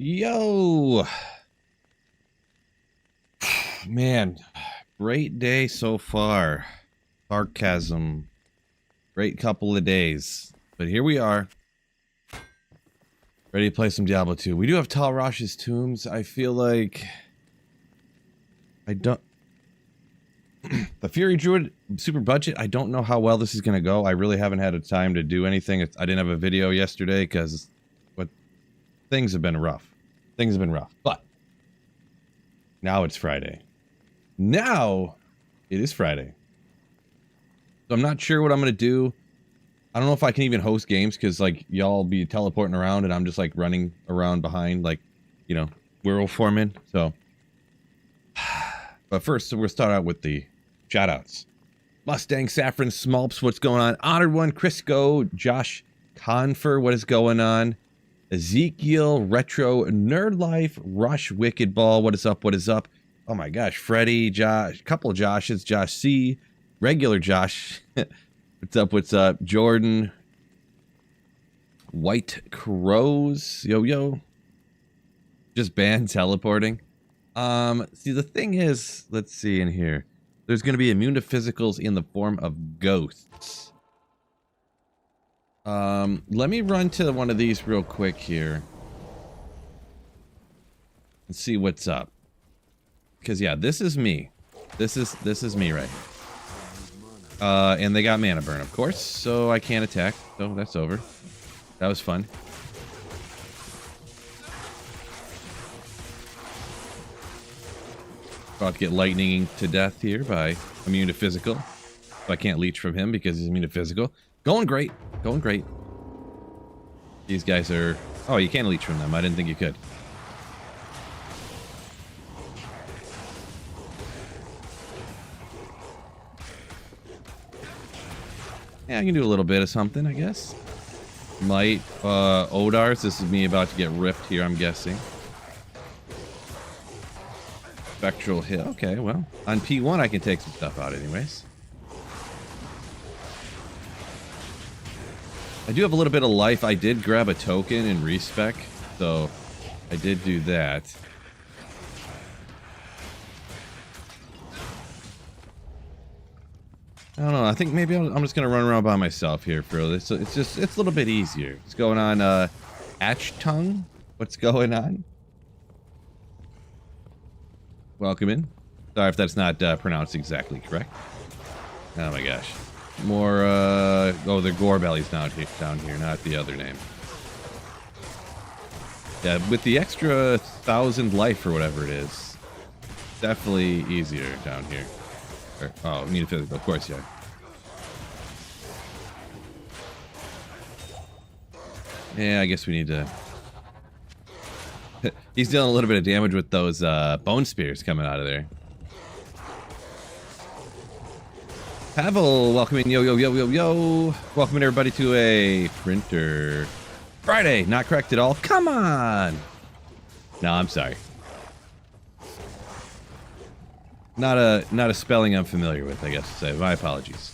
Yo, man, great day so far. Sarcasm, great couple of days. But here we are, ready to play some Diablo 2. We do have Tal Rash's Tombs. I feel like I don't... The Fury Druid, super budget. I don't know how well this is going to go. I really haven't had a time to do anything. I didn't have a video yesterday because things have been rough. Things have been rough. But now it's Friday. Now it is Friday. So I'm not sure what I'm going to do. I don't know if I can even host games because, like, y'all be teleporting around and I'm just, like, running around behind, like, you know, werewolf foreman. So, but first, we'll start out with the shoutouts. Mustang, Saffron, Smulps, what's going on? Honored One, Crisco, Josh Confer, what is going on? Ezekiel, Retro, Nerd Life, Rush, Wicked Ball, what is up, what is up? Oh my gosh, Freddie, Josh, couple of Joshes, Josh C, regular Josh, what's up, Jordan, White Crows, yo, just banned teleporting. See, the thing is, let's see in here, there's going to be immune to physicals in the form of ghosts. Let me run to one of these real quick here and see what's up. Because yeah, this is me. This is me right here. And they got mana burn, of course, so I can't attack. So that's over. That was fun. About to get lightning to death here by immune to physical. So I can't leech from him because he's immune to physical. Going great. Going great. These guys are... Oh, you can't leech from them. I didn't think you could. Yeah, I can do a little bit of something, I guess. Might. Odars. This is me about to get ripped here, I'm guessing. Spectral hit. Okay, well. On P1, I can take some stuff out anyways. I do have a little bit of life. I did grab a token in respec, so I did do that. I don't know. I think maybe I'm just gonna run around by myself here for this. So it's a little bit easier. What's going on? Tongue? What's going on? Welcome in. Sorry if that's not pronounced exactly correct. Oh my gosh. More, oh, the Gorebelly's down here, not the other name. Yeah, with the extra 1,000 life or whatever it is, definitely easier down here. Or, oh, need a physical, of course, yeah. Yeah, I guess we need to... He's dealing a little bit of damage with those, bone spears coming out of there. Pavel, welcome in, yo. Welcome in, everybody, to a Printer Friday. Not correct at all. Come on. No, I'm sorry. Not a spelling I'm familiar with, I guess to say. My apologies.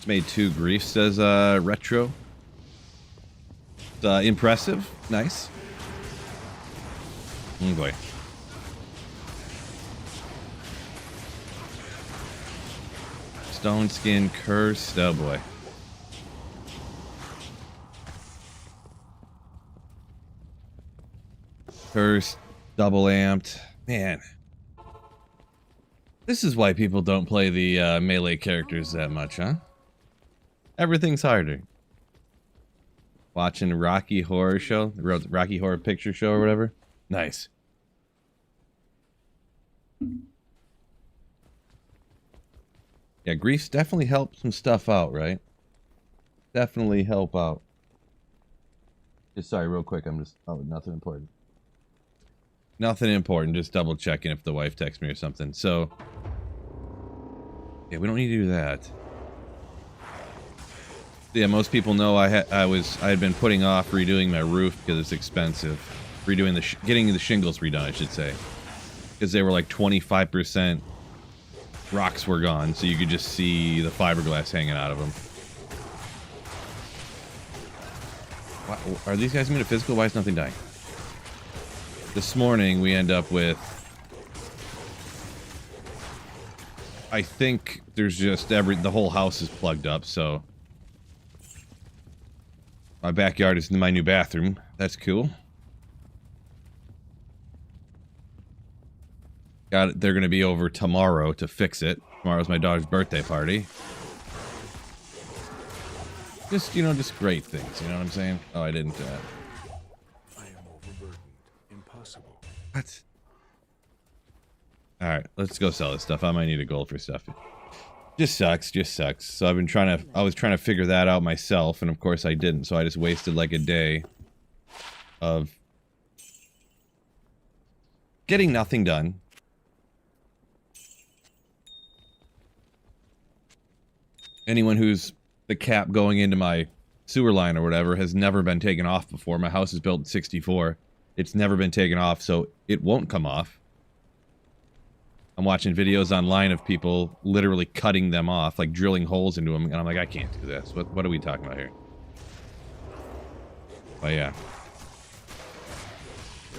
Made 2 griefs, says Retro. Impressive. Nice. Oh boy. Stone Skin Cursed. Oh boy. Cursed. Double amped. Man. This is why people don't play the melee characters that much, huh? Everything's harder. Watching Rocky Horror Show, Rocky Horror Picture Show or whatever. Nice. Yeah, griefs definitely help some stuff out, right? Definitely help out. Just sorry, real quick. I'm just nothing important. Nothing important. Just double checking if the wife texts me or something. So, yeah, we don't need to do that. Yeah, most people know I had been putting off redoing my roof because it's expensive. Redoing getting the shingles redone, I should say, because they were like 25%. Rocks were gone, so you could just see the fiberglass hanging out of them. Are these guys immune to physical? Why is nothing dying? This morning we end up with, I think there's just the whole house is plugged up, so my backyard is my new bathroom. That's cool. They're going to be over tomorrow to fix it. Tomorrow's my daughter's birthday party. Just, you know, just great things, you know what I'm saying? Oh, I didn't, I am overburdened. Impossible. What? Alright, let's go sell this stuff. I might need a gold for stuff. Just sucks, So I was trying to figure that out myself, and of course I didn't, so I just wasted like a day of getting nothing done. Anyone who's the cap going into my sewer line or whatever has never been taken off before. My house is built in 64. It's never been taken off, so it won't come off. I'm watching videos online of people literally cutting them off, like drilling holes into them, and I'm like, I can't do this. What are we talking about here? But yeah.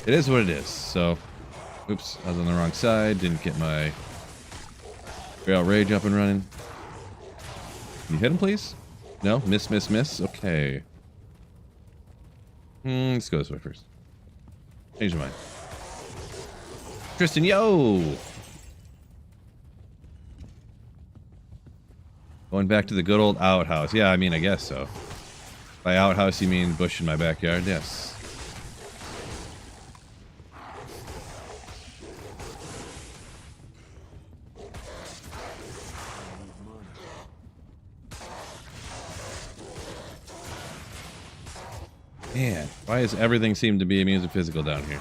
It is what it is, so... Oops, I was on the wrong side, didn't get my rail rage up and running. Can you hit him, please? No? Miss. Okay. Let's go this way first. Change your mind. Tristan, yo! Going back to the good old outhouse. Yeah, I mean, I guess so. By outhouse, you mean bush in my backyard? Yes. Man, why does everything seem to be immune to physical down here?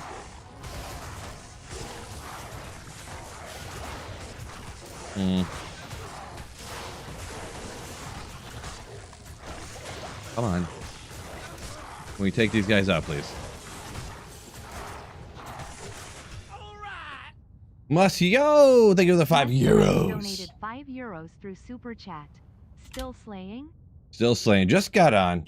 Come on. Can we take these guys out, please? Yo! Thank you for the €5. Donated €5 through Super Chat. Still slaying? Still slaying. Just got on.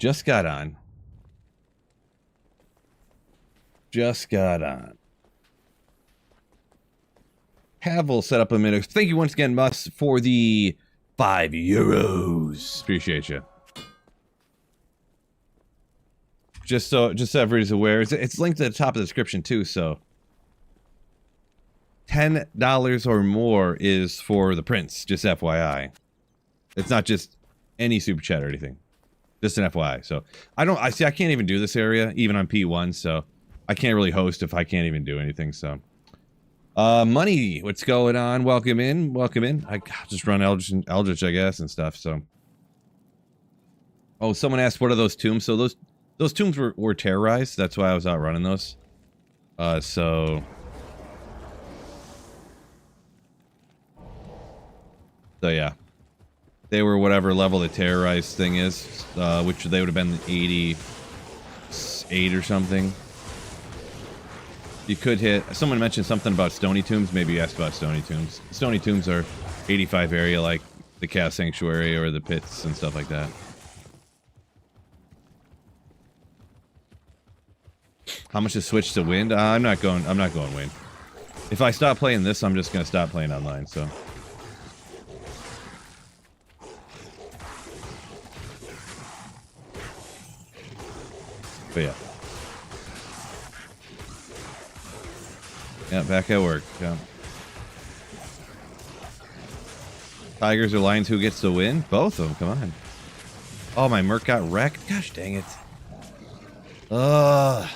Havel set up a minute. Thank you once again, Mus, for the €5. Appreciate you. Just so everybody's aware, it's linked at the top of the description too. So $10 or more is for the prince. Just FYI, it's not just any super chat or anything. Just an FYI. So I can't even do this area even on P1. So I can't really host if I can't even do anything. So money, what's going on? Welcome in. I just run Eldritch, I guess, and stuff. So oh, someone asked, what are those tombs? So those tombs were terrorized. That's why I was out running those. So yeah, they were whatever level the terrorized thing is, which they would have been 88 or something. You could hit. Someone mentioned something about stony tombs. Maybe you asked about stony tombs. Stony tombs are 85 area, like the Chaos Sanctuary or the pits and stuff like that. How much to switch to wind? I'm not going wind. If I stop playing this, I'm just gonna stop playing online. So. But yeah. Yeah, back at work. Yeah. Tigers or lions, who gets to win? Both of them, come on. Oh, my Merc got wrecked? Gosh dang it. Ugh.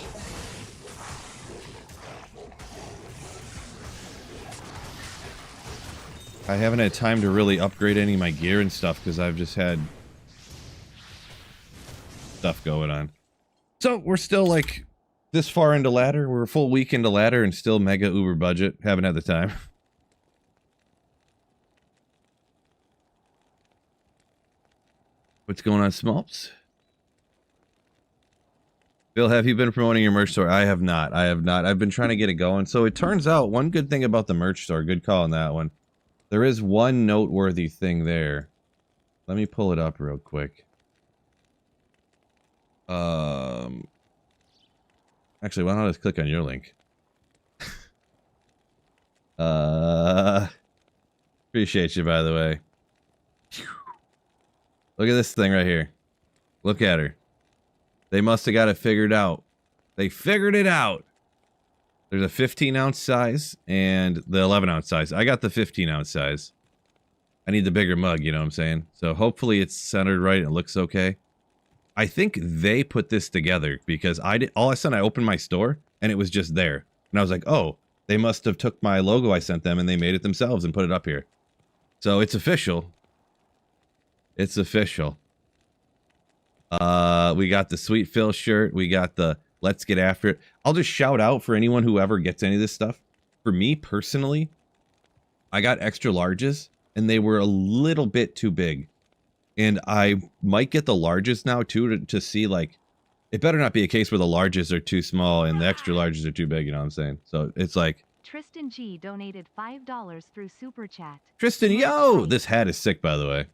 I haven't had time to really upgrade any of my gear and stuff because I've just had stuff going on. So we're still like this far into ladder. We're a full week into ladder and still mega uber budget. Haven't had the time. What's going on, Smolps? Bill, have you been promoting your merch store? I have not. I have not. I've been trying to get it going. So it turns out one good thing about the merch store, good call on that one. There is one noteworthy thing there. Let me pull it up real quick. Actually, why don't I just click on your link? Appreciate you, by the way. Look at this thing right here. Look at her. They must have got it figured out. They figured it out. There's a 15-ounce size and the 11-ounce size. I got the 15-ounce size. I need the bigger mug, you know what I'm saying? So hopefully it's centered right and it looks okay. I think they put this together because all of a sudden I opened my store and it was just there. And I was like, oh, they must have took my logo I sent them and they made it themselves and put it up here. So it's official. It's official. We got the Sweet Phil shirt. We got the Let's Get After It. I'll just shout out for anyone who ever gets any of this stuff. For me personally, I got extra larges and they were a little bit too big. And I might get the larges now too to see, like, it better not be a case where the larges are too small and the extra larges are too big, you know what I'm saying? So it's like, Tristan G donated $5 through Super Chat. Tristan, yo! This hat is sick, by the way.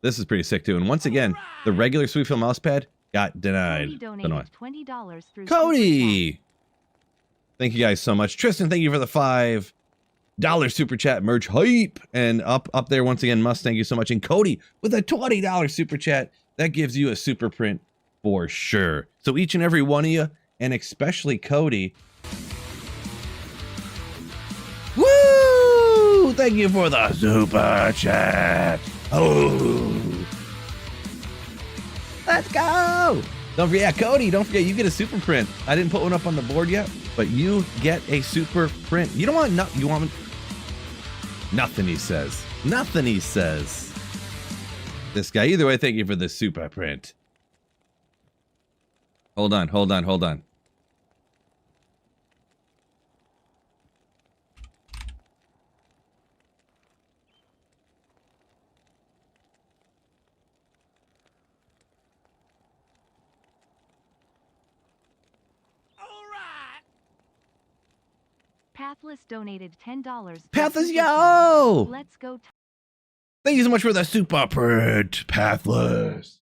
This is pretty sick too. And once again, the regular Sweetfield mousepad got denied. Cody donated $20 through Cody! Super Chat. Thank you guys so much. Tristan, thank you for the $5 super chat merch hype. And up there once again, Must, thank you so much. And Cody with a $20 super chat. That gives you a super print for sure. So each and every one of you, and especially Cody. Woo! Thank you for the super chat. Oh. Let's go! Don't forget, Cody, don't forget, you get a super print. I didn't put one up on the board yet, but you get a super print. You don't want you want nothing, he says. Nothing, he says. This guy. Either way, thank you for the super print. Hold on. Pathless donated $10. Pathless, yo! Let's go. Thank you so much for the super print, Pathless.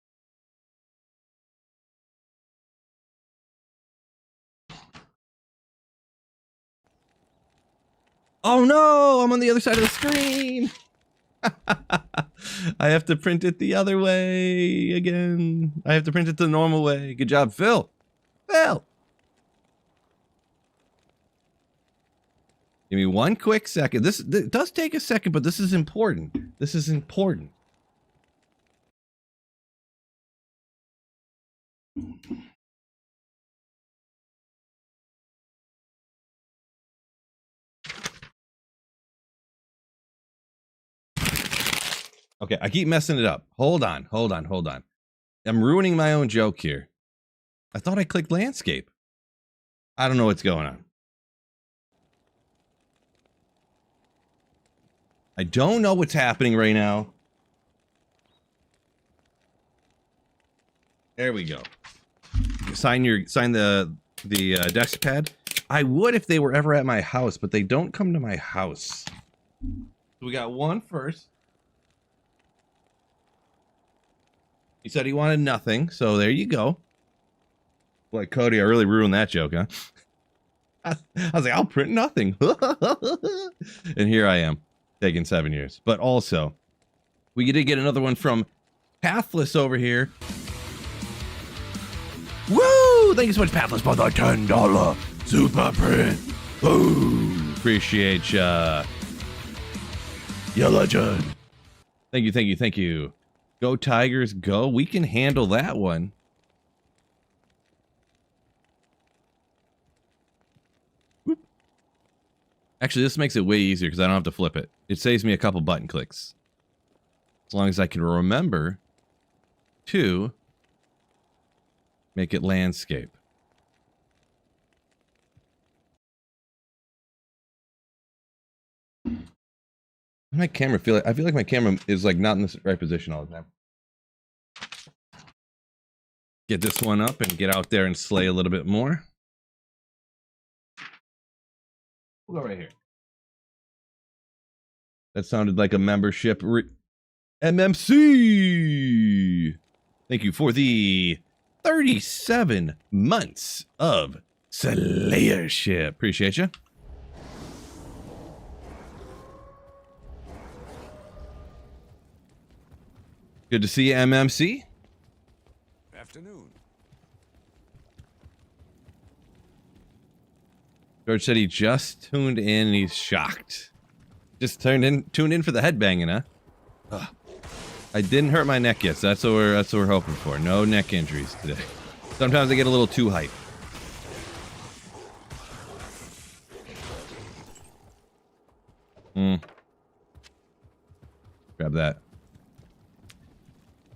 Oh no, I'm on the other side of the screen. I have to print it the other way again. I have to print it the normal way. Good job, Phil. Phil. Give me one quick second. This does take a second, but this is important. This is important. Okay, I keep messing it up. Hold on. I'm ruining my own joke here. I thought I clicked landscape. I don't know what's going on. I don't know what's happening right now. There we go. Sign the desk pad. I would if they were ever at my house, but they don't come to my house. So we got one first. He said he wanted nothing, so there you go. Boy, Cody, I really ruined that joke, huh? I was like, I'll print nothing. And here I am, taking 7 years. But also, we did get another one from Pathless over here. Woo! Thank you so much, Pathless, for the $10 super print. Boom! Appreciate ya. You legend. Thank you. Go Tigers, go. We can handle that one. Whoop. Actually, this makes it way easier because I don't have to flip it. It saves me a couple button clicks. As long as I can remember to make it landscape. My camera I feel like my camera is like not in the right position all the time. get this one up and get out there and slay a little bit more. We'll go right here. That sounded like a membership. MMC! Thank you for the 37 months of Slayership. Appreciate you. Good to see you, MMC. Afternoon. George said he just tuned in and he's shocked. Just tuned in for the headbanging, huh? Ugh. I didn't hurt my neck yet, so that's what we're hoping for. No neck injuries today. Sometimes I get a little too hyped. Grab that.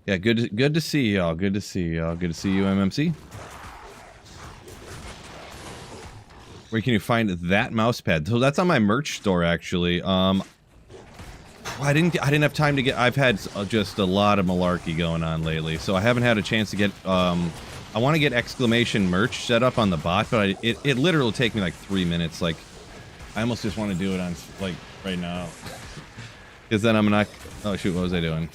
Yeah, good to see y'all. Good to see y'all. Good to see you, MMC. Where can you find that mouse pad? So that's on my merch store, actually. I didn't have time to get. I've had just a lot of malarkey going on lately, so I haven't had a chance to get. I want to get exclamation merch set up on the bot, but it literally will take me like 3 minutes. Like, I almost just want to do it on like right now, because then I'm not. Oh shoot, what was I doing?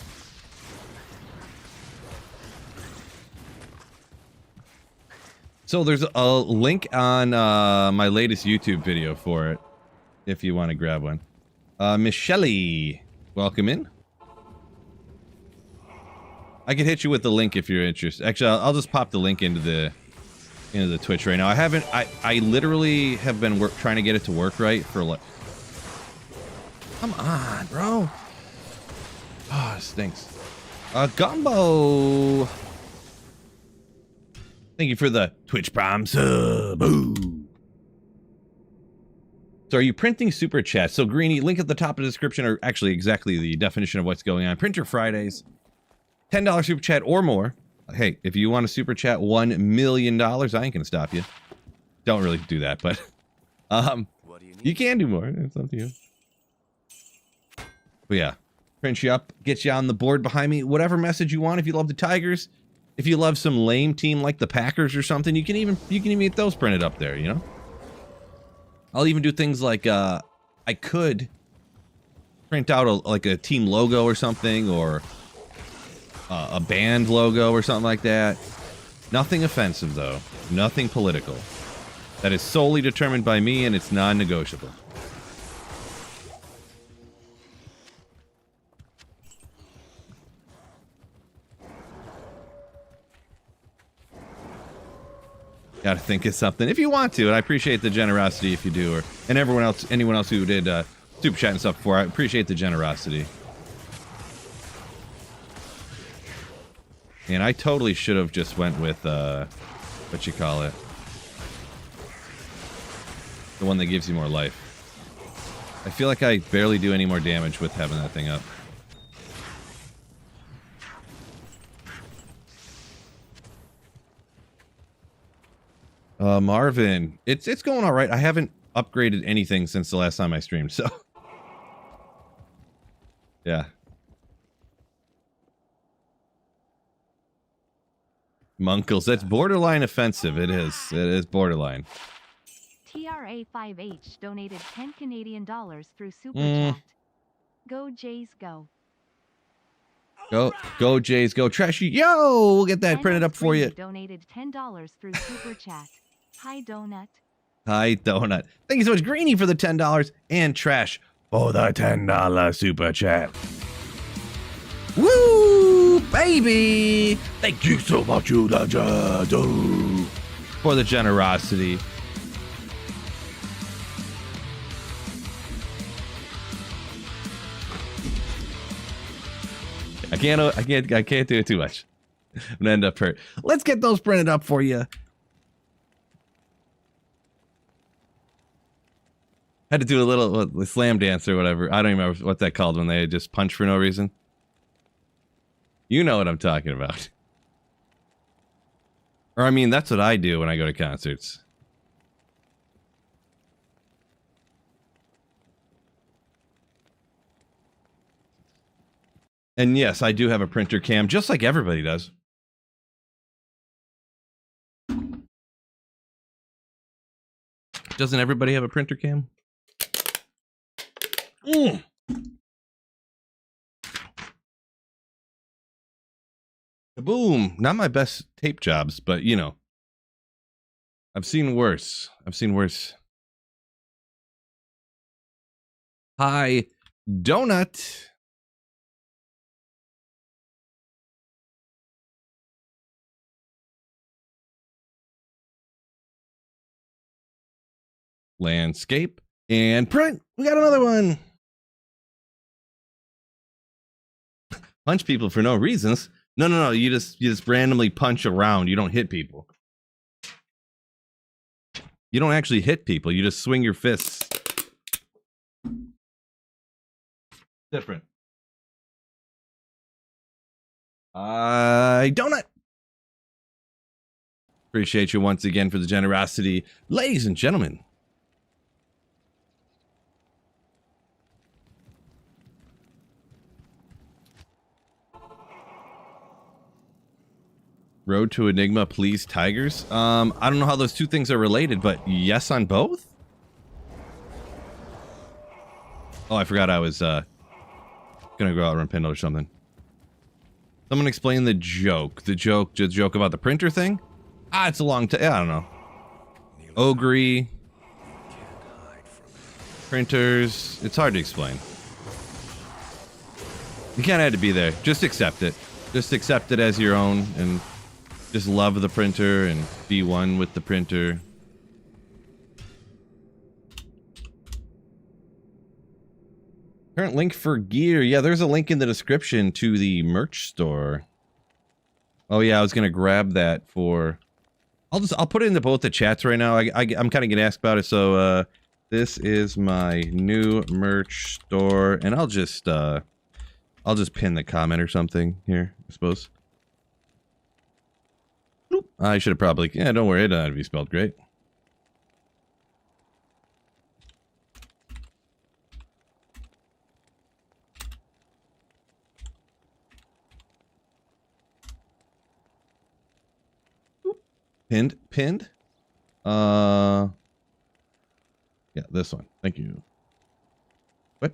So there's a link on my latest YouTube video for it, if you want to grab one. Miss Shelley, welcome in. I can hit you with the link if you're interested. Actually, I'll just pop the link into the Twitch right now. I literally have been trying to get it to work right for like. Come on, bro. Oh, it stinks. Gumbo. Thank you for the Twitch Prime sub. Ooh. So are you printing super chat? So Greeny, link at the top of the description, or actually exactly the definition of what's going on. Printer Fridays, $10 super chat or more. Hey, if you want to super chat $1 million, I ain't gonna stop you. Don't really do that, but you can do more. It's up to you. But yeah, print you up, get you on the board behind me. Whatever message you want. If you love the Tigers. If you love some lame team like the Packers or something, you can even get those printed up there, you know? I'll even do things like I could print out like a team logo or something, or a band logo or something like that. Nothing offensive though. Nothing political. That is solely determined by me, and it's non-negotiable. Gotta think of something if you want to, and I appreciate the generosity if you do, and anyone else who did super chat and stuff before. I appreciate the generosity. And I totally should have just went with what you call it, the one that gives you more life. I feel like I barely do any more damage with having that thing up. Marvin, it's going all right. I haven't upgraded anything since the last time I streamed, so yeah. Munkles, that's borderline offensive. It is borderline. TRA5H donated 10 Canadian dollars through Super Chat. Go Jays, go. Go Jays, go. Trashy, yo, we'll get that printed up for you. Donated $10 through Super Chat. Hi, Donut. Hi, Donut. Thank you so much, Greeny, for the $10, and Trash for the $10 super chat. Woo, baby! Thank you so much, for the generosity. I can't do it too much. I'm gonna end up hurt. Let's get those printed up for you. Had to do a little slam dance or whatever. I don't even remember what that called when they just punch for no reason. You know what I'm talking about. Or I mean, that's what I do when I go to concerts. And yes, I do have a printer cam, just like everybody does. Doesn't everybody have a printer cam? Boom. Not my best tape jobs, but you know. I've seen worse. I've seen worse. Hi, Donut. Landscape and print. We got another one. Punch people for no reasons. No. You just randomly punch around. You don't hit people. You don't actually hit people. You just swing your fists. Different. Donut. Appreciate you once again for the generosity, ladies and gentlemen. Road to Enigma, please, tigers. I don't know how those two things are related, but yes on both? Oh, I forgot I was gonna go out and Pindle or something. Someone explain the joke. The joke about the printer thing? Ah, it's a long time. I don't know. Ogre. Printers. It's hard to explain. You can't have to be there. Just accept it. Just accept it as your own and just love the printer and be one with the printer. Current link for gear. Yeah, there's a link in the description to the merch store. Oh yeah, I was gonna grab that for. I'll put it into both the chats right now. I'm kind of getting asked about it. So this is my new merch store, and I'll just pin the comment or something here, I suppose. I should have probably... Yeah, don't worry. It doesn't have to be spelled great. Pinned. Yeah, this one. Thank you. What?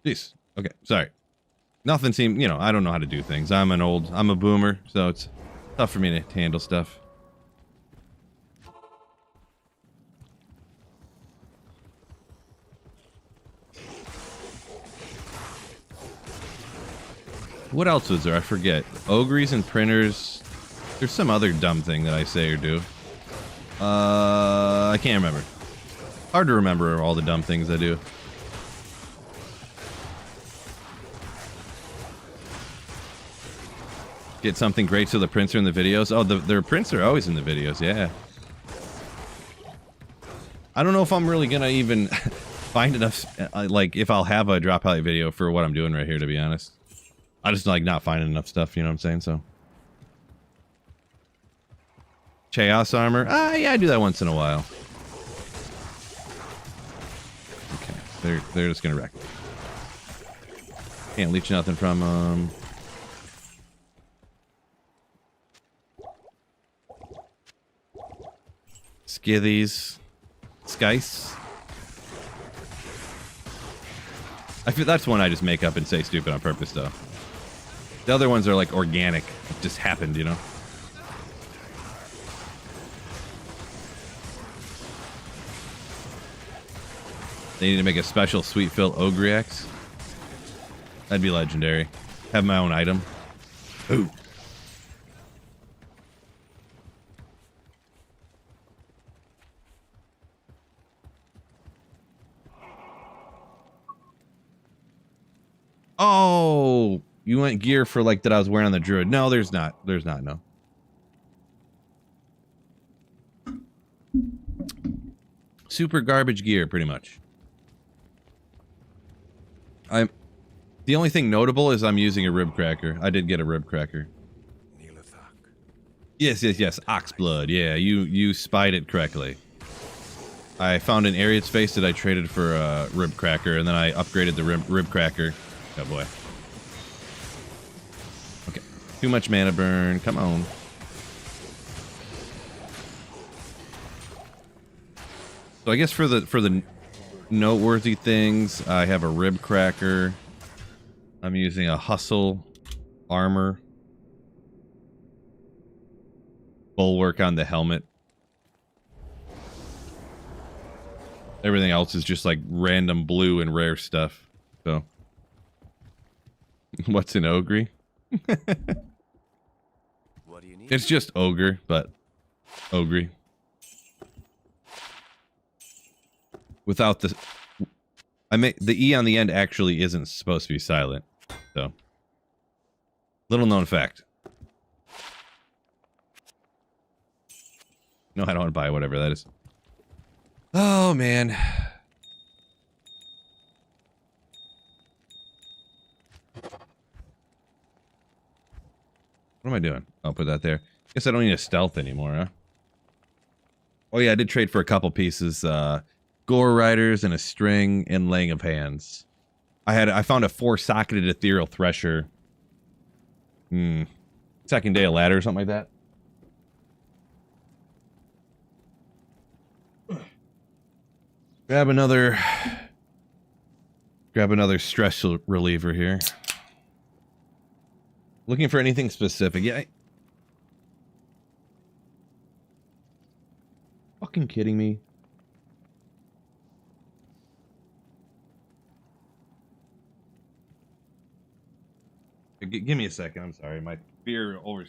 Jeez. Okay, sorry. Nothing seemed, you know, I don't know how to do things. I'm a boomer, so it's tough for me to handle stuff. What else was there? I forget. Ogres and printers. There's some other dumb thing that I say or do. I can't remember. Hard to remember all the dumb things I do. Get something great so the prints are in the videos. Oh, their prints are always in the videos, yeah. I don't know if I'm really gonna even find enough, like, if I'll have a drop highlight video for what I'm doing right here, to be honest. I just like not finding enough stuff, you know what I'm saying, so. Chaos armor? Yeah, I do that once in a while. Okay, they're just gonna wreck me. Can't leech nothing from them. Skithies. Skice. I feel that's one I just make up and say stupid on purpose, though. The other ones are like organic. It just happened, you know? They need to make a special sweet fill Ogre X. That'd be legendary. Have my own item. Ooh. Oh, you went gear for like that I was wearing on the Druid. No, there's not. There's not, no. Super garbage gear, pretty much. The only thing notable is I'm using a rib cracker. I did get a rib cracker. Yes. Oxblood. Yeah, you spied it correctly. I found an Ariat's face that I traded for a rib cracker, and then I upgraded the rib cracker. Oh boy. Okay. Too much mana burn. Come on. So I guess for the noteworthy things, I have a rib cracker. I'm using a hustle armor. Bulwark on the helmet. Everything else is just like random blue and rare stuff. So, what's an ogre? What do you need? It's just ogre, but ogre. Without the... the E on the end actually isn't supposed to be silent. So, little known fact. No, I don't want to buy whatever that is. Oh, man. What am I doing? I'll put that there. Guess I don't need a stealth anymore, huh? Oh, yeah, I did trade for a couple pieces. Gore Riders and a string and Laying of Hands. I found a 4-socketed Ethereal Thresher. Second day of ladder or something like that. Grab another stress reliever here. Looking for anything specific. Yeah. Fucking kidding me? Give me a second. I'm sorry. My fear over...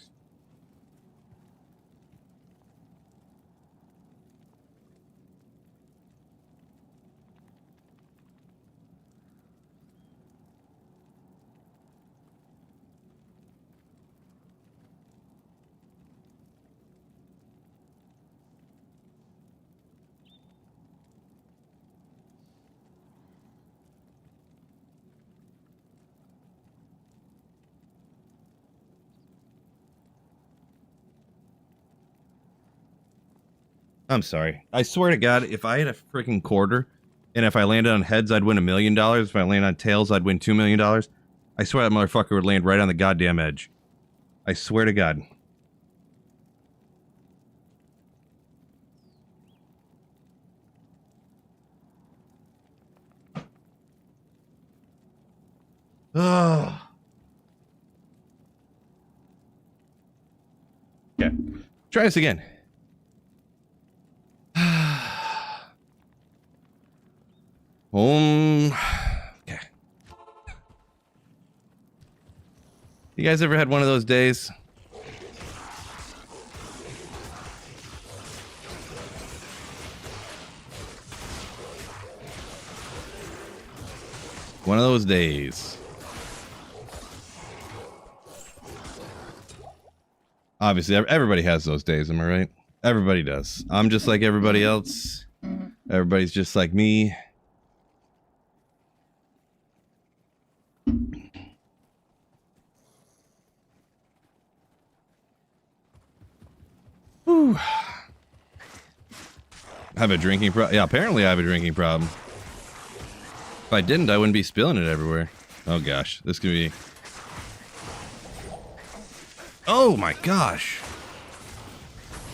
I'm sorry. I swear to God, if I had a freaking quarter, and if I landed on heads, I'd win $1 million. If I landed on tails, I'd win $2 million. I swear that motherfucker would land right on the goddamn edge. I swear to God. Ugh. Okay. Try this again. Okay. You guys ever had one of those days? One of those days. Obviously, everybody has those days, am I right? Everybody does. I'm just like everybody else. Everybody's just like me. Whew. I have a drinking problem. Yeah, apparently I have a drinking problem. If I didn't, I wouldn't be spilling it everywhere. Oh gosh, this could be... Oh my gosh!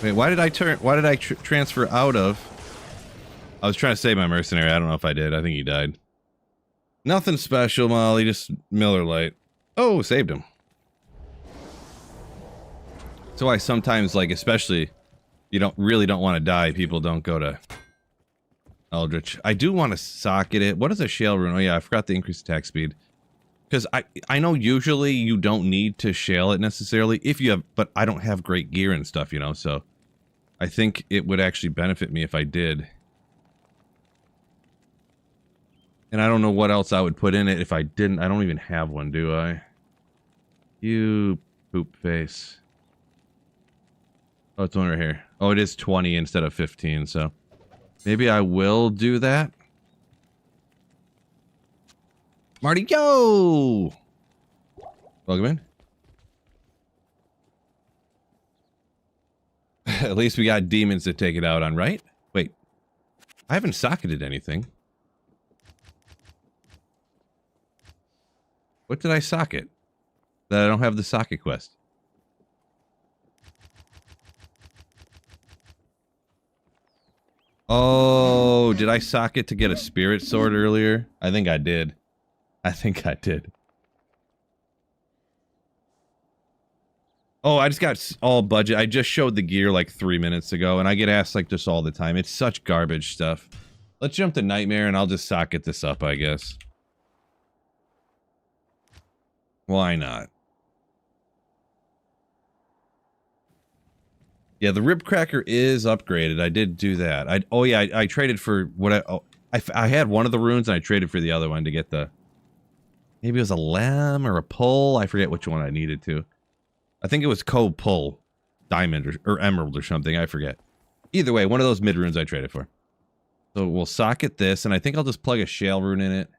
Wait, why did I transfer out of... I was trying to save my mercenary. I don't know if I did. I think he died. Nothing special, Molly. Just Miller Lite. Oh, saved him. So I sometimes, like, especially, you really don't want to die, people don't go to Eldritch. I do want to socket it. What is a shale rune? Oh yeah, I forgot the increased attack speed. Because I know usually you don't need to shale it necessarily, if you have, but I don't have great gear and stuff, you know, so I think it would actually benefit me if I did. And I don't know what else I would put in it if I didn't. I don't even have one, do I? You poop face. Oh, it's one right here. Oh, it is 20 instead of 15, so maybe I will do that. Marty, yo! Welcome in. At least we got demons to take it out on, right? Wait. I haven't socketed anything. What did I socket? That I don't have the socket quest. know, did I socket to get a spirit sword earlier? I think I did. I think I did. Oh, I just got all budget. I just showed the gear like 3 minutes ago, and I get asked like this all the time. It's such garbage stuff. Let's jump to Nightmare, and I'll just socket this up, I guess. Why not? Yeah, the rib cracker is upgraded. I did do that. I traded for what I had one of the runes, and I traded for the other one to get the... Maybe it was a lamb or a pull. I forget which one I needed to. I think it was pull. Diamond or emerald or something. I forget. Either way, one of those mid runes I traded for. So we'll socket this, and I think I'll just plug a shale rune in it.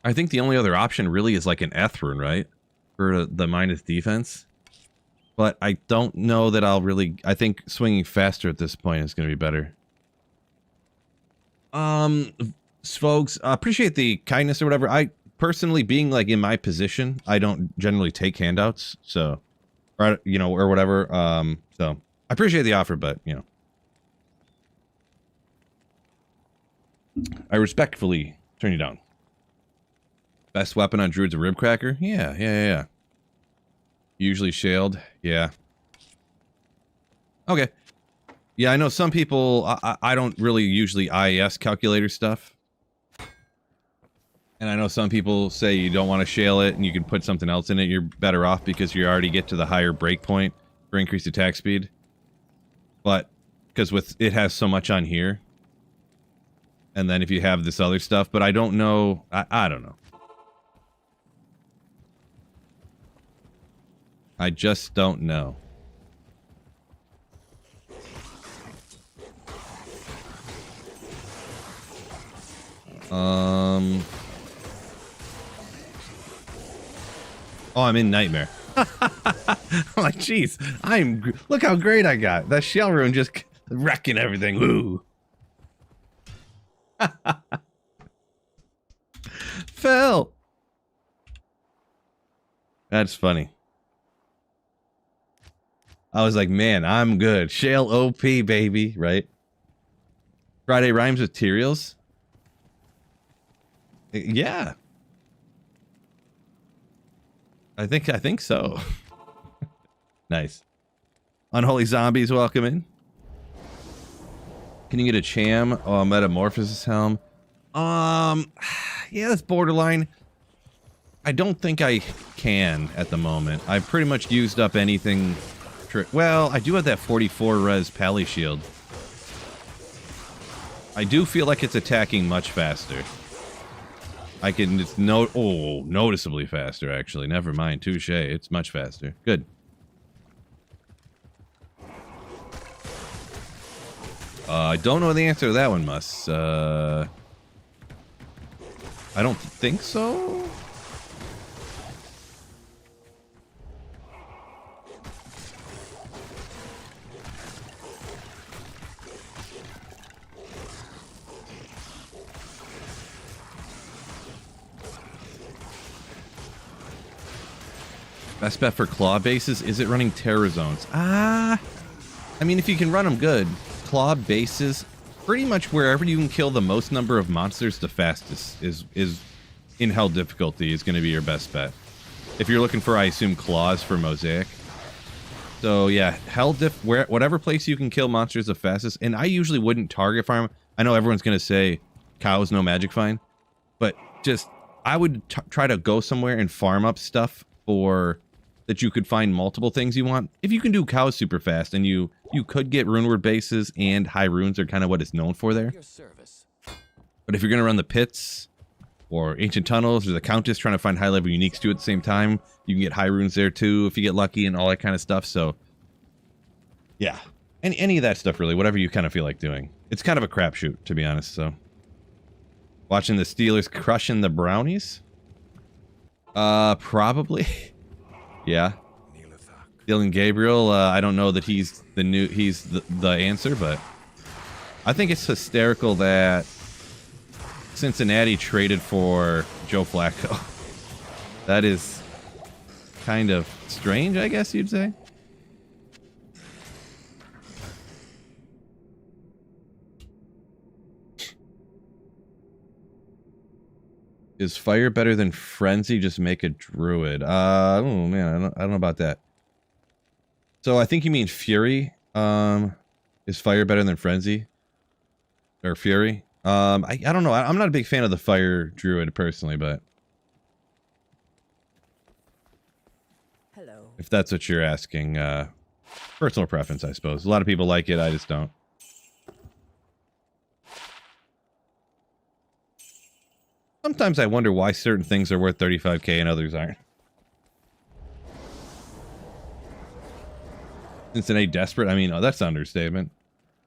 I think the only other option really is like an Eth rune, right? For the minus defense. But I don't know that I'll really... I think swinging faster at this point is going to be better. Folks, appreciate the kindness or whatever. I personally, being like in my position, I don't generally take handouts, so... Or, you know, or whatever. So, I appreciate the offer, but, you know. I respectfully turn you down. Best weapon on Druid's a rib cracker? Yeah. Usually shaled? Yeah. Okay. Yeah, I know some people... I don't really usually IES calculator stuff. And I know some people say you don't want to shale it and you can put something else in it. You're better off because you already get to the higher breakpoint for increased attack speed. But, because with it has so much on here. And then if you have this other stuff, but I don't know... I don't know. I just don't know. Oh, I'm in Nightmare. I'm like, jeez, look how great I got. That shell rune just wrecking everything. Ooh. Phil. That's funny. I was like, man, I'm good. Shale OP, baby, right? Friday rhymes with materials? Yeah. I think so. Nice. Unholy Zombies, welcome in. Can you get a Cham? Oh, Metamorphosis Helm. Yeah, that's borderline. I don't think I can at the moment. I've pretty much used up anything. Well, I do have that 44 res Pally Shield. I do feel like it's attacking much faster. I can just noticeably faster, actually. Never mind, touche. It's much faster. Good. I don't know the answer to that one, Mus. I don't think so. Best bet for claw bases? Is it running terror zones? I mean, if you can run them good, claw bases, pretty much wherever you can kill the most number of monsters the fastest is in hell difficulty is going to be your best bet. If you're looking for, I assume, claws for Mosaic. So yeah, hell whatever place you can kill monsters the fastest, and I usually wouldn't target farm. I know everyone's going to say cows no magic find, but just I would try to go somewhere and farm up stuff for that you could find multiple things you want. If you can do cows super fast, and you could get rune word bases, and high runes are kind of what it's known for there. But if you're going to run the pits, or ancient tunnels, or the countess trying to find high level uniques too at the same time, you can get high runes there too if you get lucky and all that kind of stuff. So yeah, any of that stuff really, whatever you kind of feel like doing. It's kind of a crapshoot, to be honest. So watching the Steelers crushing the Brownies? Probably. Yeah. Dylan Gabriel, I don't know that he's the answer, but I think it's hysterical that Cincinnati traded for Joe Flacco. That is kind of strange, I guess you'd say. Is fire better than frenzy? Just make a druid. Oh man, I don't know about that. So I think you mean fury. Is fire better than frenzy? Or fury? I don't know. I'm not a big fan of the fire druid personally, but Hello. if that's what you're asking, personal preference, I suppose. A lot of people like it. I just don't. Sometimes I wonder why certain things are worth 35k and others aren't. Cincinnati desperate? I mean, oh, that's an understatement.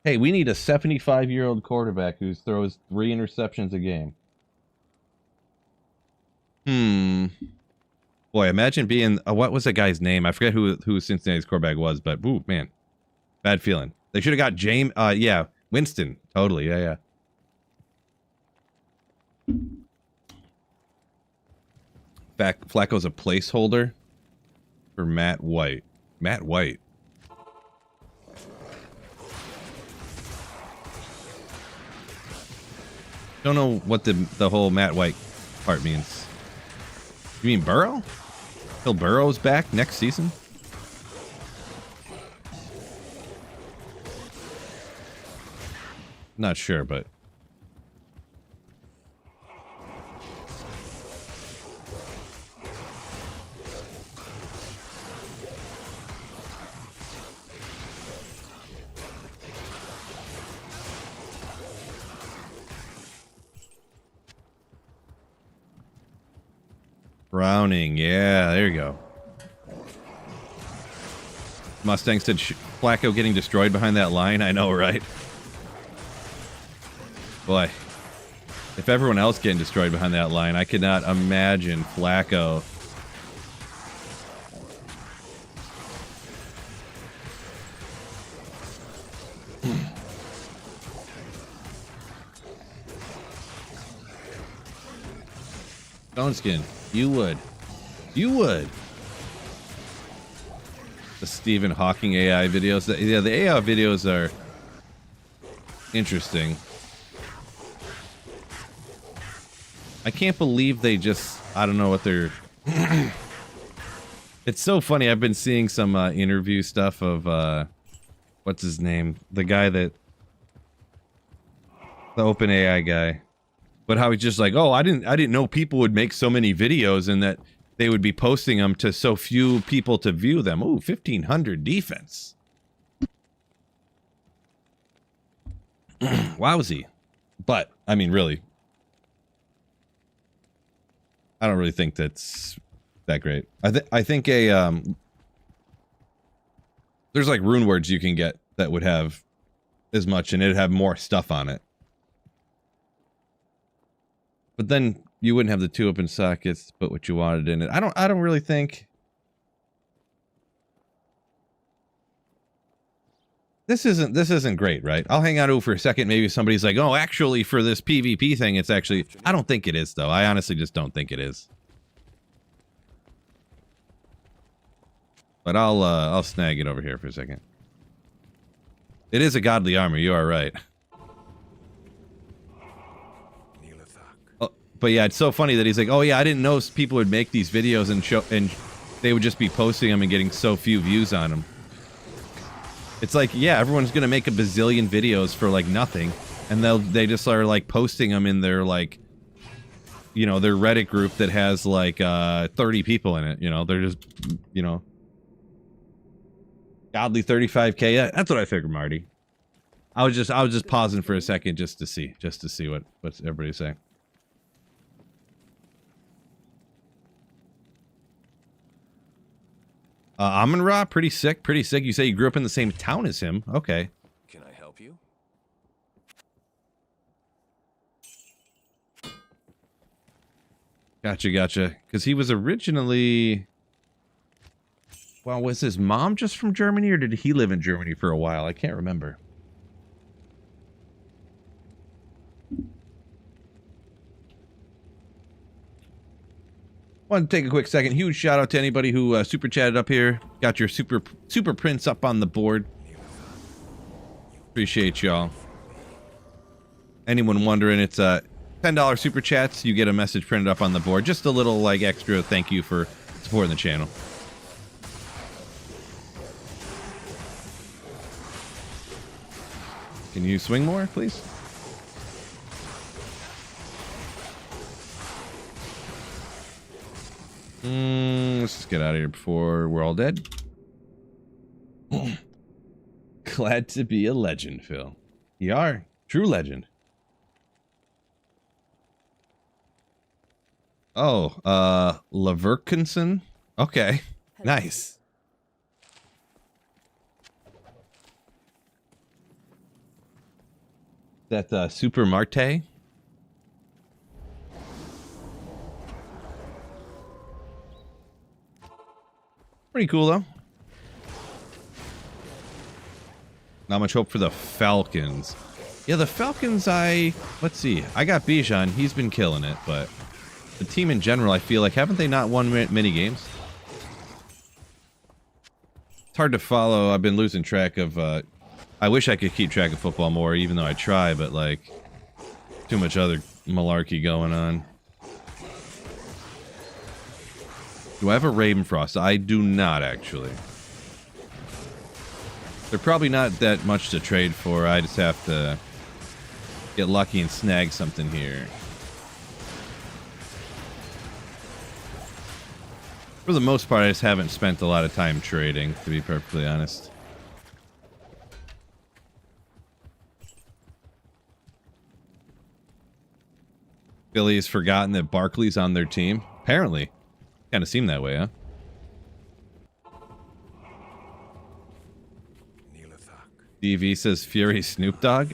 Hey, we need a 75-year-old quarterback who throws 3 interceptions a game. Boy, imagine being... what was that guy's name? I forget who Cincinnati's quarterback was, but... ooh, man. Bad feeling. They should have got James... yeah. Winston. Totally. Yeah. Flacco's a placeholder for Matt White. Matt White. Don't know what the whole Matt White part means. You mean Burrow? Bill Burrow's back next season? Not sure, but... Browning, yeah, there you go. Mustang said Flacco getting destroyed behind that line. I know, right? Boy, if everyone else getting destroyed behind that line, I could not imagine Flacco. Stoneskin. You would. You would. The Stephen Hawking AI videos. Yeah, the AI videos are interesting. I can't believe they just... I don't know what they're... It's so funny. I've been seeing some interview stuff of... what's his name? The guy that... The OpenAI guy. But how he's just like, oh, I didn't know people would make so many videos and that they would be posting them to so few people to view them. Ooh, 1,500 defense. Wowsy. But, I mean, really. I don't really think that's that great. I think a, there's like rune words you can get that would have as much and it'd have more stuff on it. But then you wouldn't have the 2 open sockets to put what you wanted in it. I don't really think this isn't great, right? I'll hang on to it for a second. Maybe somebody's like, oh, actually for this PvP thing, it's actually... I don't think it is, though. I honestly just don't think it is. But I'll snag it over here for a second. It is a godly armor, you are right. But yeah, it's so funny that he's like, oh yeah, I didn't know people would make these videos and they would just be posting them and getting so few views on them. It's like, yeah, everyone's gonna make a bazillion videos for like nothing, and they just are like posting them in their like, you know, their Reddit group that has like 30 people in it. You know, they're just, you know, godly 35k. Yeah, that's what I figured, Marty. I was just pausing for a second just to see what everybody's saying. Amon-Ra, pretty sick, pretty sick. You say you grew up in the same town as him. Okay. Can I help you? Gotcha. Because he was originally... Well, was his mom just from Germany, or did he live in Germany for a while? I can't remember. Want to take a quick second. Huge shout out to anybody who super chatted up here. Got your super prints up on the board. Appreciate y'all. Anyone wondering, it's $10 super chats, you get a message printed up on the board. Just a little like extra thank you for supporting the channel. Can you swing more, please? Let's just get out of here before we're all dead. Glad to be a legend, Phil. You are. True legend. Oh, Leverkusen? Okay. Nice. That, Super Marte? Pretty cool, though. Not much hope for the Falcons. Yeah, the Falcons, let's see. I got Bijan. He's been killing it, but the team in general, I feel like, haven't they not won many games? It's hard to follow. I've been losing track of, I wish I could keep track of football more, even though I try, but, like, too much other malarkey going on. Do I have a Ravenfrost? I do not, actually. They're probably not that much to trade for. I just have to get lucky and snag something here. For the most part, I just haven't spent a lot of time trading, to be perfectly honest. Philly has forgotten that Barkley's on their team. Apparently. Kind of seemed that way, huh? DV says Fury Snoop Dogg.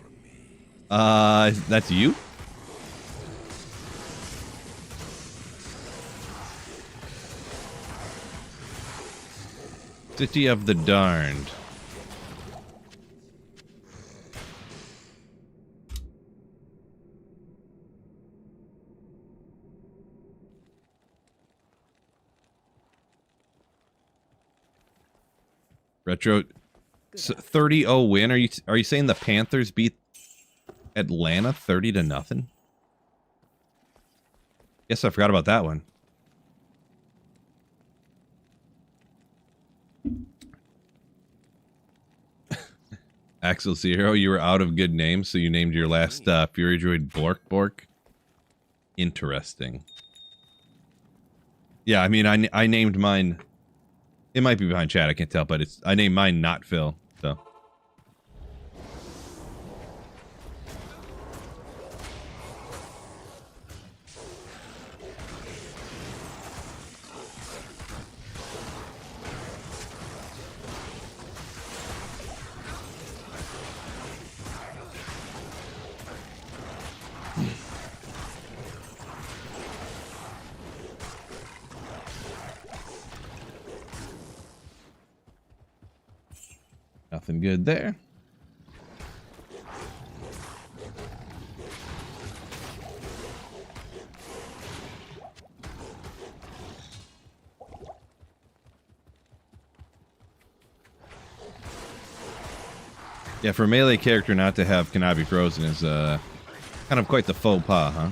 That's you? City of the Darned. Retro 30-0 win. Are you saying the Panthers beat Atlanta 30-0? Guess I forgot about that one. Axel Zero, you were out of good names, so you named your last Fury Druid Bork. Interesting. Yeah, I mean, I named mine. It might be behind chat, I can't tell, but I named mine not Phil, so. Nothing good there. Yeah, for a melee character not to have Kanabi frozen is kind of quite the faux pas, huh?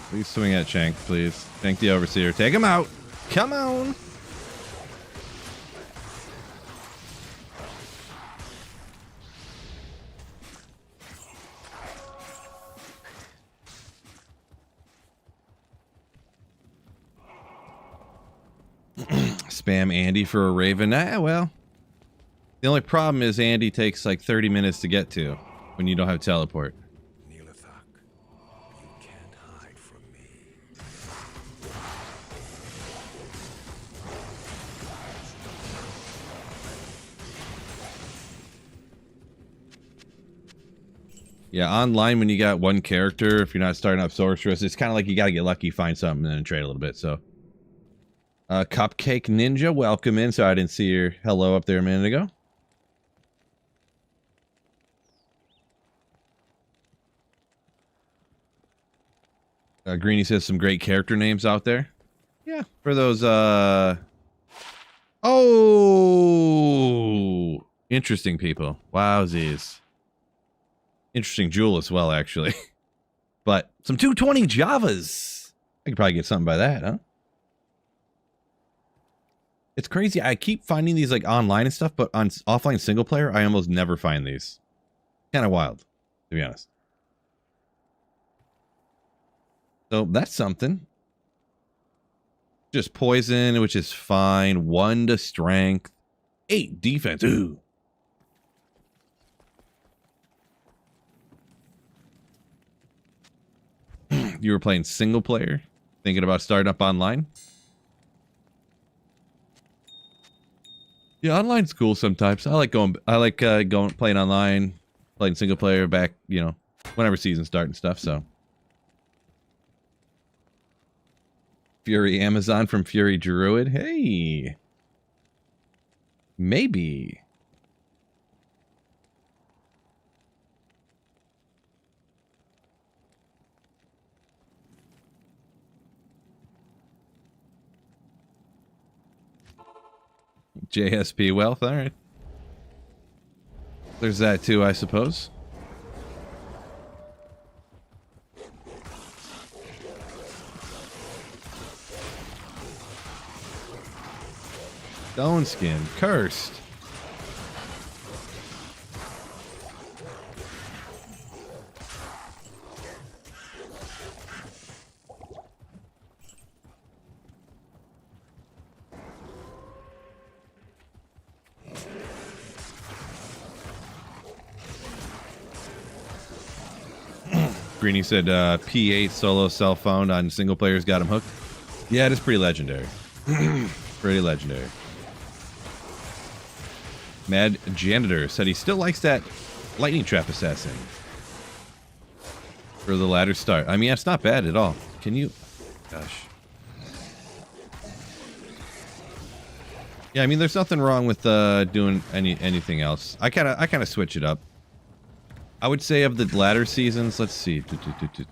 Please swing at Shank, please. Shank the Overseer. Take him out. Come on. Spam Andy for a Raven. Ah, well. The only problem is Andy takes like 30 minutes to get to when you don't have teleport. Yeah, online when you got one character, if you're not starting up Sorceress, it's kind of like you got to get lucky, find something, and then trade a little bit, so. Cupcake Ninja, welcome in. So I didn't see your hello up there a minute ago. Greeny says some great character names out there. Yeah, for those, oh, interesting people. Wowsies. Interesting jewel as well, actually. But some 220 Javas. I could probably get something by that, huh? It's crazy. I keep finding these like online and stuff, but on offline single player, I almost never find these. Kind of wild, to be honest. So that's something. Just poison, which is fine. 1 to strength. 8 defense. Ooh. You were playing single player? Thinking about starting up online? Yeah, online's cool sometimes. I like going playing online, playing single player back, you know, whenever seasons start and stuff, so. Fury Amazon from Fury Druid. Hey. Maybe. JSP Wealth, all right. There's that too, I suppose. Stone Skin, cursed. Greeny said P8 solo cell phone on single players got him hooked. Yeah, it is pretty legendary. Pretty legendary. Mad Janitor said he still likes that lightning trap assassin for the latter start. I mean, it's not bad at all. Can you? Gosh. Yeah, I mean, there's nothing wrong with doing anything else. I kind of switch it up. I would say of the latter seasons, let's see.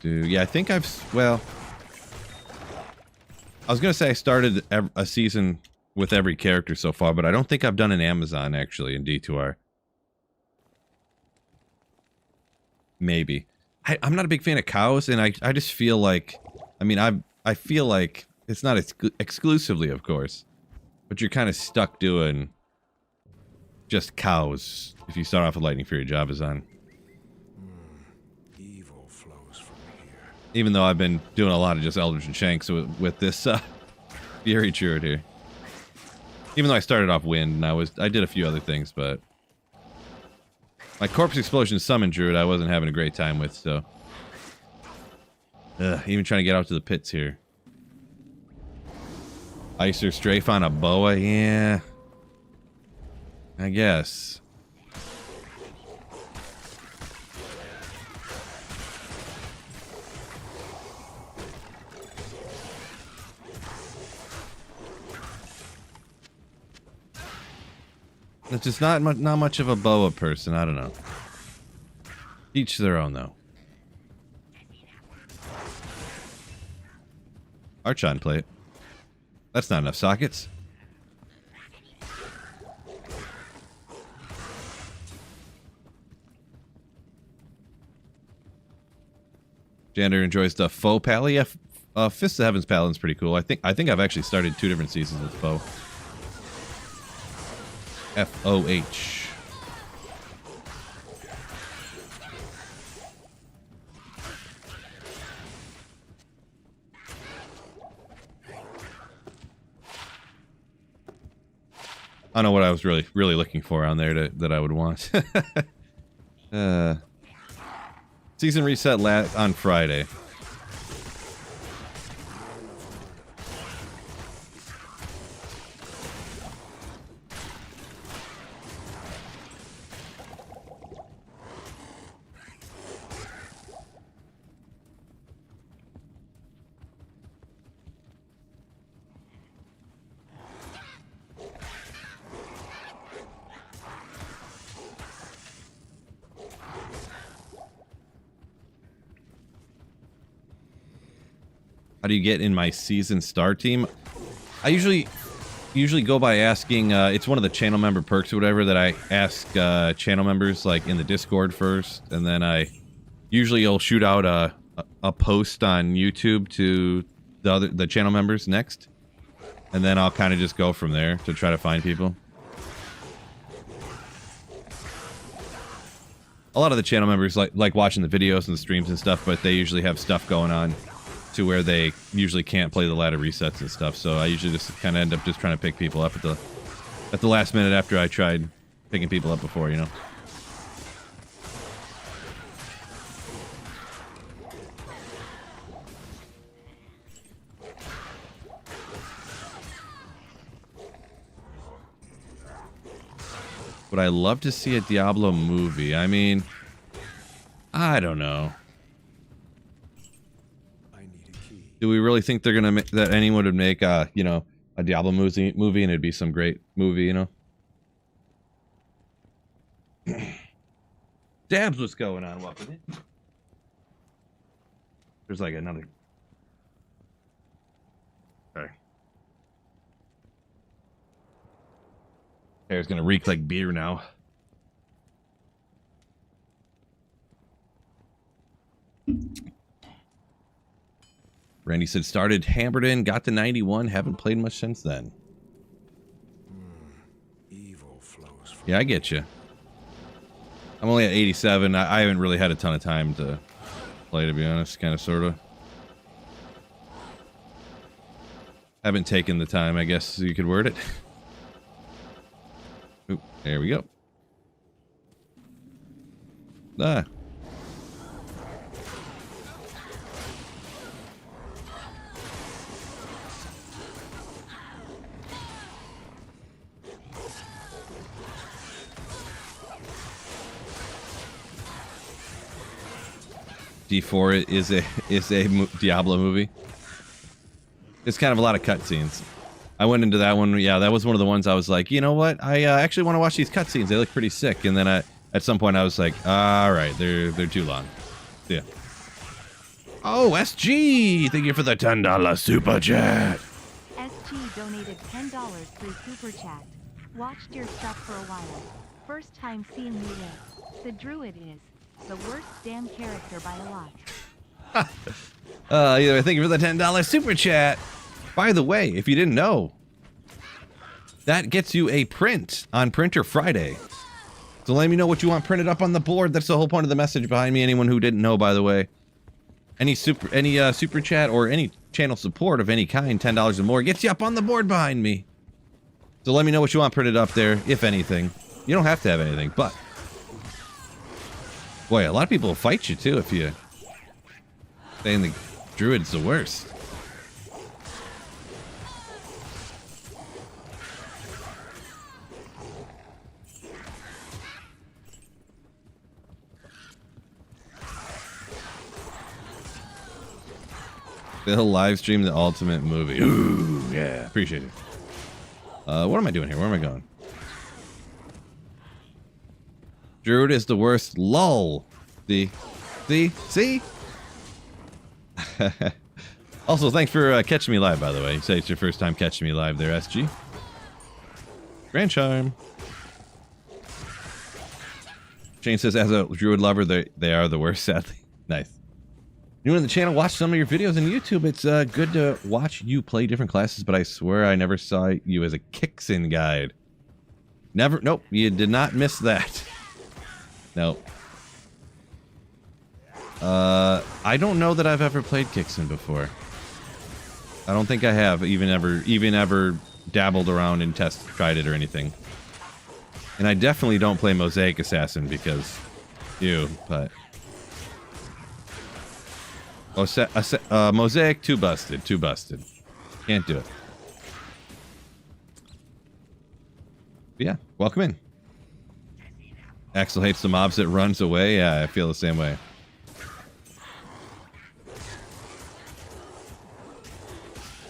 Yeah, I think well, I was going to say I started a season with every character so far, but I don't think I've done an Amazon, actually, in D2R. Maybe. I'm not a big fan of cows, and I just feel like... I mean, I feel like it's not exclusively, of course, but you're kind of stuck doing just cows if you start off with Lightning Fury Javazon. Even though I've been doing a lot of just Eldritch and Shanks with this Fury Druid here. Even though I started off Wind, and I did a few other things, but... My Corpse Explosion Summon Druid I wasn't having a great time with, so... Even trying to get out to the pits here. Icer Strafe on a boa, yeah. I guess. It's just not much of a boa person. I don't know. Each their own, though. Archon plate. That's not enough sockets. Jander enjoys the faux pally. Yeah, Fist of Heaven's Paladin's pretty cool. I think I've actually started 2 different seasons with faux. F-O-H. I don't know what I was really looking for on there that I would want. Season reset on Friday. do you get in my season star team? I usually go by asking, it's one of the channel member perks or whatever that I ask channel members like in the Discord first, and then I'll shoot out a post on YouTube to the channel members next, and then I'll kind of just go from there to try to find people. A lot of the channel members like watching the videos and the streams and stuff, but they usually have stuff going on to where they usually can't play the ladder resets and stuff. So I usually just kind of end up just trying to pick people up at the last minute after I tried picking people up before, you know. Would I love to see a Diablo movie? I mean, I don't know. I need a key. Do we really think they're gonna that anyone would make you know, a Diablo movie and it'd be some great movie, you know? Dabs, what's going on? What with it? There's like another. Sorry. Hair's gonna reek like beer now. Randy said started Hamberton, got to 91, haven't played much since then. Evil flows from Yeah, I get you. I'm only at 87. I haven't really had a ton of time to play, to be honest, kind of, sort of. Haven't taken the time, I guess you could word it. Oop, there we go. Ah. D4 is a Diablo movie. It's kind of a lot of cutscenes. I went into that one. Yeah, that was one of the ones I was like, you know what? I actually want to watch these cutscenes. They look pretty sick. And then at some point I was like, all right, they're too long. Yeah. Oh, SG! Thank you for the $10 super chat. SG donated $10 through Super Chat. Watched your stuff for a while. First time seeing you live. The Druid is the worst damn character by a lot. Either thank you for the $10 super chat. By the way, if you didn't know, that gets you a print on Printer Friday. So let me know what you want printed up on the board. That's the whole point of the message behind me. Anyone who didn't know, by the way, any super chat or any channel support of any kind, $10 or more, gets you up on the board behind me. So let me know what you want printed up there, if anything. You don't have to have anything, but boy, a lot of people will fight you too if you saying the Druid's the worst. They'll live stream the ultimate movie. Ooh, yeah, appreciate it. What am I doing here? Where am I going? Druid is the worst. Lol. See? Also, thanks for catching me live, by the way. You say it's your first time catching me live there, SG. Grand charm. Shane says, as a Druid lover, they are the worst, sadly. Nice. New in the channel, watch some of your videos on YouTube. It's good to watch you play different classes, but I swear I never saw you as a Kixin guide. Never. Nope, you did not miss that. Nope. I don't know that I've ever played Kixin before. I don't think I have even ever dabbled around and tried it or anything. And I definitely don't play Mosaic Assassin because but Mosaic too busted. Can't do it. But yeah, welcome in. Axel hates the mobs that runs away. Yeah, I feel the same way.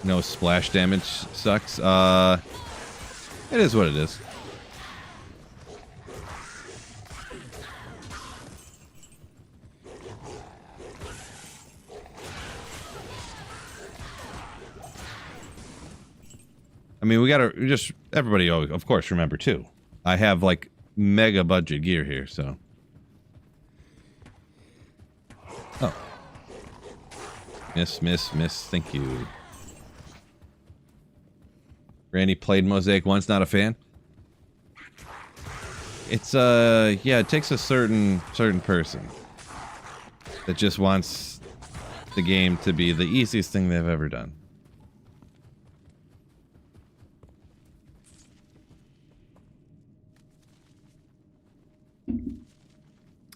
No splash damage sucks. It is what it is. mean, we gotta just everybody, of course, remember too. I have like mega budget gear here, so. Oh. Miss. Thank you. Randy played Mosaic once, not a fan. It's yeah, it takes a certain person that just wants the game to be the easiest thing they've ever done.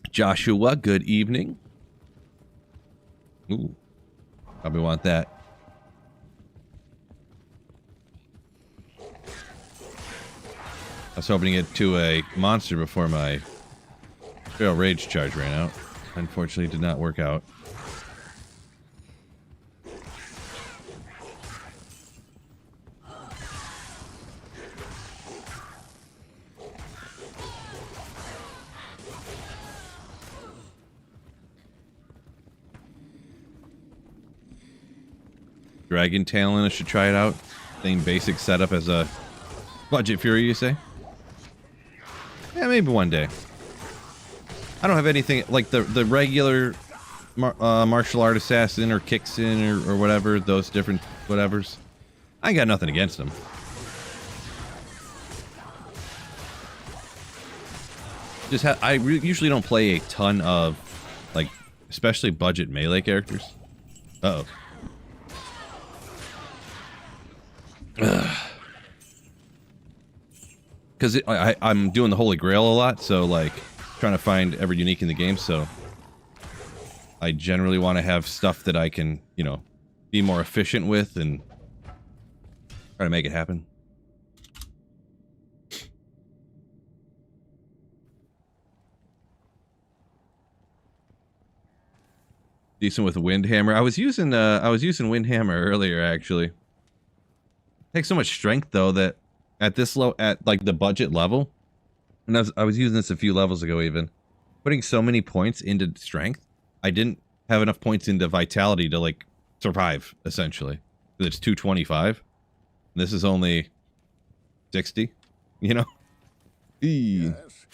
Joshua, good evening. Ooh, probably want that. I was hoping to get to a monster before my Feral Rage charge ran out. Unfortunately, it did not work out. Dragon Talon, I should try it out. Same basic setup as a Budget Fury, you say? Yeah, maybe one day. I don't have anything like the regular martial art assassin or Kixin or whatever, those different whatevers. I ain't got nothing against them. Just usually don't play a ton of, like, especially budget melee characters. Uh-oh. Because I'm doing the Holy Grail a lot, so like trying to find every unique in the game, so I generally want to have stuff that I can, you know, be more efficient with and try to make it happen. Decent with a Windhammer. I was using Windhammer earlier, actually. Takes so much strength though that at this low, at like the budget level, and I was using this a few levels ago even, putting so many points into strength, I didn't have enough points into vitality to like survive, essentially. It's 225. And this is only 60, you know? Yes.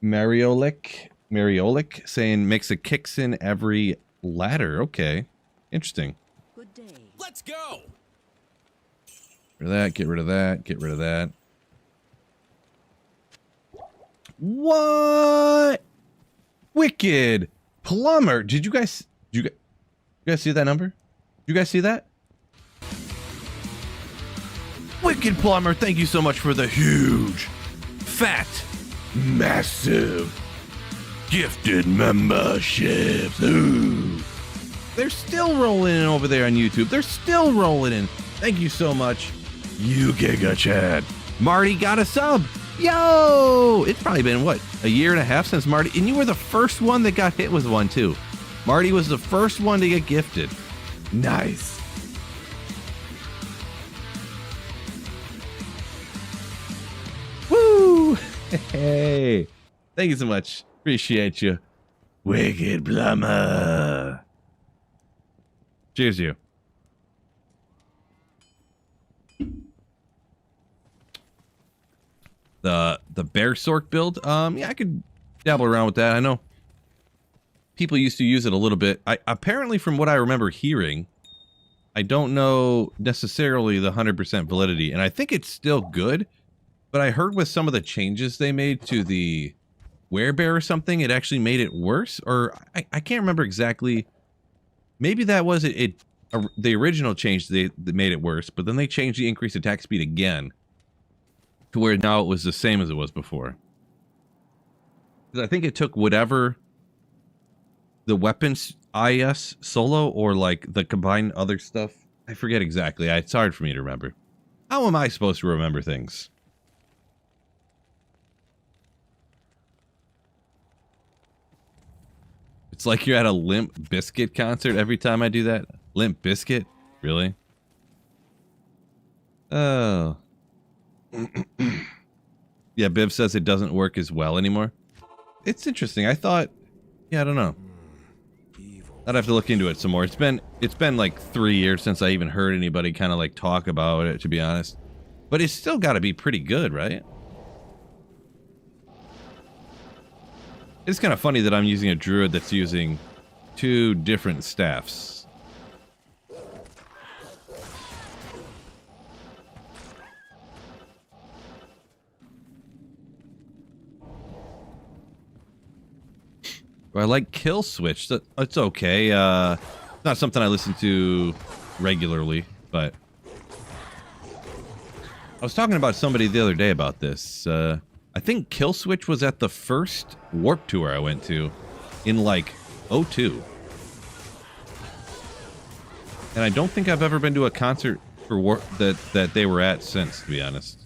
Mariolic saying makes a kicks in every ladder. Okay. Interesting. Good day. Let's go. Get rid of that, get rid of that, get rid of that. What? Wicked Plumber. Did you guys see that number? Did you guys see that? Wicked Plumber, thank you so much for the huge, fat, massive, gifted memberships. Ooh. They're still rolling in over there on YouTube. They're still rolling in. Thank you so much, you Giga Chad. Marty got a sub. Yo! It's probably been, what, a year and a half since Marty... And you were the first one that got hit with one, too. Marty was the first one to get gifted. Nice. Woo! Hey! Thank you so much. Appreciate you. Wicked Plumber. Cheers, you. The Bear Sork build, yeah, I could dabble around with that. I know people used to use it a little bit. Apparently, from what I remember hearing, I don't know necessarily the 100% validity, and I think it's still good. But I heard with some of the changes they made to the Werebear or something, it actually made it worse. Or I can't remember exactly. Maybe that was it. The original change they made it worse, but then they changed the increased attack speed again, to where now it was the same as it was before. Because I think it took whatever the weapons IS solo or like the combined other stuff. I forget exactly. It's hard for me to remember. How am I supposed to remember things? It's like you're at a Limp Bizkit concert every time I do that. Limp Bizkit? Really? Oh. Yeah, Biv says it doesn't work as well anymore. It's interesting. I thought... Yeah, I don't know. Evil I'd have to look into it some more. It's been like 3 years since I even heard anybody kind of like talk about it, to be honest. But it's still got to be pretty good, right? It's kind of funny that I'm using a druid that's using 2 different staffs. I like Kill Switch. That's okay. Not something I listen to regularly, but I was talking about somebody the other day about this. I think Kill Switch was at the first Warp Tour I went to in like '02. And I don't think I've ever been to a concert for Warp that they were at since, to be honest.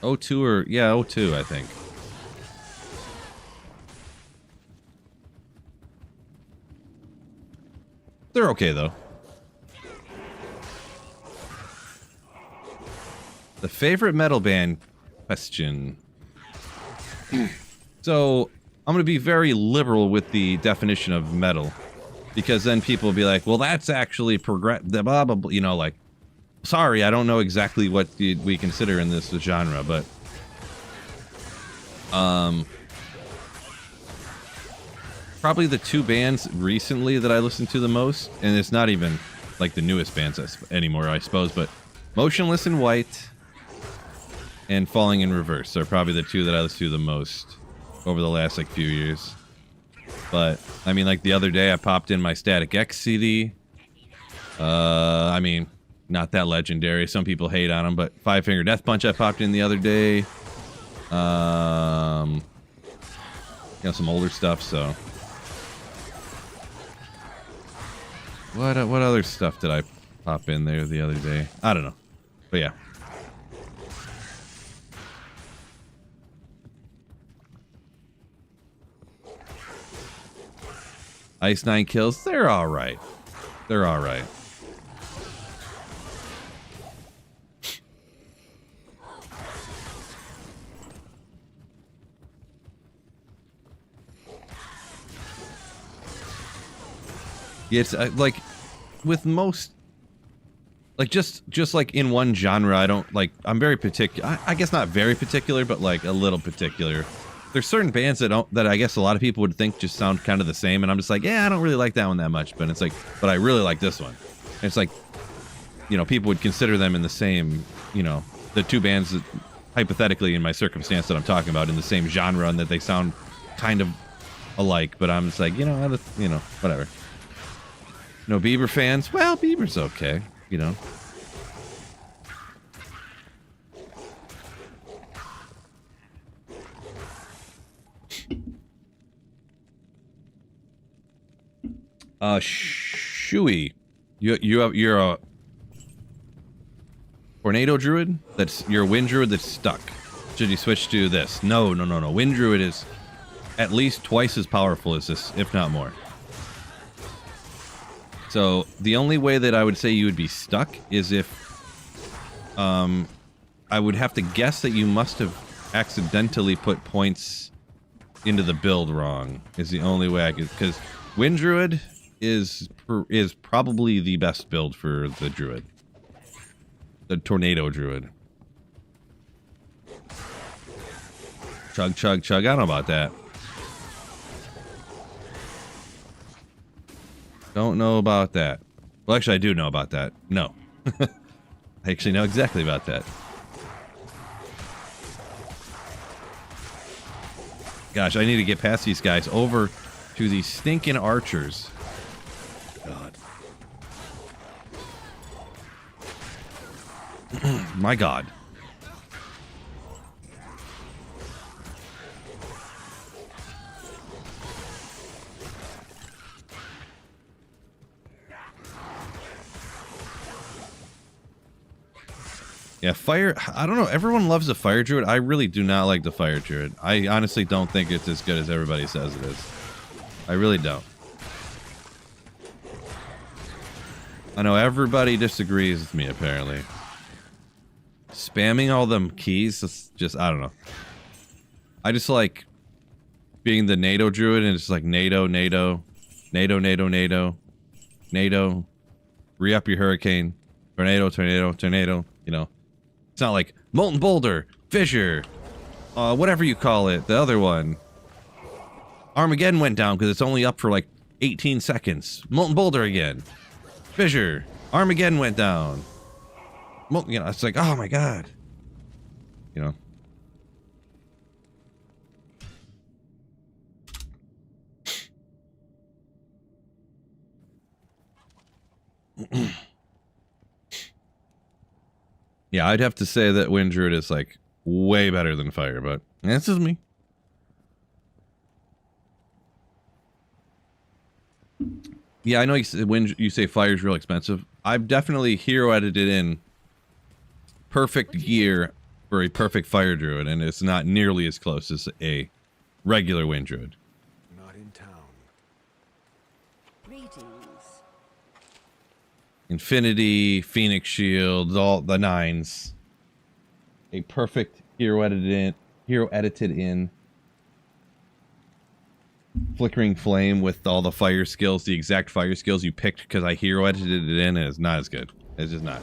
'02 or yeah, '02 I think. They're okay though. The favorite metal band question. So I'm going to be very liberal with the definition of metal, because then people will be like, well, that's actually blah, blah, blah, you know, like, sorry, I don't know exactly what we consider in this genre, but probably the 2 bands recently that I listened to the most, and it's not even like the newest bands anymore, I suppose, but Motionless in White and Falling in Reverse are probably the 2 that I listen to the most over the last like few years. But I mean, like the other day I popped in my Static X CD. I mean, not that legendary. Some people hate on them, but Five Finger Death Punch I popped in the other day. You know, some older stuff. So what other stuff did I pop in there the other day? I don't know, but yeah. Ice 9 Kills, they're alright. They're alright. Yeah, it's like with most, like just like in one genre, I don't like. I'm very particular. I guess not very particular, but like a little particular. There's certain bands that I guess a lot of people would think just sound kind of the same, and I'm just like, yeah, I don't really like that one that much. But it's like, but I really like this one. And it's like, you know, people would consider them in the same, you know, the 2 bands that, hypothetically in my circumstance that I'm talking about, in the same genre, and that they sound kind of alike. But I'm just like, you know, whatever. No Bieber fans? Well, Bieber's okay, you know. Shui, you're a Tornado Druid. You're a Wind Druid that's stuck. Should you switch to this? No. Wind Druid is at least twice as powerful as this, if not more. So the only way that I would say you would be stuck is if, I would have to guess that you must have accidentally put points into the build wrong. Is the only way I could, because Wind Druid is probably the best build for the Druid, the Tornado Druid. Chug, chug, chug. I don't know about that. Don't know about that. Well, actually, I do know about that. No. I actually know exactly about that. Gosh, I need to get past these guys over to these stinking archers. God. My God. Yeah, fire. I don't know. Everyone loves the fire druid. I really do not like the fire druid. I honestly don't think it's as good as everybody says it is. I really don't. I know everybody disagrees with me, apparently. Spamming all them keys, just, I don't know. I just like being the NATO druid, and it's like NATO, NATO, NATO, NATO, NATO, NATO, re-up your hurricane, tornado, tornado, tornado, you know. It's not like molten boulder, fissure, whatever you call it, the other one. Armageddon went down because it's only up for like 18 seconds. Molten boulder again. Fissure. Armageddon went down. You know, it's like, oh my god. You know. Yeah, I'd have to say that Wind Druid is like way better than Fire, but this is me. Yeah, I know you say Fire's real expensive. I've definitely hero edited in perfect gear for a perfect Fire Druid, and it's not nearly as close as a regular Wind Druid. Not in town. Greetings. Infinity, Phoenix Shields, all the nines. A perfect hero edited in Flickering Flame with all the fire skills, the exact fire skills you picked because I hero edited it in, and it's not as good. It's just not.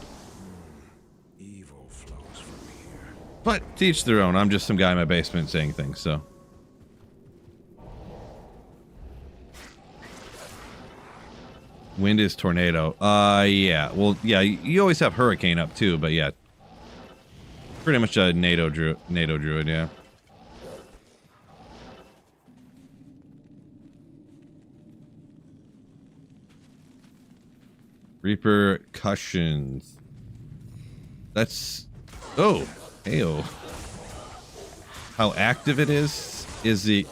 Evil flows from here. But to each their own. I'm just some guy in my basement saying things, so. Wind is tornado. Yeah. Well, yeah, you always have hurricane up too, but yeah. Pretty much a NATO druid, yeah. Repercussions. That's... Oh. Heyo. How active it is the...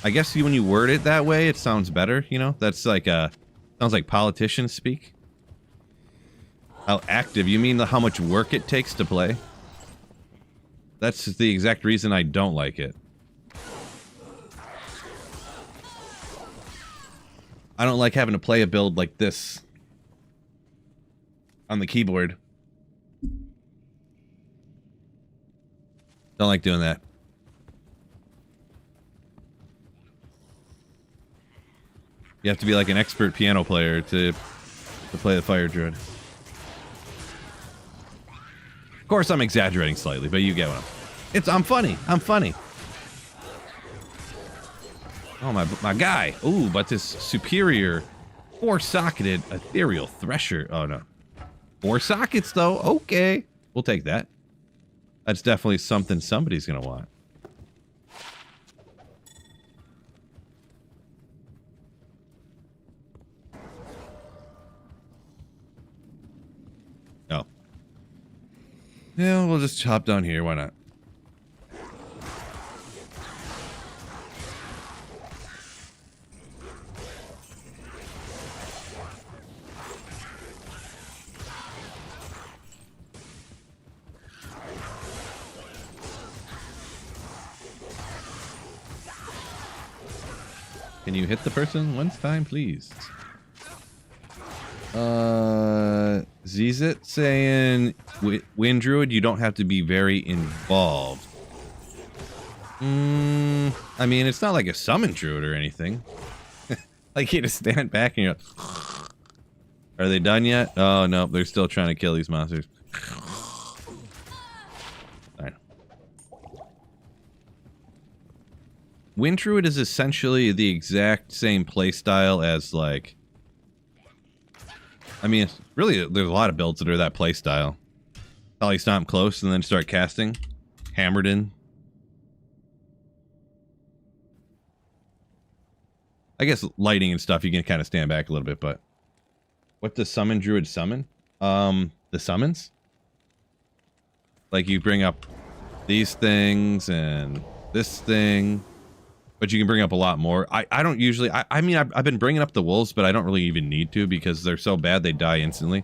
I guess when you word it that way, it sounds better, you know? That's like a... Sounds like politicians speak. How active? You mean how much work it takes to play? That's the exact reason I don't like it. I don't like having to play a build like this on the keyboard. Don't like doing that. You have to be like an expert piano player to play the Fire Druid. Of course, I'm exaggerating slightly, but you get what I'm funny. I'm funny. Oh, my guy. Ooh, but this superior 4-socketed ethereal thresher. Oh, no. 4 sockets, though. Okay. We'll take that. That's definitely something somebody's going to want. Oh. Yeah, we'll just chop down here. Why not? Can you hit the person once time, please? Zizit saying, Wind Druid, you don't have to be very involved. I mean, it's not like a summon druid or anything. Like you just stand back and you're like, are they done yet? Oh, no, they're still trying to kill these monsters. Alright. Wind Druid is essentially the exact same playstyle as, like... I mean, really, there's a lot of builds that are that playstyle. Probably stomp close and then start casting. Hammered in. I guess lighting and stuff, you can kind of stand back a little bit, but... What does Summon Druid summon? The summons? Like, you bring up these things and this thing... But you can bring up a lot more. I don't usually... I mean, I've been bringing up the wolves, but I don't really even need to because they're so bad they die instantly.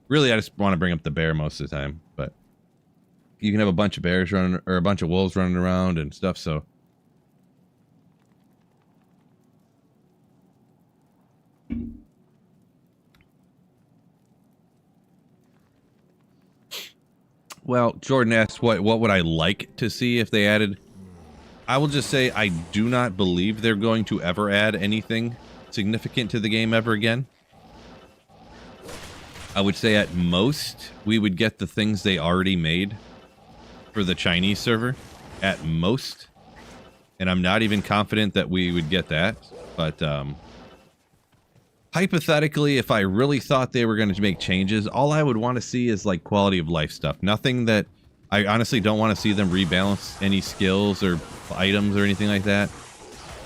Really, I just want to bring up the bear most of the time. But you can have a bunch of bears running... Or a bunch of wolves running around and stuff, so... Well, Jordan asked what would I like to see if they added I will just say I do not believe they're going to ever add anything significant to the game ever again. I would say at most we would get the things they already made for the Chinese server. At most. And I'm not even confident that we would get that. But hypothetically, if I really thought they were going to make changes, all I would want to see is like quality of life stuff. Nothing that I honestly don't want to see them rebalance any skills or items or anything like that.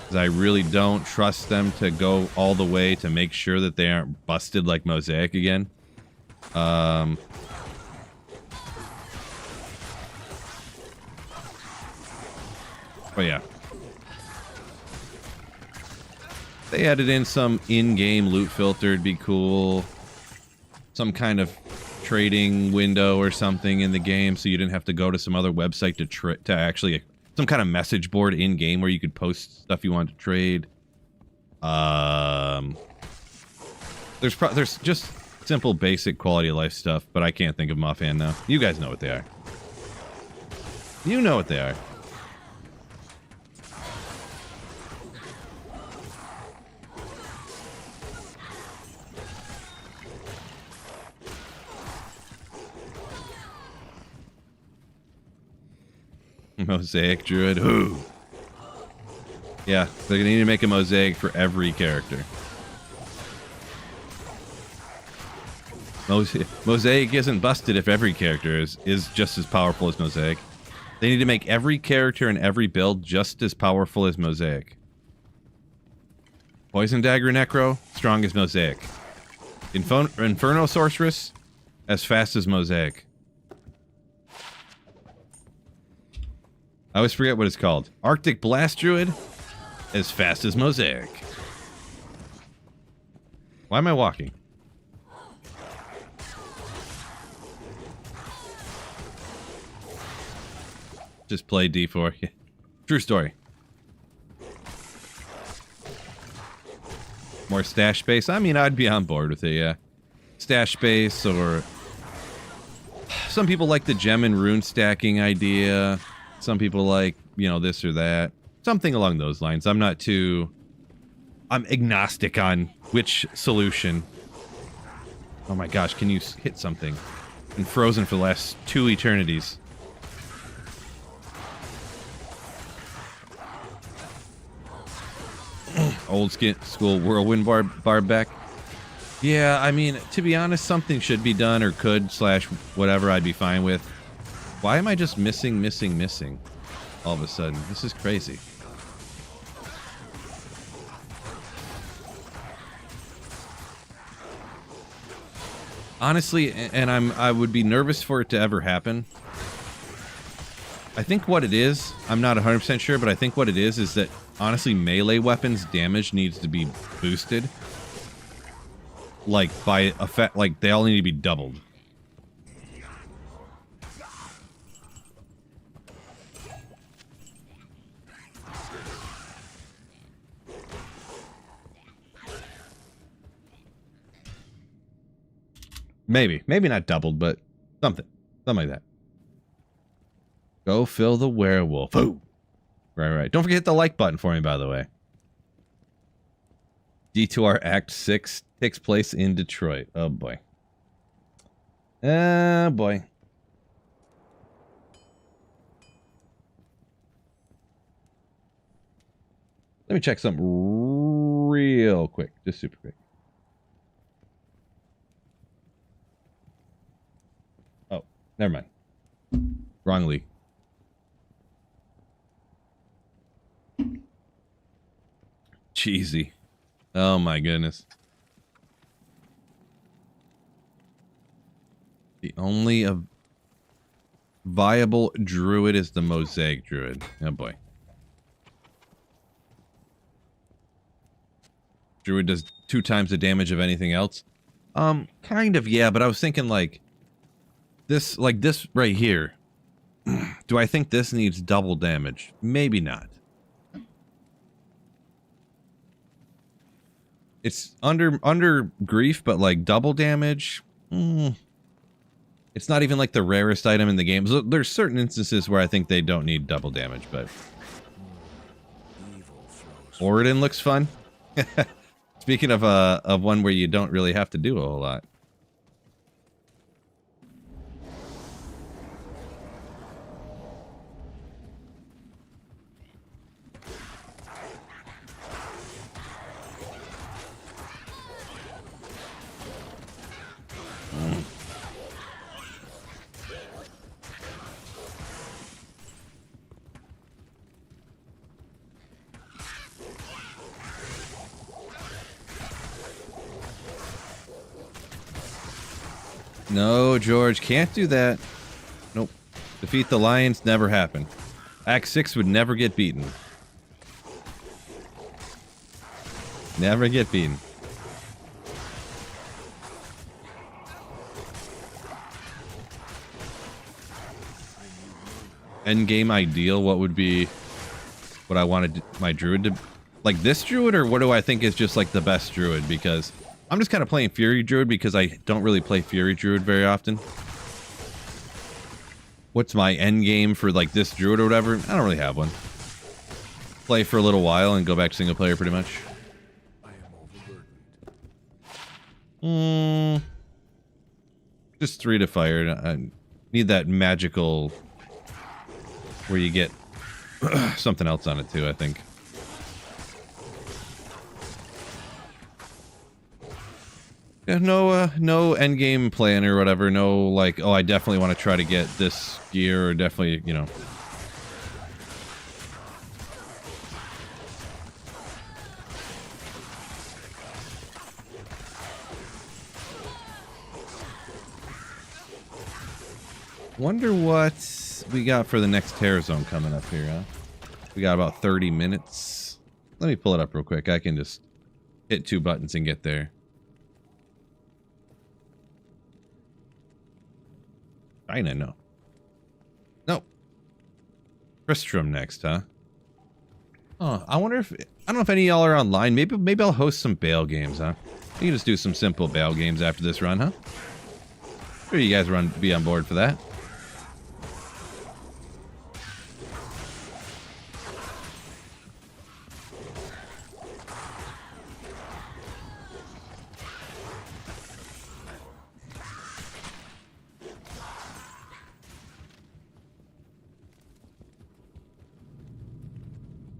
Because I really don't trust them to go all the way to make sure that they aren't busted like Mosaic again. But yeah. They added in some in-game loot filter, it'd be cool. Some kind of trading window or something in the game so you didn't have to go to some other website to actually... Some kind of message board in-game where you could post stuff you wanted to trade. There's just simple, basic quality of life stuff, but I can't think of them offhand now. You guys know what they are. You know what they are. Mosaic Druid. Who? Yeah, they're gonna need to make a mosaic for every character. Mosaic isn't busted if every character is just as powerful as Mosaic. They need to make every character and every build just as powerful as Mosaic. Poison Dagger Necro, strong as Mosaic. Inferno Sorceress, as fast as Mosaic. I always forget what it's called. Arctic Blast Druid, as fast as Mosaic. Why am I walking? Just play D4. Yeah. True story. More stash space? I mean, I'd be on board with it, yeah. Stash space, or... Some people like the gem and rune stacking idea. Some people like, you know, this or that. Something along those lines. I'm agnostic on which solution. Oh my gosh, can you hit something? Been frozen for the last 2 eternities. Old school whirlwind barback. Yeah, I mean, to be honest, something should be done, or could, / whatever, I'd be fine with. Why am I just missing all of a sudden? This is crazy. Honestly, and I would be nervous for it to ever happen. I think what it is, I'm not 100% sure, but I think what it is that honestly melee weapons damage needs to be boosted. Like by effect, like they all need to be doubled. Maybe not doubled, but something like that. Go fill the werewolf. Ooh. Right. Don't forget the like button for me, by the way. D2R Act 6 takes place in Detroit. Oh boy. Oh boy. Let me check something real quick. Just super quick. Oh, never mind. Wrong league. Cheesy. Oh my goodness. The only viable druid is the Mosaic Druid. Oh boy. Druid does 2 times the damage of anything else. Kind of, yeah, but I was thinking like this right here. Do I think this needs double damage? Maybe not. It's under grief, but like double damage. It's not even like the rarest item in the game. So there's certain instances where I think they don't need double damage, but Oridon looks fun. Speaking of one where you don't really have to do a whole lot. No, George, can't do that. Nope. Defeat the lions never happened. Act 6 would never get beaten. Never get beaten. Endgame ideal, what would be what I wanted my druid to... Like this druid, or what do I think is just like the best druid? Because I'm just kind of playing Fury Druid because I don't really play Fury Druid very often. What's my end game for like this druid or whatever? I don't really have one. Play for a little while and go back to single player pretty much. I am overburdened. Just 3 to fire. I need that magical where you get something else on it too, I think. Yeah, no end game plan or whatever. No, like, oh, I definitely want to try to get this gear, or definitely, you know. Wonder what we got for the next Terror Zone coming up here, huh? We got about 30 minutes. Let me pull it up real quick. I can just hit 2 buttons and get there. I know. Nope. Tristram next, huh? Oh, I wonder if... I don't know if any of y'all are online. Maybe I'll host some Bale games, huh? We can just do some simple Bale games after this run, huh? Sure, you guys be on board for that.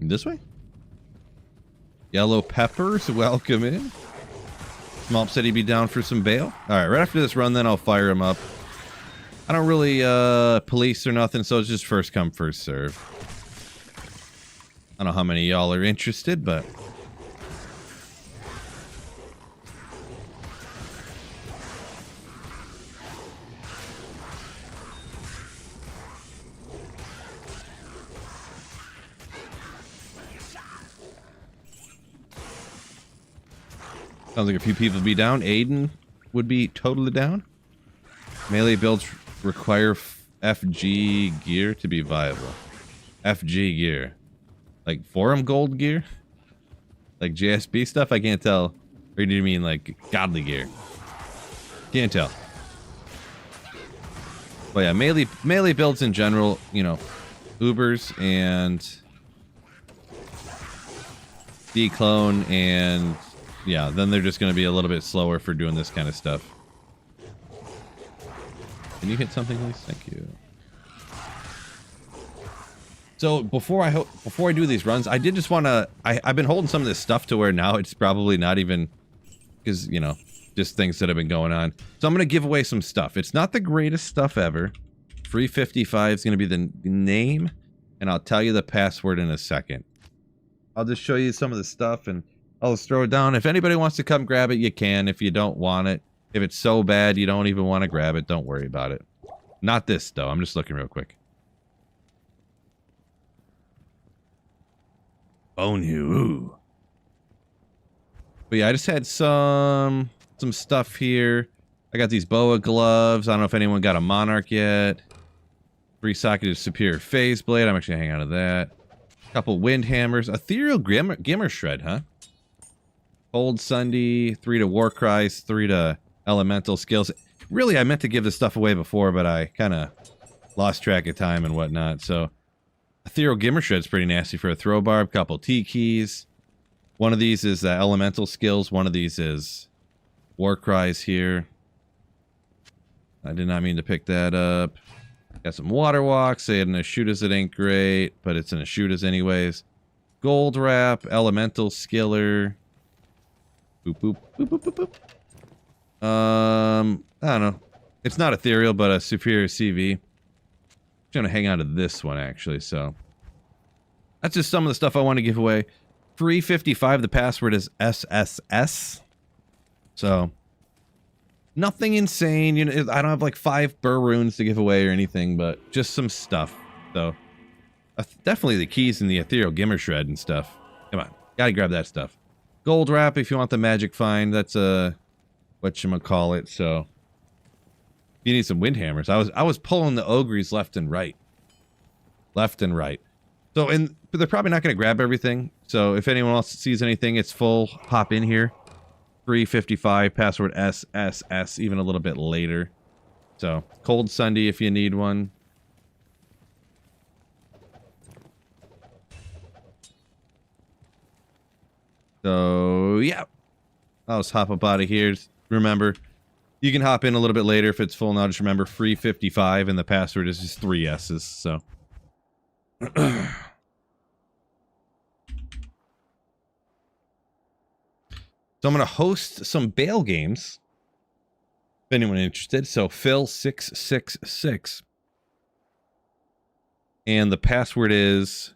This way? Yellow peppers, welcome in. Smolp said he'd be down for some bail. Alright, right after this run, then I'll fire him up. I don't really police or nothing, so it's just first come, first serve. I don't know how many of y'all are interested, but... Sounds like a few people would be down. Aiden would be totally down. Melee builds require FG gear to be viable. FG gear. Like forum gold gear? Like JSB stuff? I can't tell. Or do you mean like godly gear? Can't tell. But yeah, melee builds in general, you know, Ubers and declone and... Yeah, then they're just going to be a little bit slower for doing this kind of stuff. Can you hit something, please? Thank you. So before I do these runs, I did just want to... I've been holding some of this stuff to where now it's probably not even... Because, you know, just things that have been going on. So I'm going to give away some stuff. It's not the greatest stuff ever. Free 55 is going to be the name. And I'll tell you the password in a second. I'll just show you some of the stuff and... I'll just throw it down. If anybody wants to come grab it, you can. If you don't want it, if it's so bad you don't even want to grab it, don't worry about it. Not this, though. I'm just looking real quick. Bone you. Ooh. But yeah, I just had some stuff here. I got these boa gloves. I don't know if anyone got a monarch yet. 3-socketed superior phase blade. I'm actually hanging out of that. A couple wind hammers. Ethereal gimmer shred, huh? Old Sunday, 3 to war cries, 3 to elemental skills. Really, I meant to give this stuff away before, but I kind of lost track of time and whatnot. So, Ethereal Gimmer Shred's pretty nasty for a throw barb. Couple T keys. One of these is elemental skills. One of these is war cries here. I did not mean to pick that up. Got some water walks. They had an Ashutas that ain't great, but it's an Ashutas anyways. Gold wrap, elemental skiller. Boop, boop, boop, boop, boop, boop. I don't know. It's not ethereal, but a superior CV. I'm gonna hang on to this one actually, so. That's just some of the stuff I want to give away. Free 55, the password is SSS. So, nothing insane. You know, I don't have like 5 burr runes to give away or anything, but just some stuff. So, definitely the keys in the ethereal gimmer shred and stuff. Come on, gotta grab that stuff. Gold wrap if you want the magic find. That's whatchamacallit. So, you need some wind hammers. I was pulling the ogres left and right. Left and right. So, but they're probably not going to grab everything. So, if anyone else sees anything, it's full. Hop in here. 355, password SSS, even a little bit later. So, Cold Sunday if you need one. So, yeah. I'll just hop up out of here. Just remember, you can hop in a little bit later if it's full now. Just remember, free 55, and the password is just 3 S's. So. So I'm going to host some bail games, if anyone interested. So Phil666. And the password is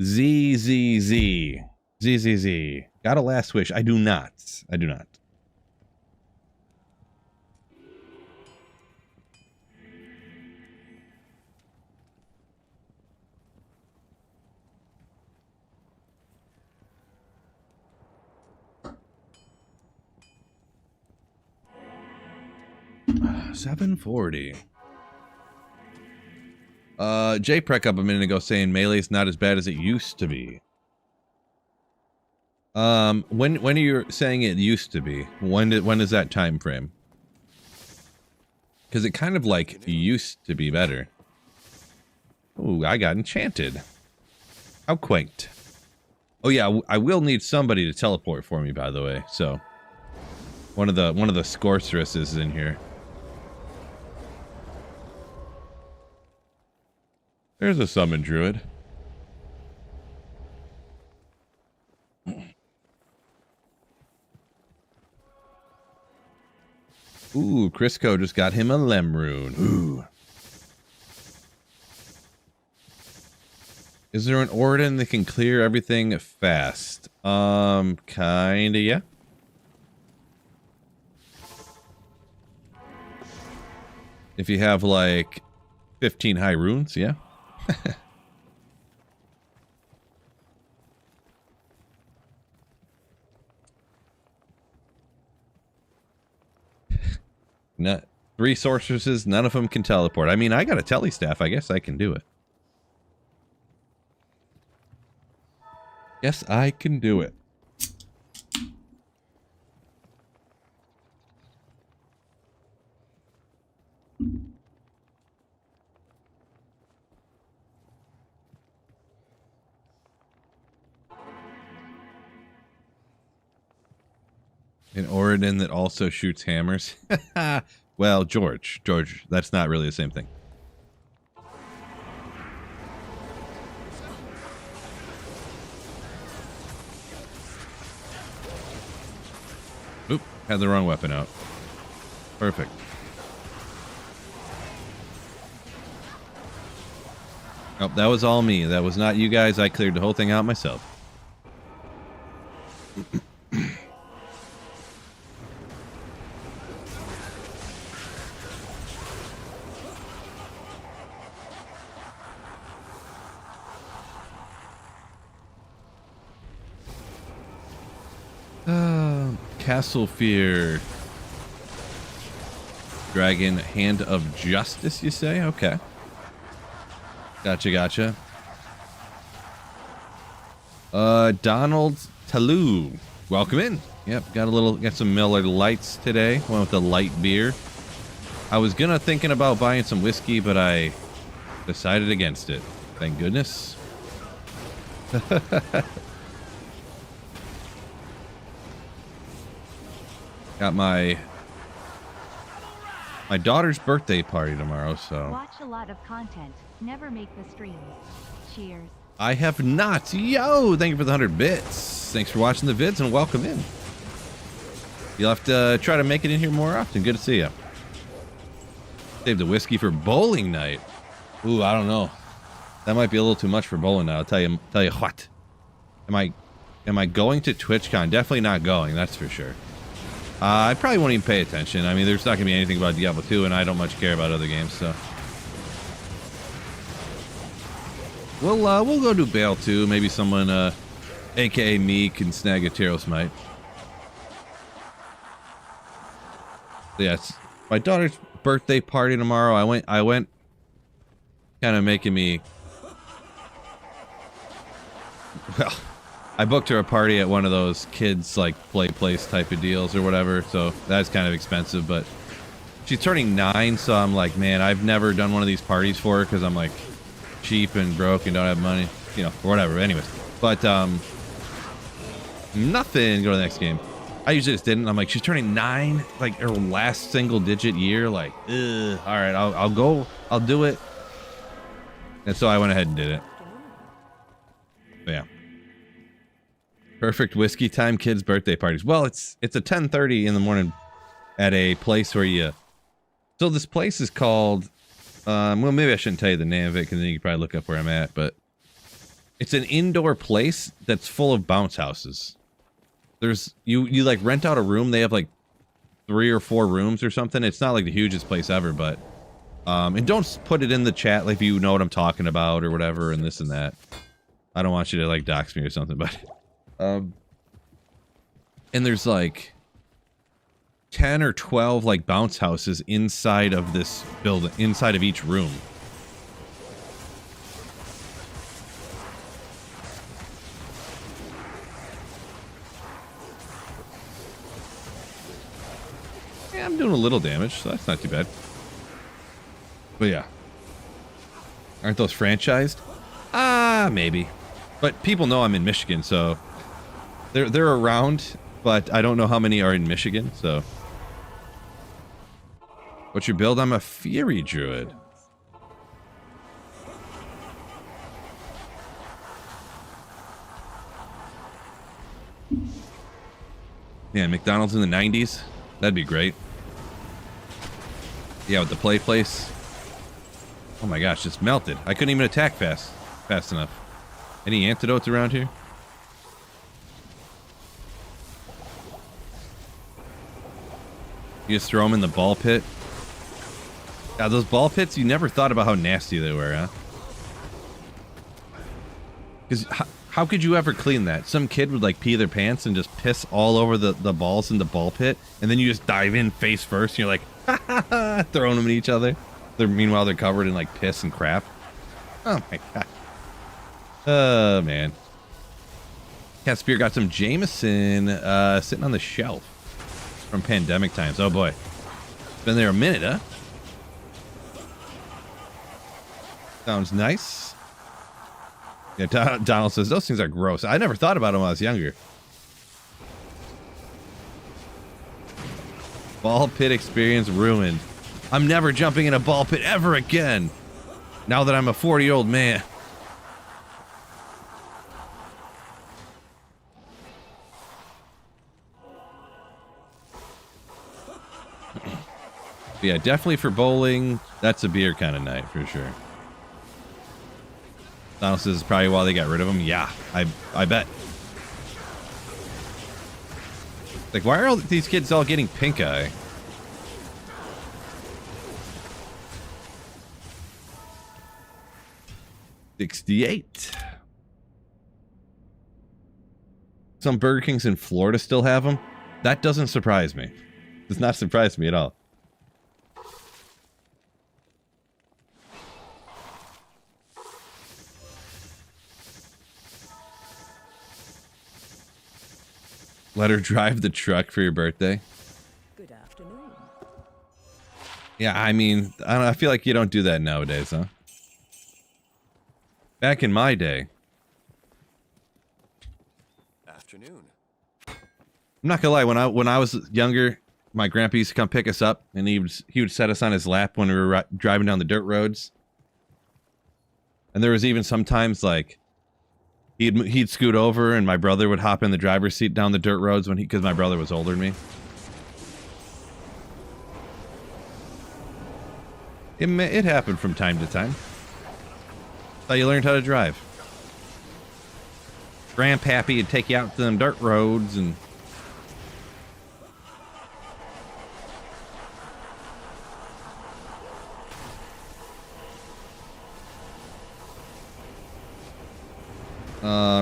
ZZZ. ZZZ. Got a last wish? I do not. I do not. $740. Jay Prek up a minute ago saying melee's not as bad as it used to be. When are you saying it used to be? When is that time frame? Because it kind of like used to be better. Ooh, I got enchanted. How quaint. Oh yeah, I will need somebody to teleport for me, by the way. So one of the Scorceresses is in here. There's a summon druid. Ooh, Crisco just got him a Lem rune. Ooh. Is there an Orden that can clear everything fast? Kinda, yeah. If you have like 15 high runes, yeah. No, 3 sorceresses, none of them can teleport. I mean, I got a telly staff. I guess I can do it. Yes, I can do it. An Orden that also shoots hammers. Well, George, that's not really the same thing. Oop, had the wrong weapon out. Perfect. Oh, that was all me. That was not you guys. I cleared the whole thing out myself. Castle Fear. Dragon Hand of Justice, you say? Okay. Gotcha. Donald Talou. Welcome in. Yep, got some Miller Lights today. Went with the light beer. I was thinking about buying some whiskey, but I decided against it. Thank goodness. Got my daughter's birthday party tomorrow, so Watch a lot of content. Never make the streams. Cheers. I have not. Yo, thank you for the 100 bits. Thanks for watching the vids and welcome in. You'll have to try to make it in here more often. Good to see you. Save the whiskey for bowling night. Ooh, I don't know. That might be a little too much for bowling night. I'll tell you what. Am I going to TwitchCon? Definitely not going, that's for sure. I probably won't even pay attention. I mean, there's not gonna be anything about Diablo 2, and I don't much care about other games, so. We'll go do Bale 2. Maybe someone, aka me, can snag a Tyros Might. Yeah, it's my daughter's birthday party tomorrow. I went kind of making me, well, I booked her a party at one of those kids like play place type of deals or whatever, so that's kind of expensive, but she's turning 9, so I'm like, man, I've never done one of these parties for her because I'm like cheap and broke and don't have money, you know, or whatever. Anyways, but nothing. Go to the next game. I usually just didn't. I'm like, she's turning 9, like her last single digit year. Like, ugh. All right, I'll go. I'll do it. And so I went ahead and did it. But yeah. Perfect whiskey time kids' birthday parties. Well, it's a 10:30 in the morning at a place where you. So this place is called. Well, maybe I shouldn't tell you the name of it because then you can probably look up where I'm at. But it's an indoor place that's full of bounce houses. There's you like rent out a room. They have like 3 or 4 rooms or something. It's not like the hugest place ever, but and don't put it in the chat like if you know what I'm talking about or whatever and this and that. I don't want you to like dox me or something, but and there's like 10 or 12 like bounce houses inside of this building, inside of each room. Yeah, I'm doing a little damage, so that's not too bad. But yeah. Aren't those franchised? Maybe. But people know I'm in Michigan, so they're around, but I don't know how many are in Michigan, so. What's your build? I'm a Fury Druid. Yeah, McDonald's in the 90s. That'd be great. Yeah, with the play place. Oh my gosh, it's melted. I couldn't even attack fast enough. Any antidotes around here? You just throw them in the ball pit. Yeah, those ball pits, you never thought about how nasty they were, huh? Because how could you ever clean that? Some kid would like pee their pants and just piss all over the balls in the ball pit, and then you just dive in face first, and you're like, ha ha ha, throwing them at each other. Meanwhile, they're covered in like piss and crap. Oh my god. Oh man. Cat Spear got some Jameson sitting on the shelf from pandemic times. Oh boy. Been there a minute, huh? Sounds nice. Yeah, Donald says, those things are gross. I never thought about them when I was younger. Ball pit experience ruined. I'm never jumping in a ball pit ever again. Now that I'm a 40-year-old man. Yeah, definitely for bowling. That's a beer kind of night for sure. Donald says probably why they got rid of them. Yeah, I bet. Like, why are all these kids all getting pink eye? $68. Some Burger Kings in Florida still have them. That doesn't surprise me. Does not surprise me at all. Let her drive the truck for your birthday. Good afternoon. Yeah, I mean, I don't know, I feel like you don't do that nowadays, huh? Back in my day. Afternoon. I'm not gonna lie, when I was younger, my grandpa used to come pick us up, and he would set us on his lap when we were driving down the dirt roads. And there was even sometimes like he'd scoot over, and my brother would hop in the driver's seat down the dirt roads because my brother was older than me. It happened from time to time. That's how you learned how to drive. Grandpappy would take you out to them dirt roads and...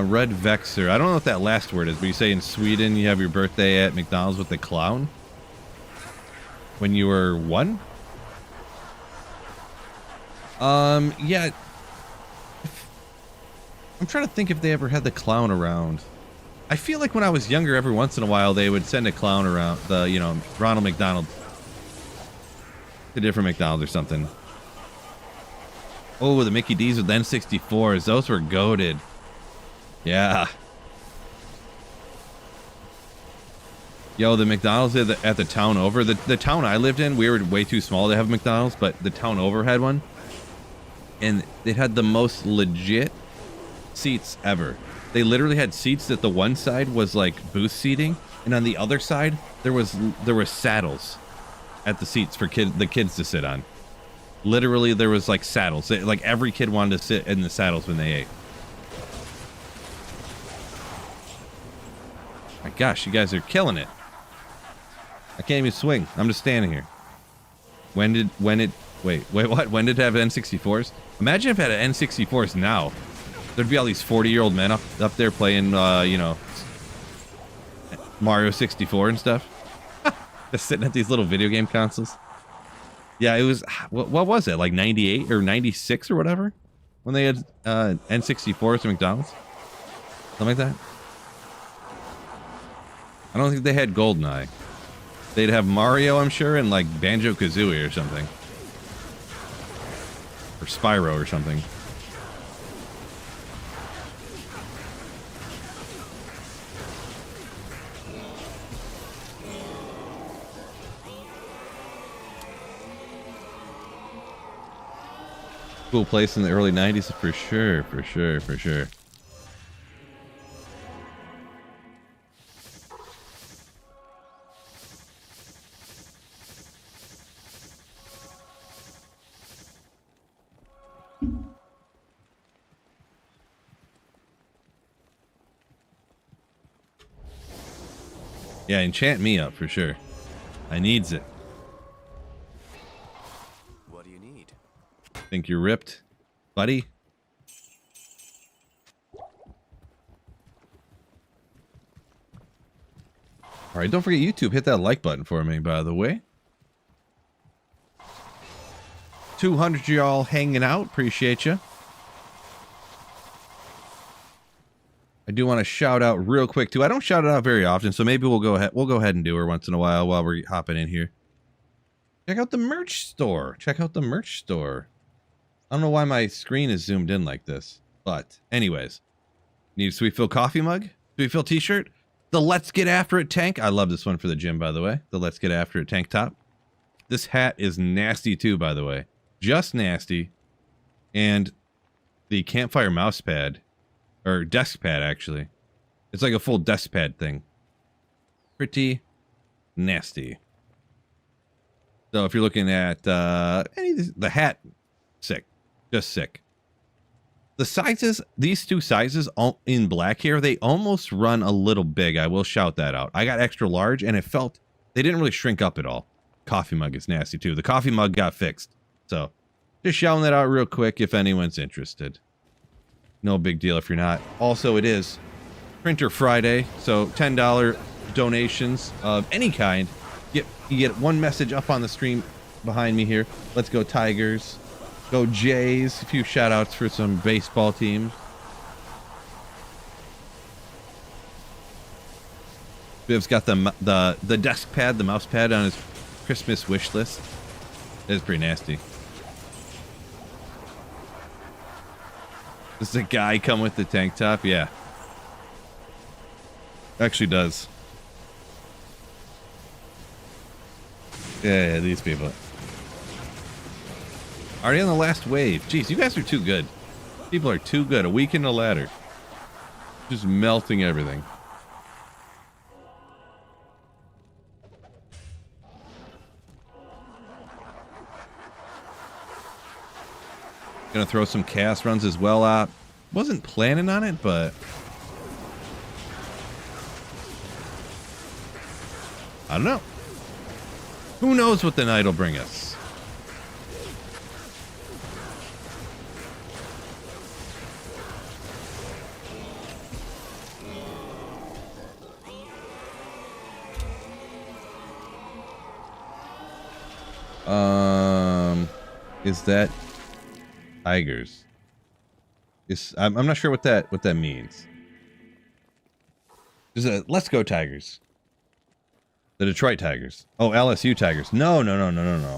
Red Vexer. I don't know what that last word is, but you say in Sweden you have your birthday at McDonald's with the clown? When you were 1? Yeah. I'm trying to think if they ever had the clown around. I feel like when I was younger, every once in a while, they would send a clown around the, you know, Ronald McDonald. A different McDonald's or something. Oh, the Mickey D's with N64s. Those were goated. Yeah. Yo, the McDonald's at the town over. The town I lived in, we were way too small to have McDonald's, but the town over had one. And it had the most legit seats ever. They literally had seats that the one side was like booth seating, and on the other side there was saddles at the seats for the kids to sit on. Literally there was like saddles. Like every kid wanted to sit in the saddles when they ate. My gosh, you guys are killing it. I can't even swing. I'm just standing here. When did what? When did it have N64s? Imagine if it had N64s now. There'd be all these 40-year-old men up there playing, you know, Mario 64 and stuff. Just sitting at these little video game consoles. Yeah, it was, what was it? Like 98 or 96 or whatever? When they had N64s at McDonald's? Something like that? I don't think they had GoldenEye. They'd have Mario, I'm sure, and like Banjo-Kazooie or something. Or Spyro or something. Cool place in the early 90s for sure, for sure, for sure. Yeah, enchant me up for sure. I needs it. What do you need? Think you're ripped, buddy? All right, don't forget YouTube. Hit that like button for me, by the way. 200 y'all hanging out. Appreciate you. I do want to shout out real quick too. I don't shout it out very often, so maybe we'll go ahead and do her once in a while we're hopping in here. Check out the merch store. Check out the merch store. I don't know why my screen is zoomed in like this, but anyways, need a Sweet Phil coffee mug, Sweet Phil t-shirt, the Let's Get After It tank. I love this one for the gym, by the way. The Let's Get After It tank top. This hat is nasty too, by the way. Just nasty. And the campfire mouse pad. Or desk pad, actually. It's like a full desk pad thing. Pretty nasty. So if you're looking at the hat, sick. Just sick. The sizes, these two sizes in black here, they almost run a little big. I will shout that out. I got extra large, and it felt, they didn't really shrink up at all. Coffee mug is nasty, too. The coffee mug got fixed. So, just shouting that out real quick if anyone's interested. No big deal if you're not. Also, it is Printer Friday, so $10 donations of any kind. You get one message up on the stream behind me here. Let's go Tigers. Go Jays. A few shout outs for some baseball teams. Biv's got the desk pad, the mouse pad on his Christmas wish list. It's pretty nasty. Does the guy come with the tank top? Yeah. Actually does. Yeah, these people. Already on the last wave. Jeez, you guys are too good. People are too good. A week in the ladder. Just melting everything. Gonna throw some cast runs as well out. Wasn't planning on it, but I don't know. Who knows what the night will bring us? Is that tigers? I'm not sure what that means. Let's go Tigers. The Detroit Tigers. Oh, LSU Tigers. No.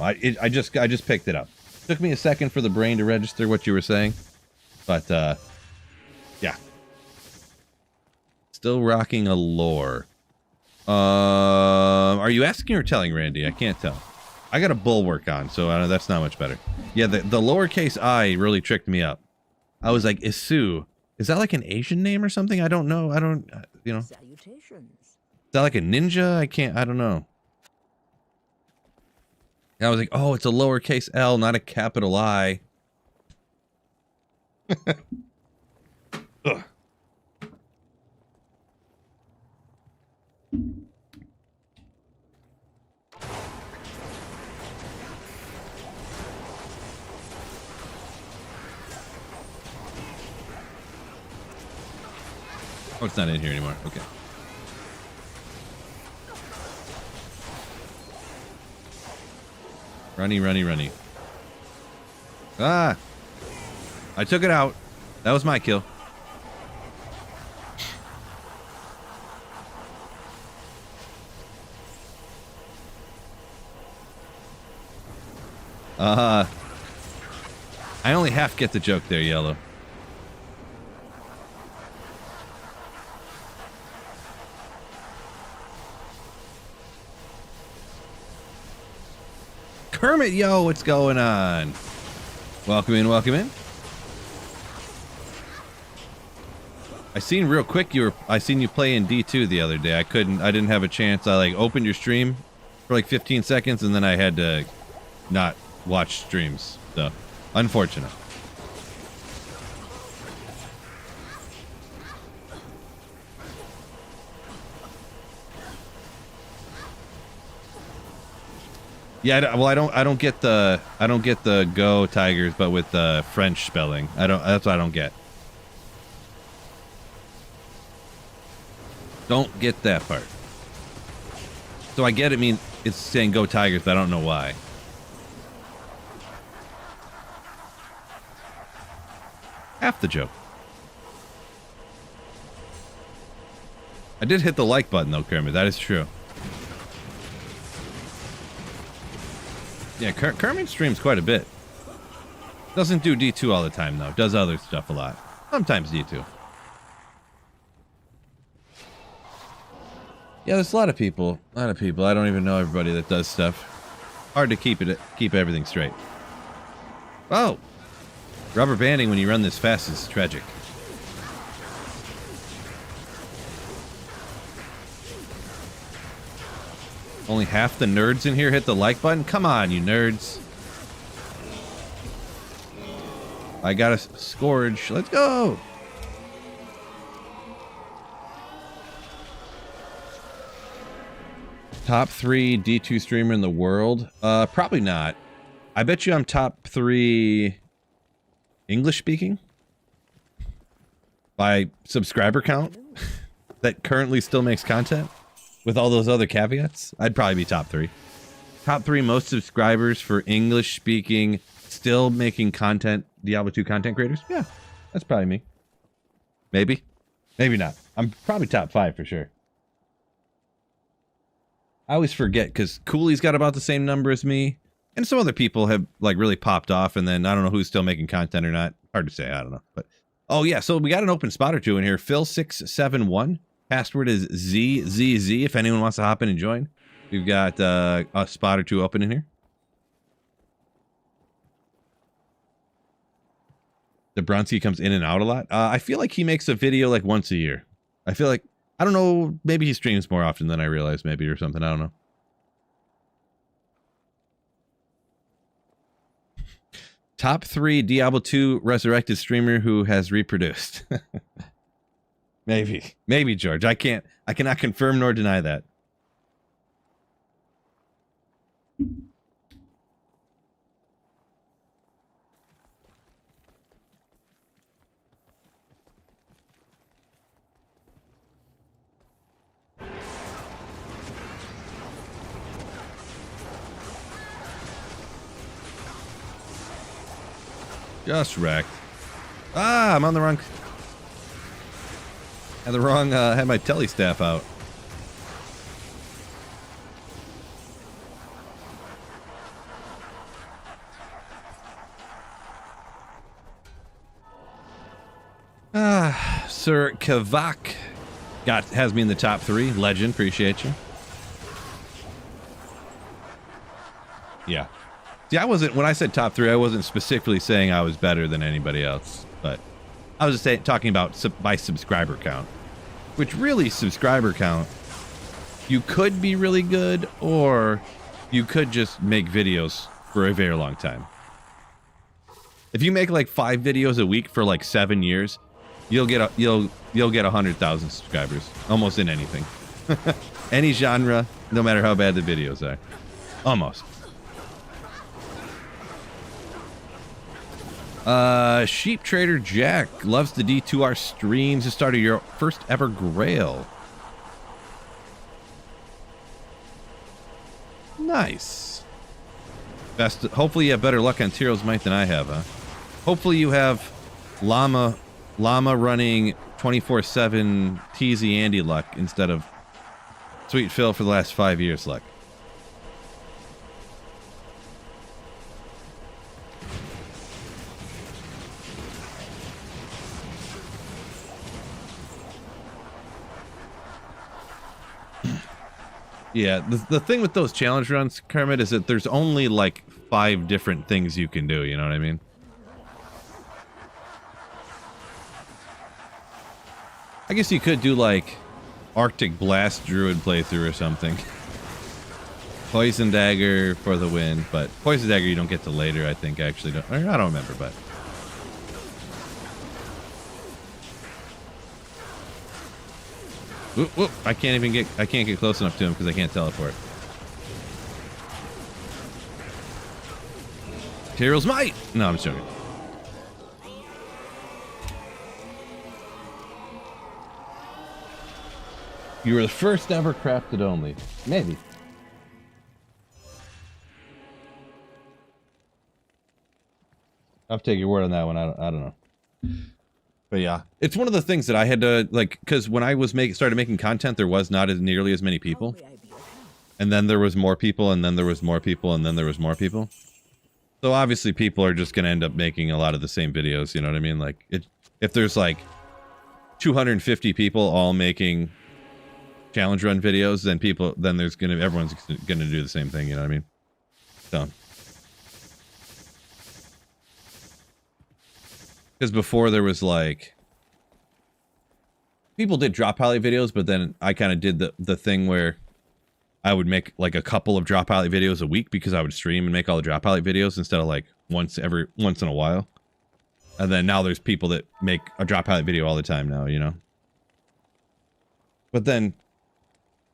I just picked it up. Took me a second for the brain to register what you were saying, but yeah. Still rocking a lore. Are you asking or telling, Randy? I can't tell. I got a bulwark on, so that's not much better. Yeah, the lowercase I really tricked me up. I was like, Isu. Is that like an Asian name or something? I don't know. I don't, you know. Salutations. Is that like a ninja? I don't know. And I was like, oh, it's a lowercase L, not a capital I. Ugh. Oh, it's not in here anymore. Okay. Runny. Ah! I took it out. That was my kill. I only half get the joke there, Yellow. Kermit, yo, what's going on? Welcome in. I seen real quick I seen you play in D2 the other day. I didn't have a chance. I like opened your stream for like 15 seconds and then I had to not watch streams. So, unfortunate. Yeah, well, I don't get the go Tigers, but with the French spelling, that's what I don't get. Don't get that part. So I get it. It's saying go Tigers, but I don't know why. Half the joke. I did hit the like button though, Kermit. That is true. Yeah, Kermit streams quite a bit. Doesn't do D2 all the time, though. Does other stuff a lot. Sometimes D2. Yeah, there's a lot of people. I don't even know everybody that does stuff. Hard to keep everything straight. Oh! Rubber banding when you run this fast is tragic. Only half the nerds in here hit the like button? Come on, you nerds. I got a Scourge. Let's go. Top 3 D2 streamer in the world? Probably not. I bet you I'm top 3 English speaking by subscriber count that currently still makes content. With all those other caveats, I'd probably be top 3. Top 3 most subscribers for English-speaking, still making content, Diablo 2 content creators? Yeah, that's probably me. Maybe. Maybe not. I'm probably top 5 for sure. I always forget, because Cooley's got about the same number as me, and some other people have, like, really popped off, and then I don't know who's still making content or not. Hard to say, I don't know. But oh, yeah, so we got an open spot or two in here. Phil671. Password is ZZZ if anyone wants to hop in and join. We've got a spot or two open in here. Dabrowski comes in and out a lot. I feel like he makes a video like once a year. I feel like, I don't know, maybe he streams more often than I realize, maybe, or something. I don't know. Top 3 Diablo 2 resurrected streamer who has reproduced. Maybe, George. I cannot confirm nor deny that. Just wrecked. Ah, I'm on the wrong... had my telly staff out. Ah, Sir Kavak has me in the top 3. Legend, appreciate you. Yeah. See, when I said top 3, I wasn't specifically saying I was better than anybody else, but I was just talking about by subscriber count, which really subscriber count, you could be really good, or you could just make videos for a very long time. If you make like 5 videos a week for like 7 years, you'll get 100,000 subscribers almost in anything, any genre, no matter how bad the videos are, almost. Sheep Trader Jack loves the D2R streams. Just started your first ever Grail. Nice. Best. Hopefully you have better luck on Tyro's Might than I have, huh? Hopefully you have Llama running 24/7 TZ Andy luck instead of Sweet Phil for the last 5 years luck. Yeah, the thing with those challenge runs, Kermit, is that there's only like 5 different things you can do, you know what I mean? I guess you could do like Arctic Blast Druid playthrough or something. Poison Dagger for the win, but Poison Dagger you don't get to later, I think, actually. I don't remember, but... Whoop, whoop. I can't get close enough to him because I can't teleport. Tyro's Might! No, I'm just joking. You were the first ever crafted only. Maybe. I'll take your word on that one. I don't know. But yeah, it's one of the things that I had to, like, because when I was started making content, there was not nearly as many people. And then there was more people, and then there was more people, and then there was more people. So obviously people are just going to end up making a lot of the same videos, you know what I mean? Like, if there's like 250 people all making challenge run videos, then everyone's going to do the same thing, you know what I mean? So. Because before there was like, people did drop highlight videos, but then I kind of did the thing where I would make like a couple of drop highlight videos a week because I would stream and make all the drop highlight videos instead of like once in a while. And then now there's people that make a drop highlight video all the time now, you know? But then,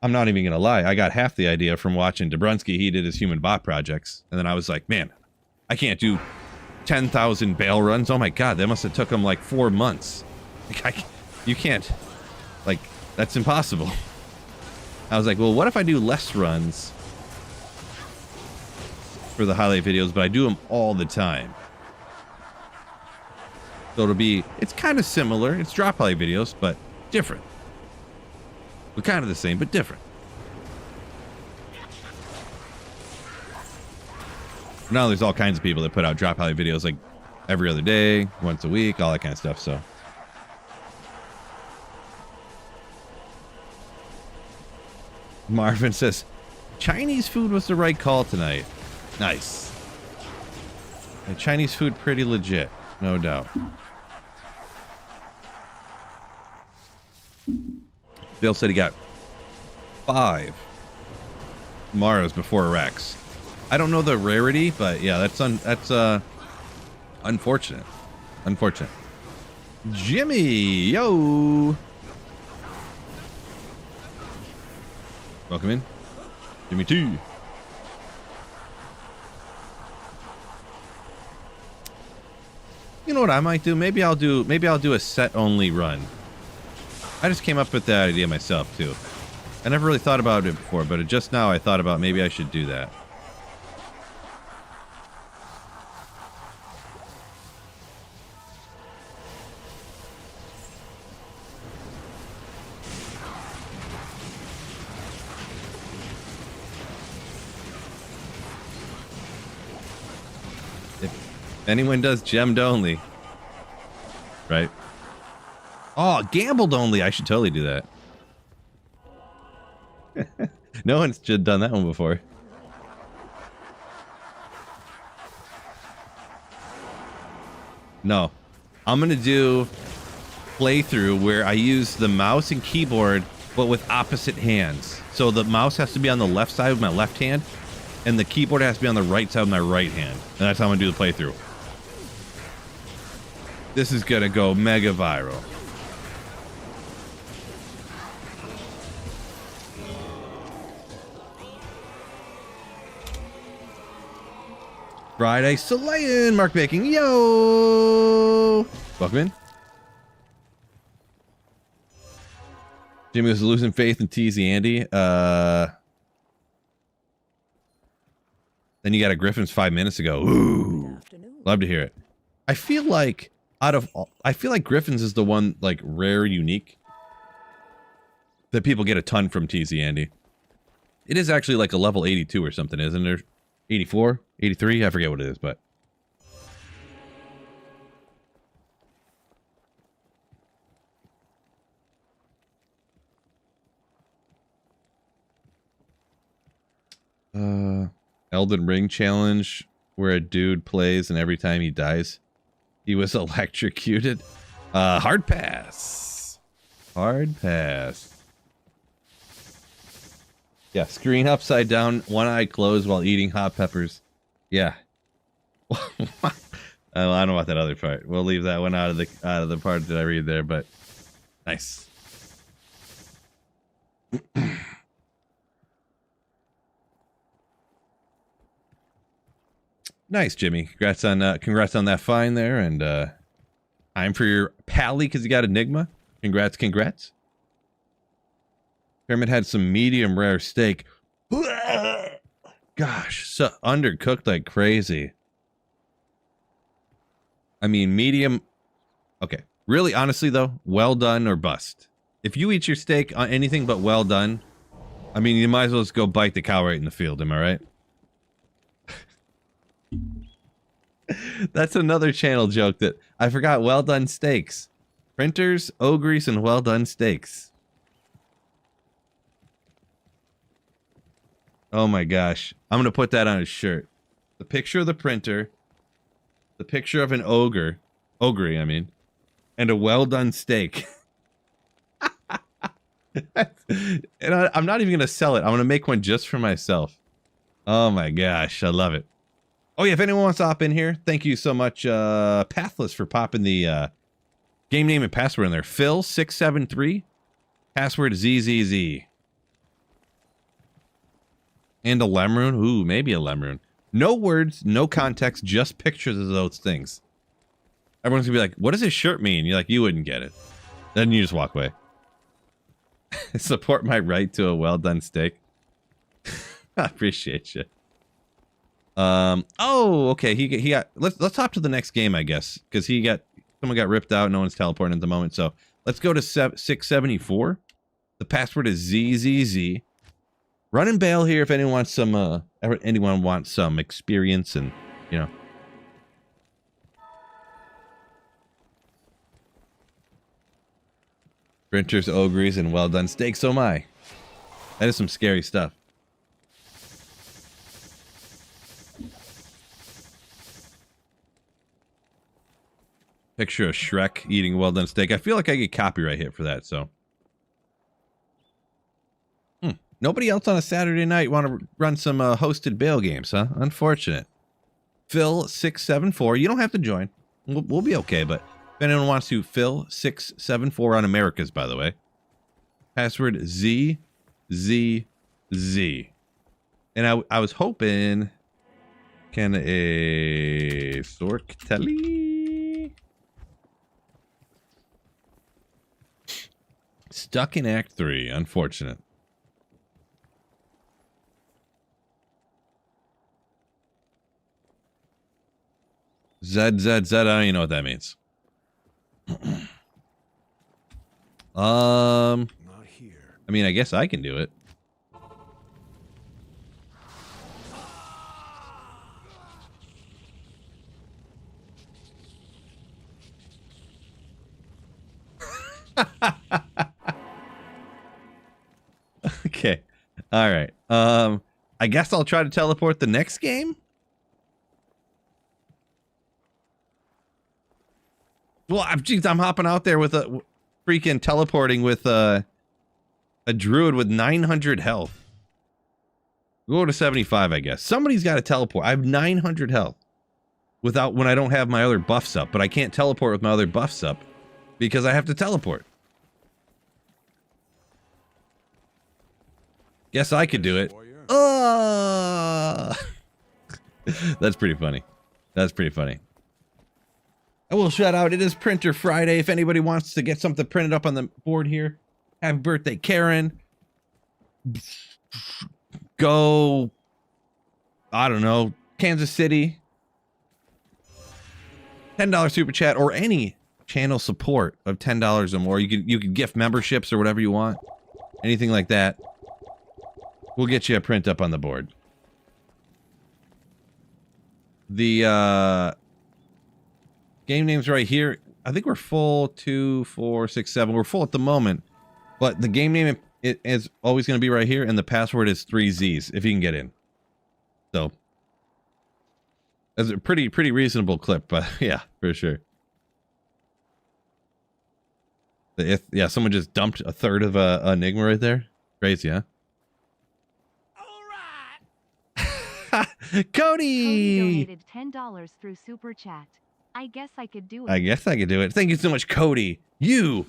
I'm not even going to lie, I got half the idea from watching Dabrowski. He did his human bot projects. And then I was like, man, I can't do 10,000 bail runs. Oh my god, that must have took him like 4 months. You can't, like, that's impossible. I was like, well, what if I do less runs for the highlight videos, but I do them all the time? So it's kind of similar. It's drop highlight videos, but different. We're kind of the same, but different. Now there's all kinds of people that put out drop highlight videos like every other day, once a week, all that kind of stuff, so. Marvin says, Chinese food was the right call tonight. Nice. And Chinese food pretty legit, no doubt. Bill said he got 5 Maros before Rex. I don't know the rarity, but yeah, that's unfortunate. Unfortunate. Jimmy, yo. Welcome in. Jimmy 2. You know what I might do? Maybe I'll do a set only run. I just came up with that idea myself too. I never really thought about it before, but just now I thought about maybe I should do that. If anyone does gemmed only, right? Oh, gambled only. I should totally do that. No one's done that one before. No. I'm going to do playthrough where I use the mouse and keyboard, but with opposite hands. So the mouse has to be on the left side of my left hand, and the keyboard has to be on the right side of my right hand. And that's how I'm going to do the playthrough. This is going to go mega viral. Friday Solayan, Mark Baking, yo! Welcome in. Jimmy was losing faith in Teasy Andy. Then you got a Griffin's 5 minutes ago. Ooh, love to hear it. I feel like Griffin's is the one like rare, unique that people get a ton from Teasy Andy. It is actually like a level 82 or something, isn't there? 84, 83, I forget what it is, but Elden Ring challenge where a dude plays and every time he dies he was electrocuted. Hard pass. Hard pass. Yeah, screen upside down, one eye closed while eating hot peppers. Yeah. I don't know about that other part. We'll leave that one out of the part that I read there, but nice. Nice, Jimmy. Congrats on that find there, and time for your pally because you got Enigma. Congrats. Kermit had some medium rare steak. Gosh, so undercooked like crazy. I mean, medium. Okay, really, honestly though, well done or bust. If you eat your steak on anything but well done, I mean, you might as well just go bite the cow right in the field. Am I right? That's another channel joke that I forgot. Well done steaks, printers, ogres, and well done steaks. Oh my gosh. I'm going to put that on a shirt. The picture of the printer, the picture of an ogre, I mean, and a well done steak. And I'm not even going to sell it. I'm going to make one just for myself. Oh my gosh. I love it. Oh yeah, if anyone wants to hop in here, thank you so much, Pathless, for popping the game name and password in there. Phil673, password ZZZ. And a Lemrune. Ooh, maybe a Lemrune. No words, no context, just pictures of those things. Everyone's gonna be like, what does his shirt mean? You're like, you wouldn't get it. Then you just walk away. Support my right to a well done steak. I appreciate you. Oh, okay. He got, let's hop to the next game, I guess, because someone got ripped out. No one's teleporting at the moment. So let's go to 674. The password is ZZZ. Run and bail here if anyone wants some experience and, you know. Printers, ogres, and well done steaks. Oh my. That is some scary stuff. Picture of Shrek eating a well-done steak. I feel like I get copyright hit for that, so. Nobody else on a Saturday night want to run some hosted bail games, huh? Unfortunate. Phil674. You don't have to join. We'll be okay, but if anyone wants to, Phil674 on Americas, by the way. Password ZZZ. And I was hoping... Can a Sorktelly... Stuck in Act 3. Unfortunate. ZZZ, I don't even know what that means. Not here. I mean, I guess I can do it. Okay. All right. I guess I'll try to teleport the next game. Well, I'm hopping out there with a freaking teleporting with a druid with 900 health. Go to 75, I guess. Somebody's got to teleport. I have 900 health when I don't have my other buffs up, but I can't teleport with my other buffs up because I have to teleport. Guess I could do it. That's pretty funny. That's pretty funny. I will shout out, it is Printer Friday. If anybody wants to get something printed up on the board here, happy birthday, Karen. Go, I don't know, Kansas City. $10 super chat or any channel support of $10 or more. You could gift memberships or whatever you want. Anything like that. We'll get you a print up on the board. The game name's right here. I think we're full 2, 4, 6, 7. We're full at the moment. But the game name is always going to be right here. And the password is 3Zs if you can get in. So. That's a pretty reasonable clip. But yeah, for sure. Yeah, someone just dumped a third of a Enigma right there. Crazy, huh? Cody! Cody donated $10 through Super Chat. I guess I could do it. I guess I could do it. Thank you so much, Cody. You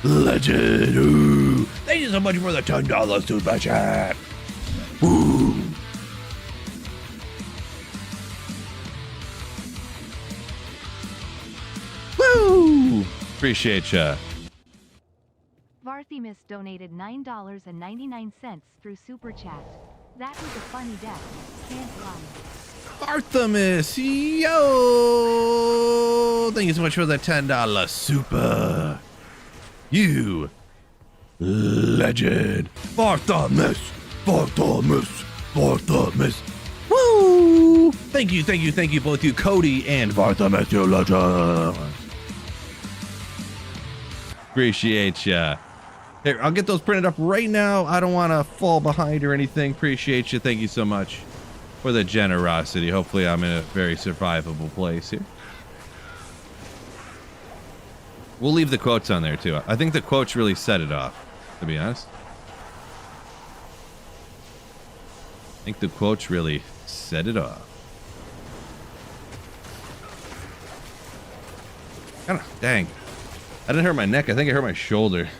legend. Ooh. Thank you so much for the $10 super chat. Ooh. Woo! Appreciate ya. Varthimus donated $9.99 through Super Chat. That was a funny death. Can't lie. Artemis, yo! Thank you so much for the $10 super. You legend. Artemis. Woo! Thank you, both you, Cody and Artemis, you legend. Appreciate ya. Here, I'll get those printed up right now. I don't want to fall behind or anything. Appreciate you. Thank you so much for the generosity. Hopefully I'm in a very survivable place here. We'll leave the quotes on there too. I think the quotes really set it off, to be honest. I think the quotes really set it off. Dang. I didn't hurt my neck. I think I hurt my shoulder.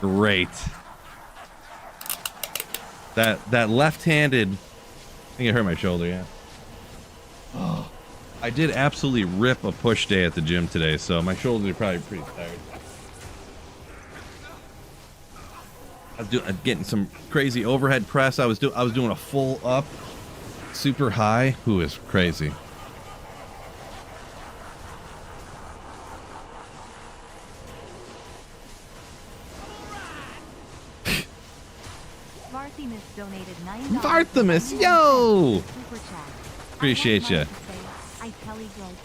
Great. That left-handed... I think I hurt my shoulder, yeah. Oh, I did absolutely rip a push day at the gym today, so my shoulders are probably pretty tired. I was getting some crazy overhead press. I was doing a full up, super high. Who is crazy? Varthimus donated $9. Varthimus, yo! Super Chat. Appreciate ya. I tell you good.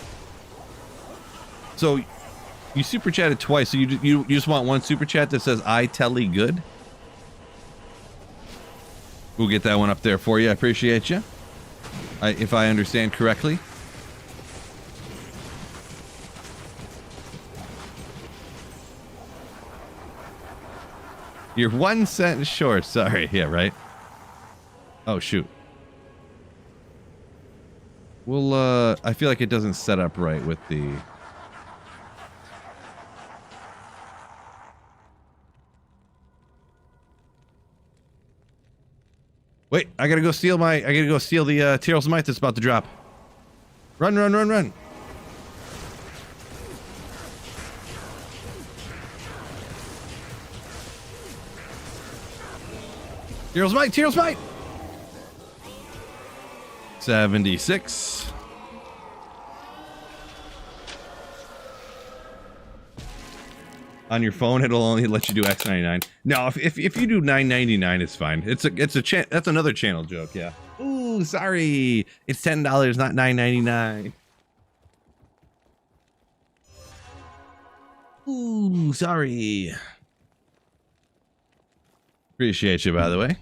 So, you super chatted twice. So you just want one super chat that says "I telly good." We'll get that one up there for you. I appreciate you. If I understand correctly. You're 1 cent short. Sorry. Yeah, right? Oh, shoot. Well, I feel like it doesn't set up right with the... Wait, I gotta go steal the Tyrell's Might that's about to drop. Run, run, run, run. Tyrell's Might, Tyrell's Might! 76. On your phone, it'll only let you do X99. No, if you do 9.99, it's fine. That's another channel joke. Yeah. Ooh, sorry. It's $10, not 9.99. Ooh, sorry. Appreciate you, by the way.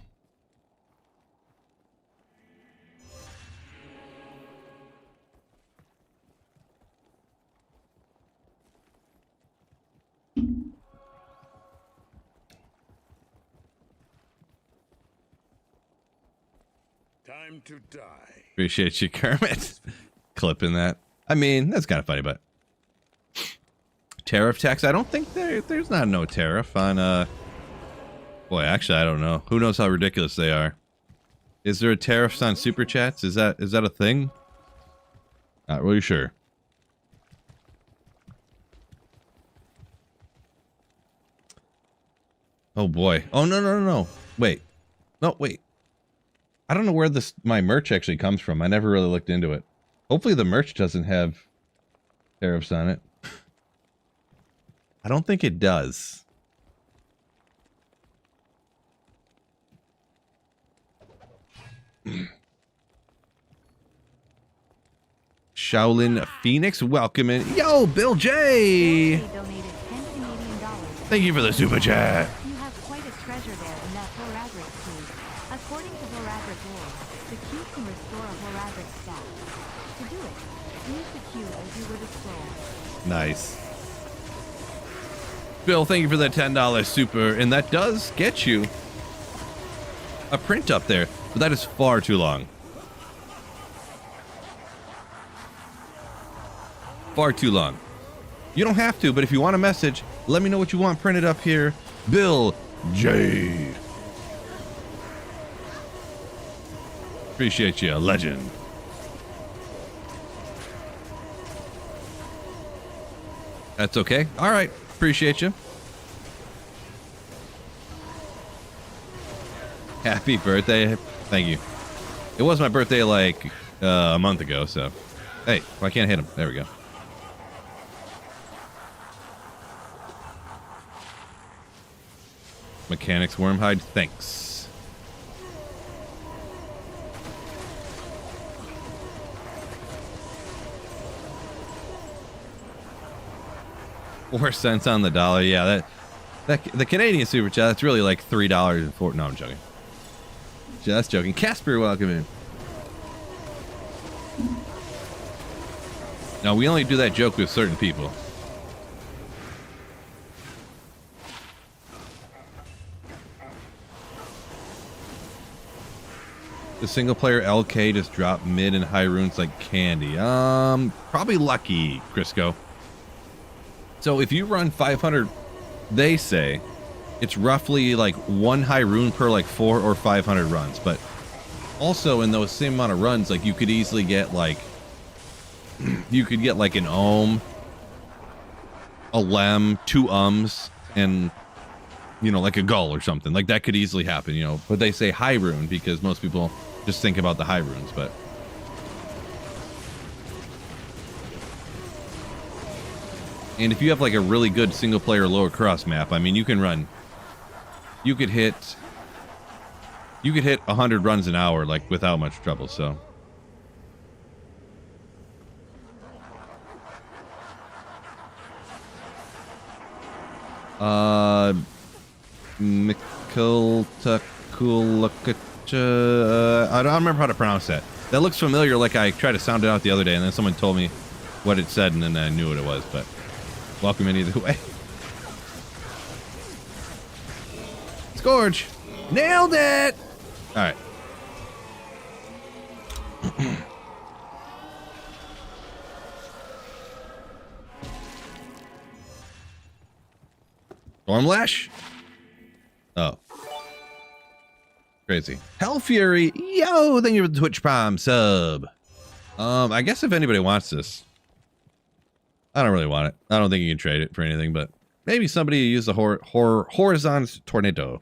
Time to die. Appreciate you, Kermit. Clipping that. I mean, that's kind of funny, but tariff tax. I don't think there's not no tariff on. Boy, actually, I don't know. Who knows how ridiculous they are? Is there a tariff on super chats? Is that a thing? Not really sure. Oh boy. Oh no. Wait. No, wait. I don't know where my merch actually comes from. I never really looked into it. Hopefully the merch doesn't have tariffs on it. I don't think it does. Shaolin Phoenix, welcome in. Yo, Bill J! Thank you for the super chat. You have quite a treasure there in that Horadric cube. According to Horadric lore, the cube can restore a Horadric stat. To do it, use the cube as you would a scroll. Nice. Bill, thank you for that $10 super, and that does get you a print up there, but that is far too long. Far too long. You don't have to, but if you want a message, let me know what you want printed up here. Bill J. Appreciate you, legend. That's okay. All right. Appreciate you. Happy birthday. Thank you. It was my birthday like a month ago, so. Hey, I can't hit him. There we go. Mechanics Wormhide, thanks. $4 on the dollar. Yeah, that the Canadian super chat, that's really like $3.04. No, I'm joking. Just joking. Casper, welcome in. No, we only do that joke with certain people. The single player LK just dropped mid and high runes like candy. Probably lucky, Crisco. So if you run 500, they say it's roughly like 1 high rune per like 400 or 500 runs. But also in those same amount of runs, like you could easily get like, you could get like an ohm, a lem, 2 ums, and you know, like a gull or something. Like that could easily happen, you know. But they say high rune because most people just think about the high runes, but and if you have like a really good single player lower cross map, I mean, you can run, you could hit 100 runs an hour like without much trouble. So I don't remember how to pronounce that. That looks familiar, like I tried to sound it out the other day, and then someone told me what it said, and then I knew what it was, but welcome in either way. Scourge. Nailed it. All right. Stormlash? Oh. Crazy. Hell Fury. Yo, thank you for the Twitch Prime sub. I guess if anybody wants this. I don't really want it. I don't think you can trade it for anything, but maybe somebody use the Horizon's Tornado.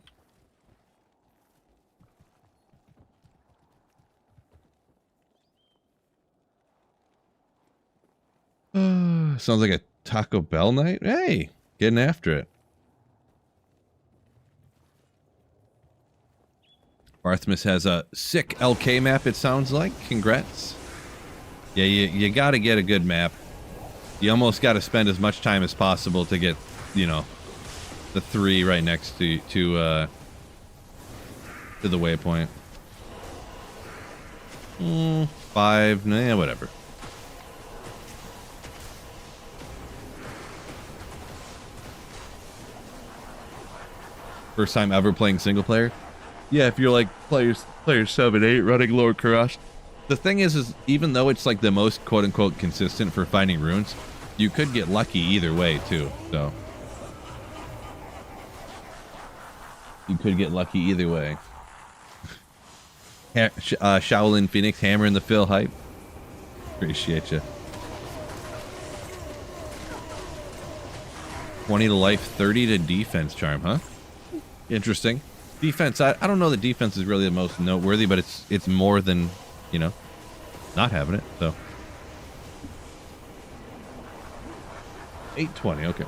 Sounds like a Taco Bell night. Hey, getting after it. Artemis has a sick LK map, it sounds like. Congrats. Yeah, you got to get a good map. You almost got to spend as much time as possible to get, you know, the 3 right next to the waypoint. 5, nah, whatever. First time ever playing single player? Yeah, if you're like player 7, 8 running Lord Karash. The thing is even though it's like the most quote unquote consistent for finding runes, you could get lucky either way too. So you could get lucky either way. Shaolin Phoenix hammering the Phil hype. Appreciate you. 20 to life, 30 to defense charm, huh? Interesting. Defense, I don't know that defense is really the most noteworthy, but it's more than, you know, not having it, so. 820, okay.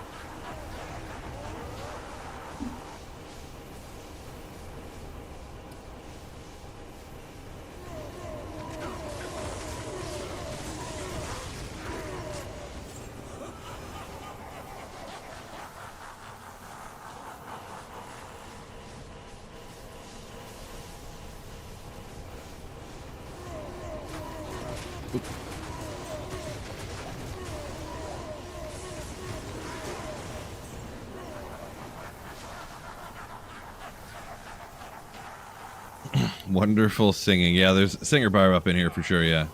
Wonderful singing. Yeah, there's a singer bar up in here for sure, yeah.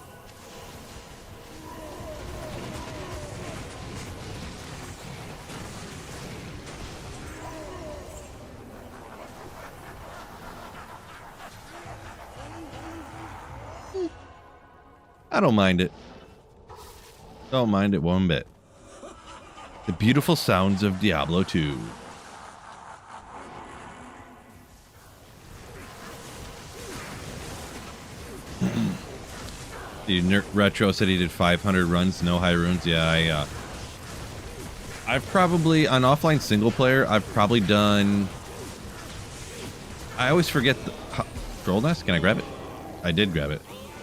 I don't mind it. Don't mind it one bit. The beautiful sounds of Diablo 2. Dude, Retro said he did 500 runs, no high runes. Yeah, I've probably, on offline single player, I've probably done... I always forget the... Troll Nest? Can I grab it? I did grab it.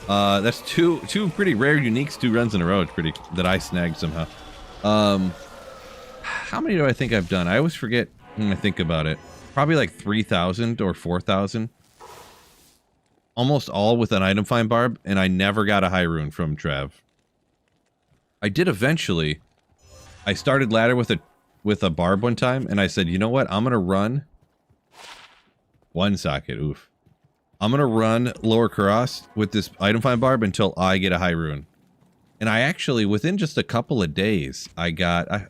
That's two pretty rare uniques, 2 runs in a row. It's pretty... that I snagged somehow. How many do I think I've done? I always forget when I think about it. Probably like 3,000 or 4,000. Almost all with an item find barb, and I never got a high rune from Trav. I did eventually. I started ladder with a barb one time, and I said, you know what? I'm gonna run one socket. Oof. I'm gonna run Lower Karas with this item find barb until I get a high rune. And I actually, within just a couple of days, I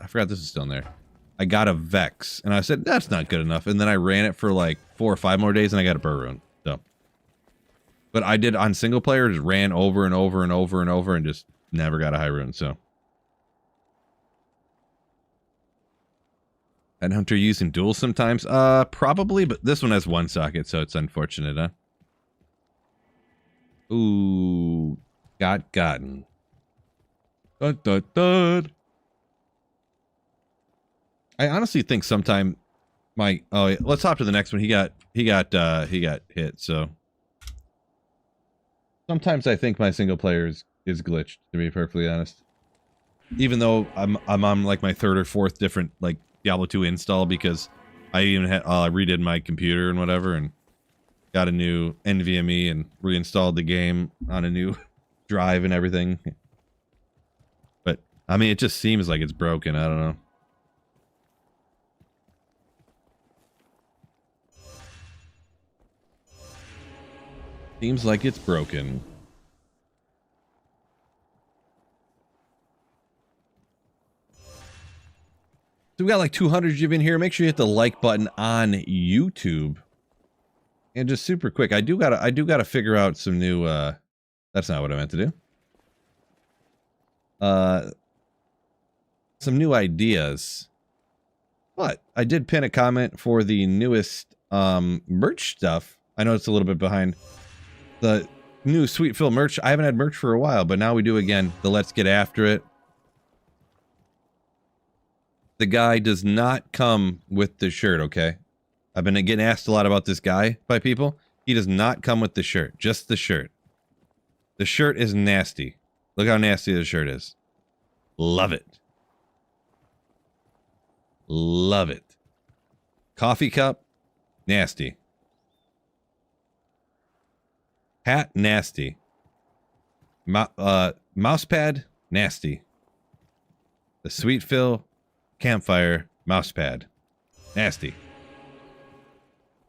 forgot this is still in there. I got a Vex, and I said, that's not good enough. And then I ran it for like 4 or 5 more days, and I got a Burr rune. So. But I did on single player, just ran over and over and over and over and just never got a high rune, so. Headhunter using duels sometimes? Probably, but this one has 1 socket, so it's unfortunate, huh? Ooh, got gotten. Dun, dun, dun. I honestly think sometime my, oh, yeah, let's hop to the next one. He got hit, so. Sometimes I think my single player is glitched, to be perfectly honest. Even though I'm on like my 3rd or 4th different like Diablo 2 install, because I even had redid my computer and whatever and got a new NVMe and reinstalled the game on a new drive and everything. But I mean, it just seems like it's broken. I don't know. Seems like it's broken. So we got like 200 of you in here. Make sure you hit the like button on YouTube. And just super quick, I do gotta figure out some new that's not what I meant to do. Some new ideas. But I did pin a comment for the newest merch stuff. I know it's a little bit behind. The new Sweet Phil merch. I haven't had merch for a while, but now we do again. The Let's Get After It. The guy does not come with the shirt, okay? I've been getting asked a lot about this guy by people. He does not come with the shirt. Just the shirt. The shirt is nasty. Look how nasty the shirt is. Love it. Love it. Coffee cup. Nasty. Hat. Nasty. Mouse pad. Nasty. The Sweet Phil campfire mouse pad. Nasty.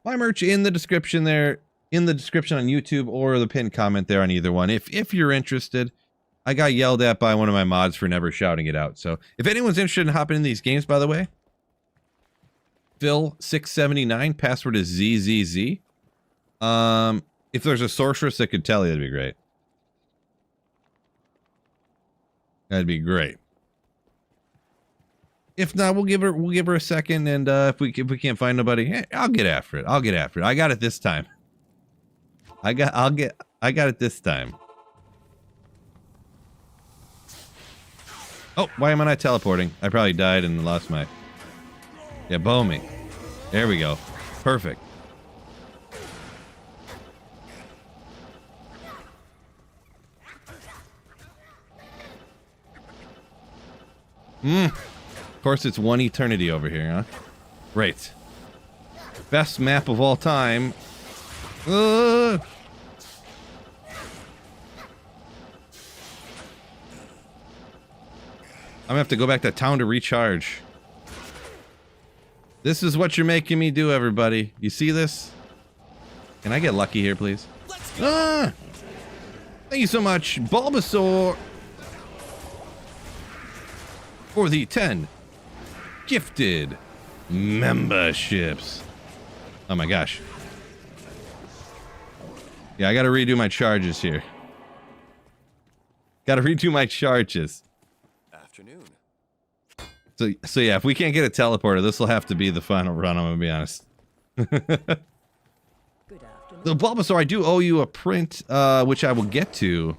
My merch in the description there, in the description on YouTube, or the pinned comment there on either one. If you're interested, I got yelled at by one of my mods for never shouting it out. So if anyone's interested in hopping in these games, by the way, Phil679, password is ZZZ. If there's a sorceress that could tell you, that'd be great. That'd be great. If not, we'll give her a second, and if we can't find nobody, I'll get after it. I'll get after it. I got it this time. I got it this time. Oh, why am I not teleporting? I probably died and lost my... Yeah, bow me. There we go. Perfect. Of course, it's one eternity over here, huh? Great. Best map of all time. I'm gonna have to go back to town to recharge. This is what you're making me do, everybody. You see this? Can I get lucky here, please? Ah! Thank you so much, Bulbasaur, for the 10 gifted memberships. Oh my gosh. Yeah, I gotta redo my charges here. Gotta redo my charges. Afternoon. So yeah, if we can't get a teleporter, this will have to be the final run, I'm gonna be honest. Good afternoon. So Bulbasaur, I do owe you a print, which I will get to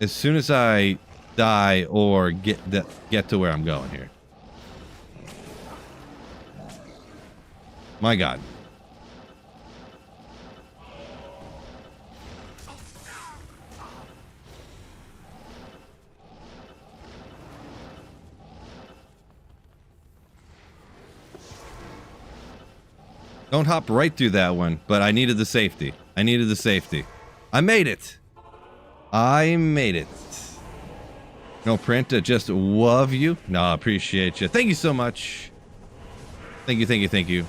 as soon as I die or get to where I'm going here. My God. Don't hop right through that one, but I needed the safety. I needed the safety. I made it. I made it. No print, just love you. No, I appreciate you. Thank you so much. Thank you, thank you, thank you.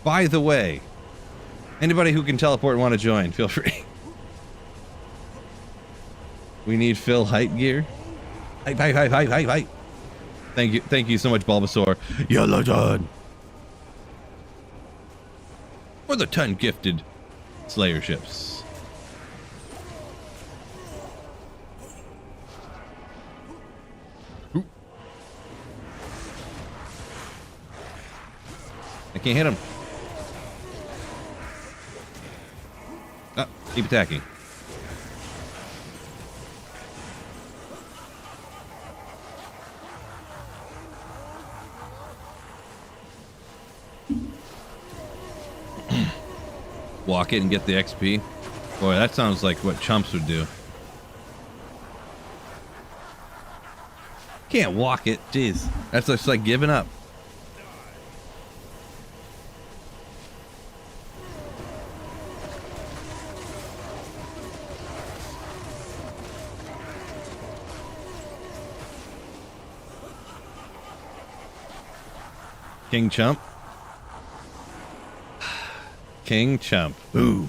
By the way, anybody who can teleport and want to join, feel free. We need Phil height gear. Height. Thank you so much, Bulbasaur. You're legend. For the 10 gifted Slayer ships. Ooh. I can't hit him. Ah, keep attacking. Walk it and get the XP. Boy, that sounds like what chumps would do. Can't walk it. Jeez. That's just like giving up. King Chump. King Chump. Ooh.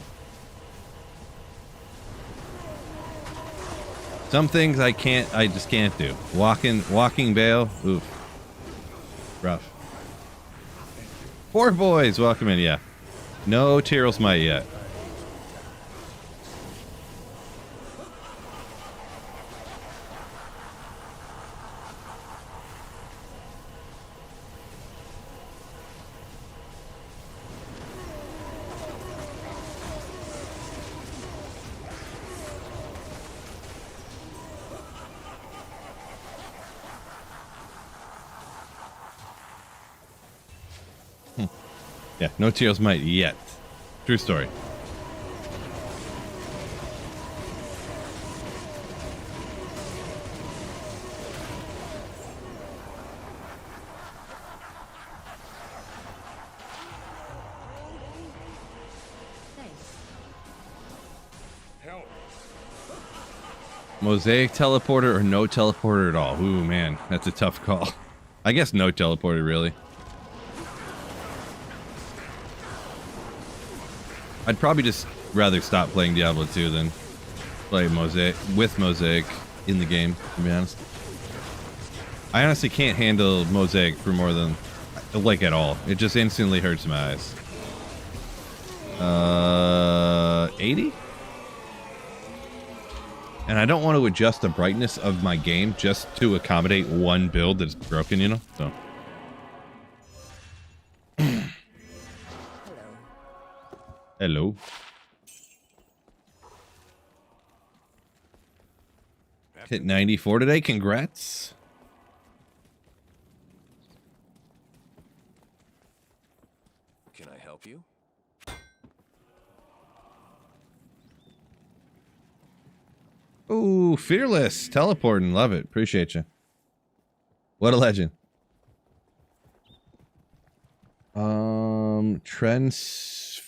Some things I just can't do. Walking Bale. Oof. Rough. 4 boys, welcome in, yeah. No Tyrell's Might yet. Yeah, no Tyrell's Might yet. True story. Help. Mosaic teleporter or no teleporter at all? Ooh, man, that's a tough call. I guess no teleporter, really. I'd probably just rather stop playing Diablo 2 than play Mosaic with Mosaic in the game, to be honest. I honestly can't handle Mosaic for more than, like, at all. It just instantly hurts my eyes. 80? And I don't want to adjust the brightness of my game just to accommodate one build that's broken, you know? So. Hello. Hit 94 today. Congrats. Can I help you? Ooh, fearless. Teleporting. Love it. Appreciate you. What a legend. Transphobic?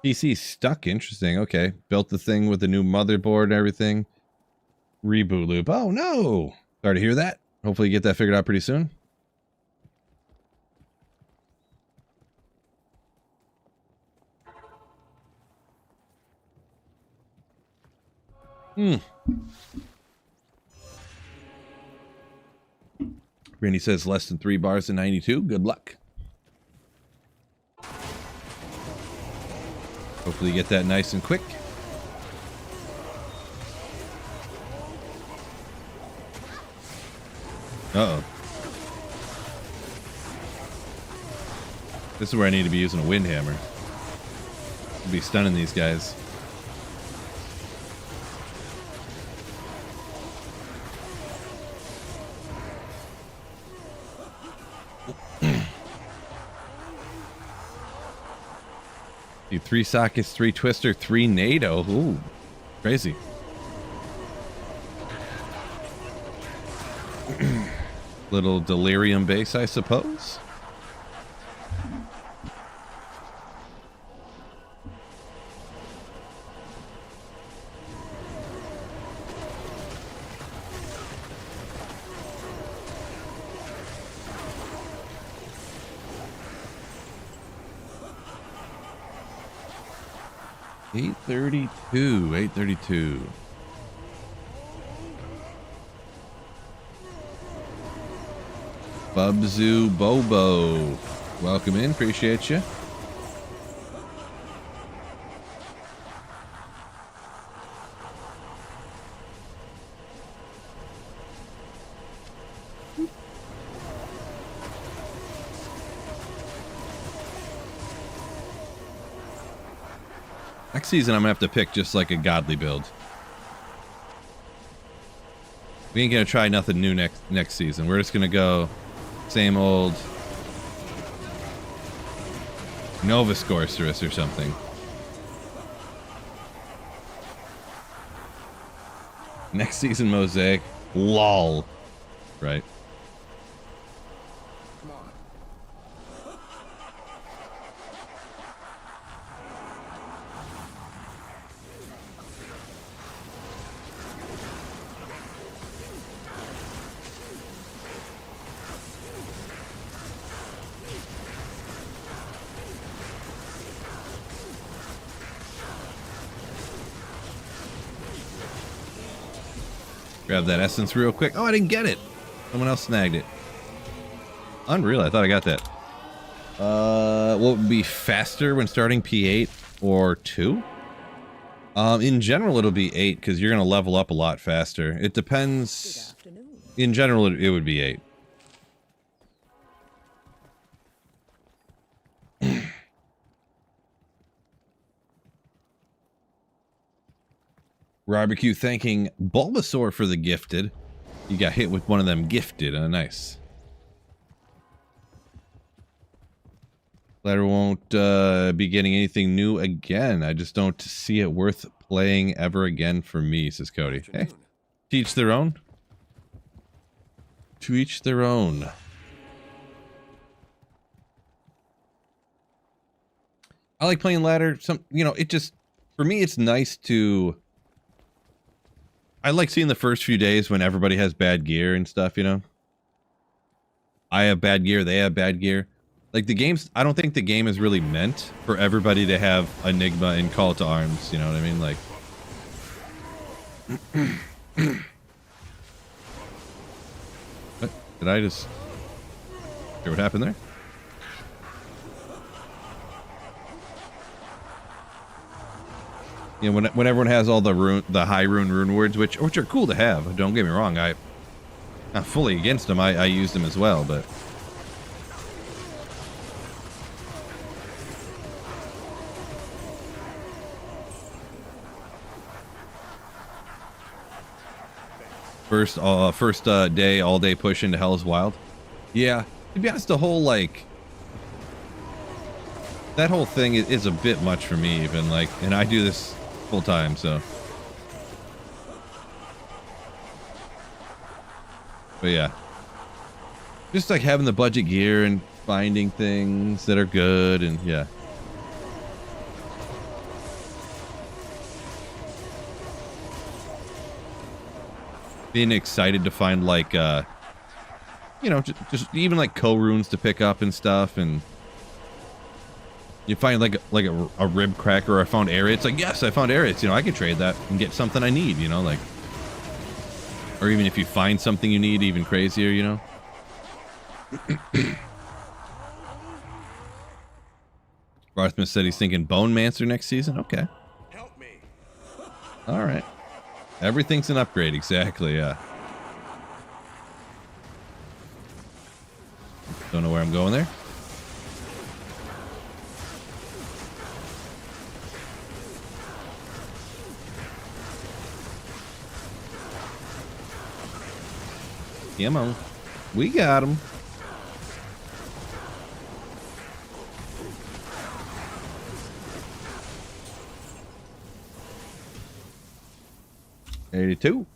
PC stuck. Interesting. Okay. Built the thing with the new motherboard and everything. Reboot loop. Oh, no. Sorry to hear that. Hopefully you get that figured out pretty soon. Randy says less than 3 bars in 92. Good luck. Hopefully you get that nice and quick. Uh-oh. This is where I need to be using a wind hammer. I'll be stunning these guys. Do 3 sockets, 3 twister, 3 NATO. Ooh, crazy. Little delirium base, I suppose. $832. Bubzoo Bobo. Welcome in, appreciate you. Next season, I'm gonna have to pick just like a godly build. We ain't gonna try nothing new next season. We're just gonna go same old Nova Sorceress or something. Next season, Mosaic. LOL. Right. Grab that essence real quick. Oh, I didn't get it. Someone else snagged it. Unreal. I thought I got that. What would be faster when starting P8 or 2? In general, it'll be 8 because you're going to level up a lot faster. It depends. In general, it would be 8. Barbecue thanking Bulbasaur for the gifted. You got hit with one of them gifted. Nice. Glad I won't be getting anything new again. I just don't see it worth playing ever again for me, says Cody. Hey, to each their own. To each their own. I like playing ladder. It just, for me, it's nice to... I like seeing the first few days when everybody has bad gear and stuff, I have bad gear, they have bad gear. Like the games, I don't think the game is really meant for everybody to have Enigma and Call to Arms, you know what I mean? Like... What? Did I just... Hear what happened there? When everyone has all the high rune words, which are cool to have. Don't get me wrong. I'm not fully against them. I use them as well, but first day all day push into Hell is Wild. Yeah, to be honest, the whole that whole thing is a bit much for me even, and I do this full time, so. But yeah, just having the budget gear and finding things that are good, and yeah. Being excited to find just even co-runes to pick up and stuff, and you find a rib cracker, or I found area. It's yes, I found areas. I could trade that and get something I need. Or even if you find something you need, even crazier. Barthman said he's thinking Bone Mancer next season. Okay. Help me. All right. Everything's an upgrade. Exactly. Yeah. Don't know where I'm going there. Come on. We got him. $82.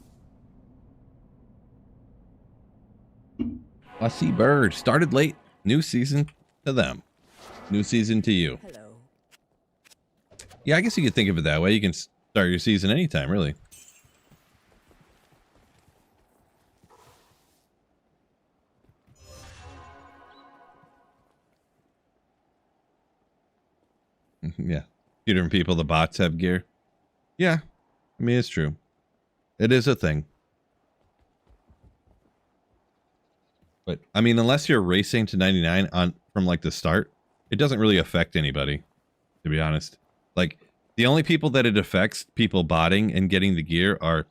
I see bird. Started late. New season to them. New season to you. Hello. Yeah, I guess you could think of it that way. You can start your season anytime, really. Yeah. Few different people, the bots have gear. Yeah. I mean, it's true. It is a thing. But, I mean, unless you're racing to 99 from the start, it doesn't really affect anybody, to be honest. The only people that it affects, people botting and getting the gear, are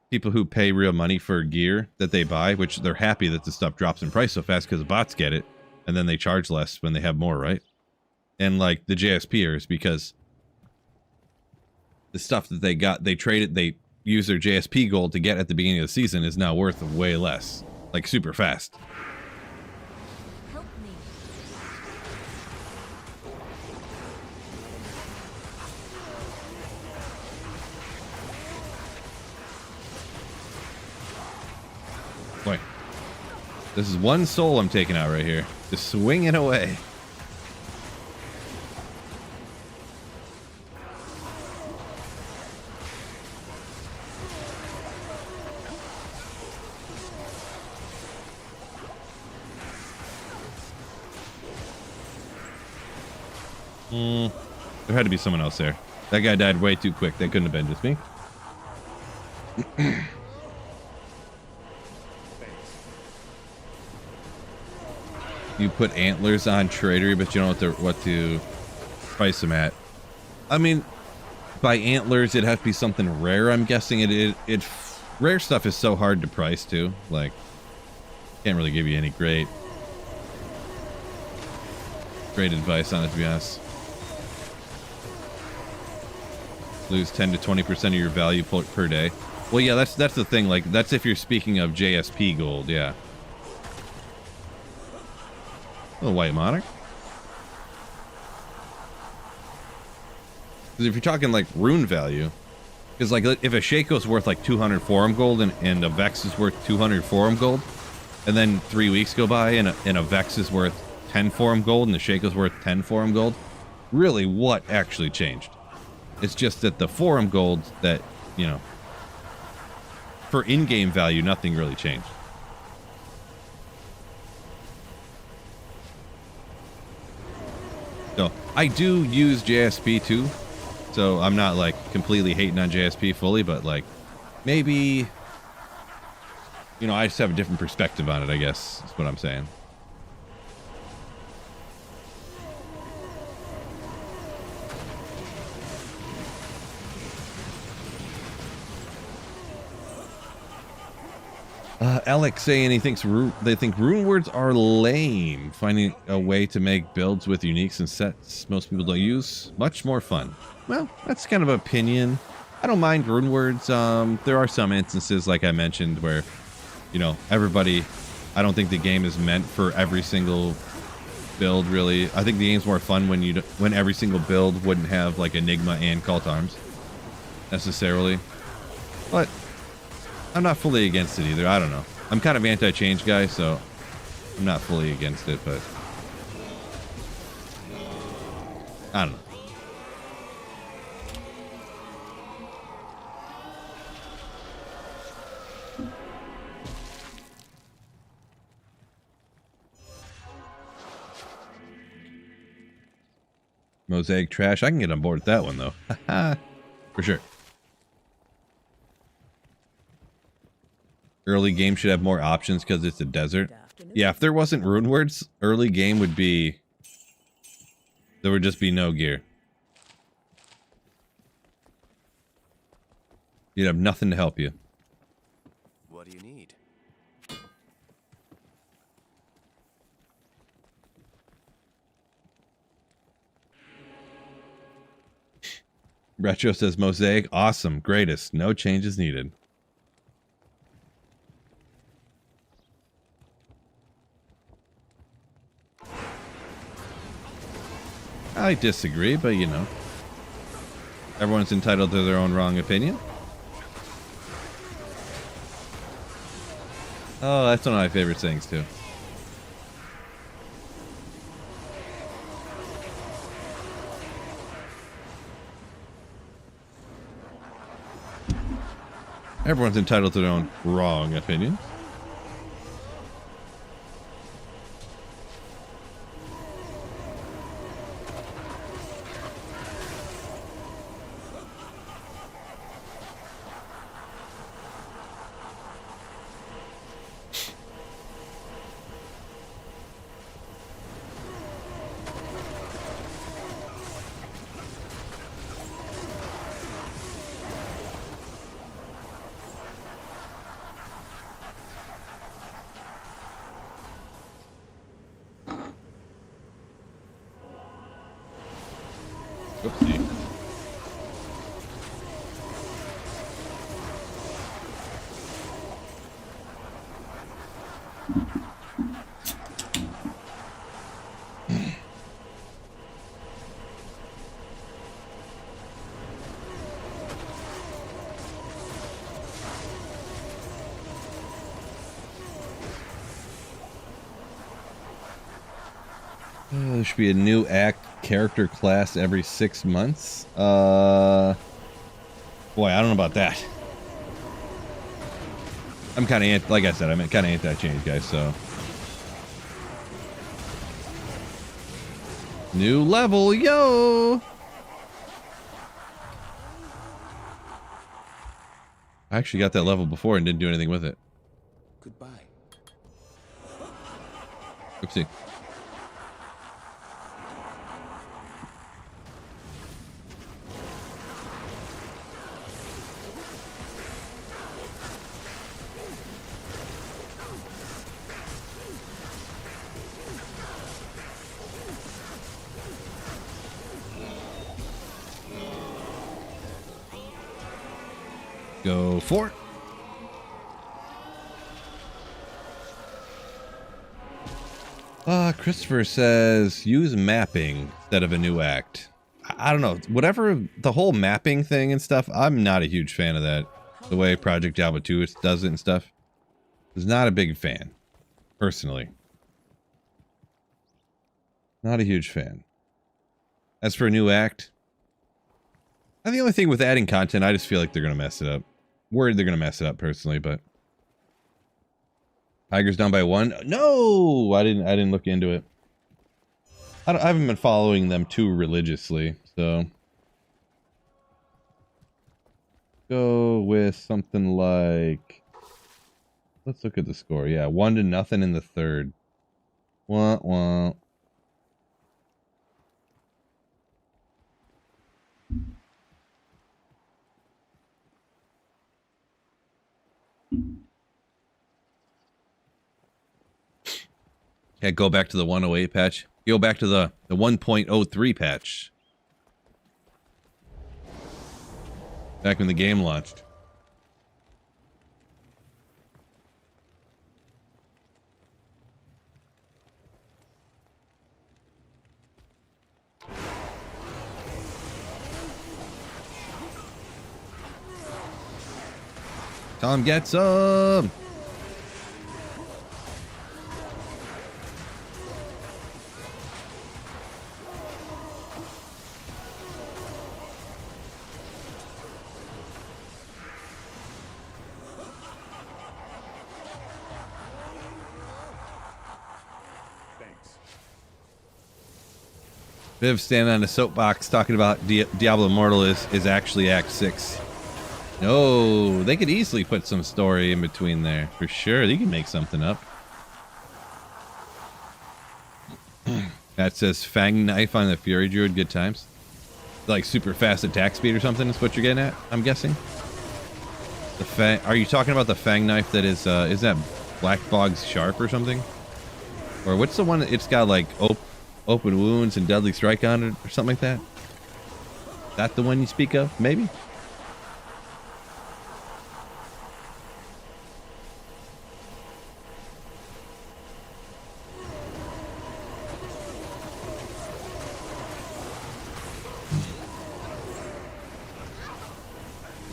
people who pay real money for gear that they buy, which they're happy that the stuff drops in price so fast because the bots get it, and then they charge less when they have more, right? And the JSPers, because the stuff that they got, they traded, they use their JSP gold to get at the beginning of the season is now worth way less, super fast. Help me. Boy, this is one soul I'm taking out right here. Just swinging away. There had to be someone else there. That guy died way too quick. That couldn't have been just me. you put antlers on Tradery, but you don't know what to price them at. I mean, by antlers, it'd have to be something rare. I'm guessing it rare stuff is so hard to price too. Like, can't really give you any great advice on it, to be honest. Lose 10 to 20% of your value per day. Well, yeah, that's the thing. Like, that's if you're speaking of JSP gold, yeah. Oh, White Monarch. Because if you're talking like rune value, because like if a Shaco's worth like 200 forum gold and a Vex is worth 200 forum gold, and then 3 weeks go by and a Vex is worth 10 forum gold and the Shaco's worth 10 forum gold, really what actually changed? It's just that the forum gold that, you know, for in-game value, nothing really changed. So I do use JSP too, so I'm not like completely hating on JSP fully, but like maybe, you know, I just have a different perspective on it, I guess is what I'm saying. Alex saying they think rune words are lame. Finding a way to make builds with uniques and sets most people don't use, much more fun. Well, that's kind of opinion. I don't mind rune words. There are some instances, like I mentioned, where, you know, everybody, I don't think the game is meant for every single build, really. I think the game's more fun when every single build wouldn't have like Enigma and Cult Arms necessarily. But I'm not fully against it either. I don't know. I'm kind of anti-change guy, so I'm not fully against it, but I don't know. Mosaic trash. I can get on board with that one, though. For sure. Early game should have more options because it's a desert. Yeah, if there wasn't rune words, early game would be... There would just be no gear. You'd have nothing to help you. What do you need? Retro says Mosaic, awesome, greatest, no changes needed. I disagree, but you know, everyone's entitled to their own wrong opinion. Oh, that's one of my favorite things too. Everyone's entitled to their own wrong opinion. Oopsie. There should be a new character class every 6 months. Boy, I don't know about that. I'm kind of like I said, I'm kind of anti-change, guys. So new level, yo! I actually got that level before and didn't do anything with it. Goodbye. Oopsie. Go for it. Christopher says use mapping instead of a new act. I don't know. Whatever the whole mapping thing and stuff, I'm not a huge fan of that. The way Project Java 2 does it and stuff. Was not a big fan. Personally. Not a huge fan. As for a new act, the only thing with adding content, I just feel like they're going to mess it up. Worried they're going to mess it up personally, but... Tiger's down by 1. No! I didn't look into it. I haven't been following them too religiously, so... Go with something like... Let's look at the score. Yeah, 1-0 in the third. Wah, wah. Yeah, go back to the 108 patch. Go back to the 1.03 patch. Back when the game launched. Tom, get some! Viv standing on a soapbox talking about Diablo Immortal is actually Act 6. No, they could easily put some story in between there. For sure, they can make something up. That says Fang Knife on the Fury Druid, good times. Like super fast attack speed or something is what you're getting at, I'm guessing. The Fang, are you talking about the Fang Knife that is that Black Bog's Sharp or something? Or what's the one that it's got like open wounds and deadly strike on it or something like that? Is that the one you speak of? Maybe?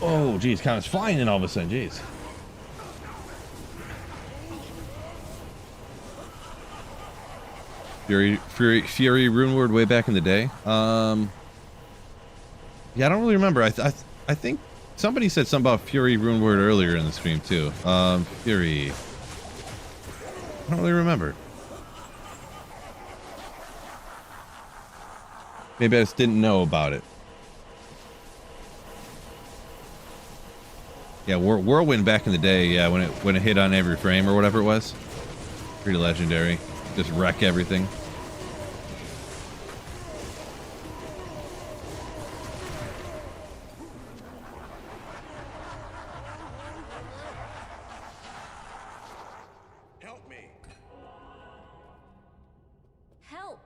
Oh, geez, Comet's flying in all of a sudden, geez. Fury Runeward way back in the day. Yeah, I don't really remember. I think somebody said something about Fury Runeward earlier in the stream too. Fury. I don't really remember. Maybe I just didn't know about it. Yeah, Whirlwind back in the day. Yeah, when it hit on every frame or whatever it was. Pretty legendary. Just wreck everything. Help me. Help!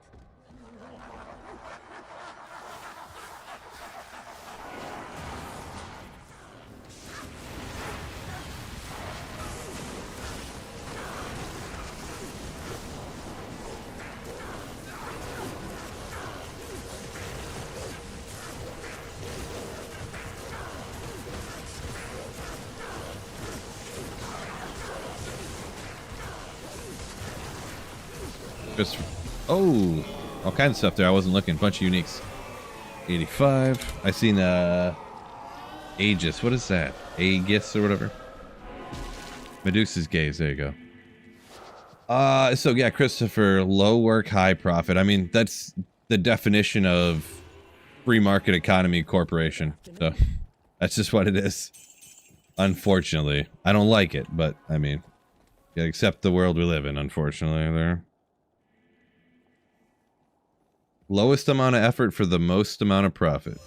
Just, oh, all kinds of stuff there. I wasn't looking. Bunch of uniques. 85. I seen Aegis. What is that? Aegis or whatever. Medusa's gaze. There you go. So yeah, Christopher, low work, high profit. I mean, that's the definition of free market economy corporation. So that's just what it is. Unfortunately, I don't like it, but I mean, yeah, accept the world we live in. Unfortunately, there. Lowest amount of effort for the most amount of profit.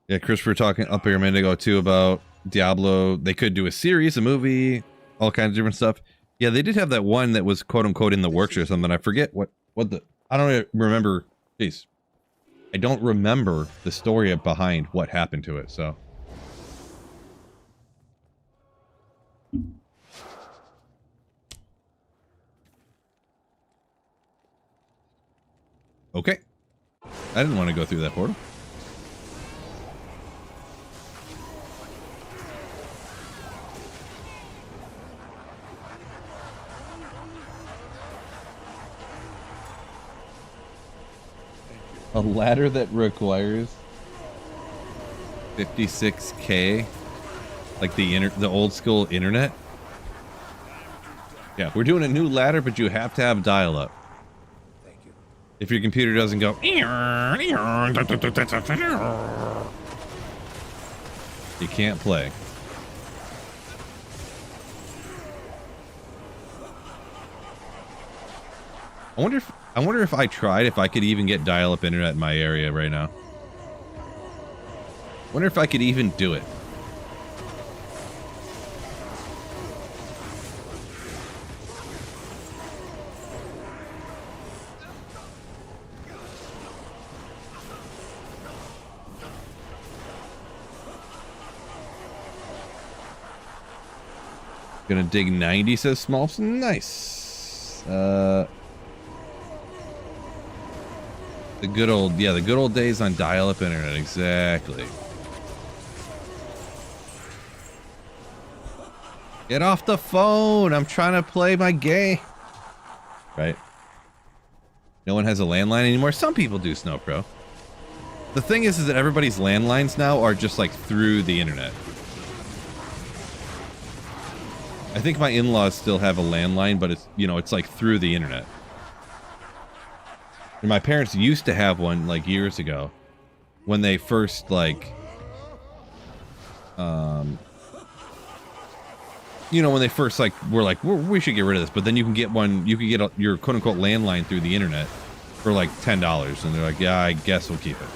Yeah, Chris, we were talking up here a minute ago too about Diablo. They could do a series, a movie, all kinds of different stuff. Yeah, they did have that one that was quote unquote in the works or something. I forget what the, I don't remember. Jeez. I don't remember the story behind what happened to it, so. Okay. I didn't want to go through that portal. A ladder that requires 56K, like the old school internet. Yeah, we're doing a new ladder, but you have to have dial-up. Thank you. If your computer doesn't go, you can't play. I wonder if I tried if I could even get dial-up internet in my area right now. Wonder if I could even do it. Gonna dig 90, says Smolfs. Nice. The good old days on dial-up internet, exactly. Get off the phone! I'm trying to play my game. Right? No one has a landline anymore. Some people do, Snowpro. The thing is that everybody's landlines now are just like through the internet. I think my in-laws still have a landline, but it's, you know, it's like through the internet. And my parents used to have one like years ago when they first like, you know, when they first like were like, we should get rid of this. But then you can get one, you can get your quote unquote landline through the internet for like $10. And they're like, yeah, I guess we'll keep it.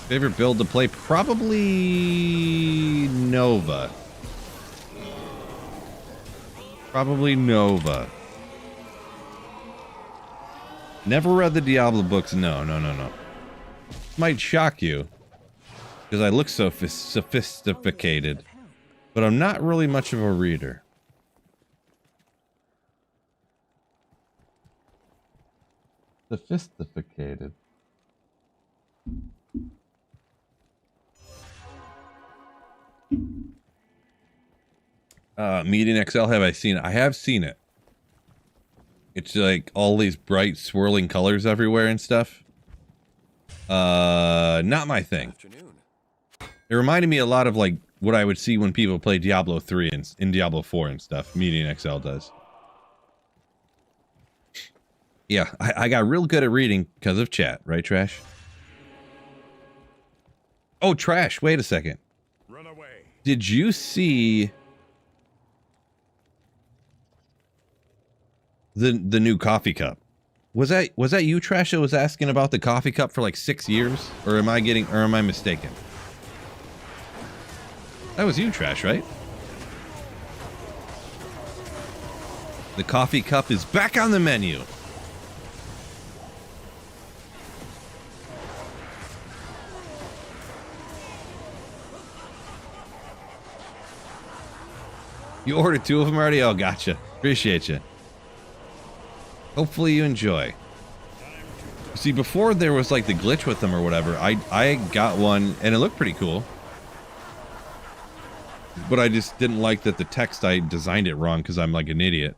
Favorite build to play? Probably Nova. Probably Nova. Never read the Diablo books. No. Might shock you. Because I look so sophisticated. But I'm not really much of a reader. Sophisticated. Median XL, have I seen it? I have seen it. It's like all these bright swirling colors everywhere and stuff. Not my thing. It reminded me a lot of like what I would see when people play Diablo 3 and in Diablo 4 and stuff. Median XL does. Yeah, I got real good at reading because of chat, right, Trash? Oh, Trash, wait a second. Run away. Did you see the new coffee cup? Was that you, Trash, that was asking about the coffee cup for like 6 years? Or am I mistaken? That was you, Trash, right? The coffee cup is back on the menu. You ordered 2 of them already? Oh, gotcha. Appreciate you. Hopefully you enjoy. See, before there was like the glitch with them or whatever, I got one and it looked pretty cool. But I just didn't like that the text, I designed it wrong because I'm like an idiot.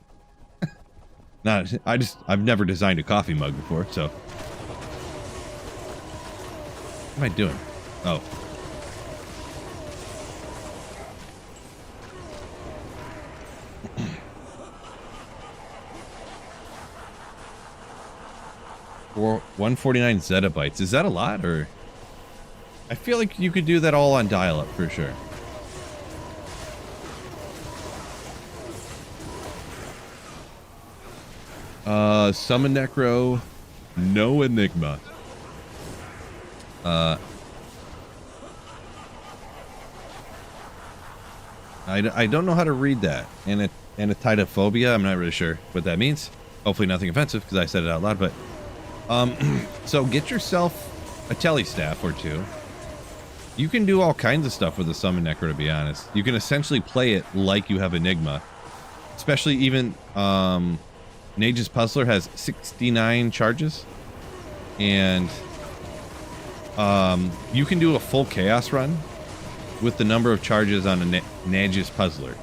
I've never designed a coffee mug before, so. What am I doing? Oh. For 149 zettabytes. Is that a lot, or? I feel like you could do that all on dial-up for sure. Summon Necro, no Enigma. I don't know how to read that. Anatitophobia, I'm not really sure what that means. Hopefully nothing offensive because I said it out loud, but so get yourself a telestaff or two. You can do all kinds of stuff with the Summon Necro, to be honest. You can essentially play it like you have Enigma. Especially even Nage's Puzzler has 69 charges. And you can do a full Chaos run with the number of charges on a Nage's Puzzler.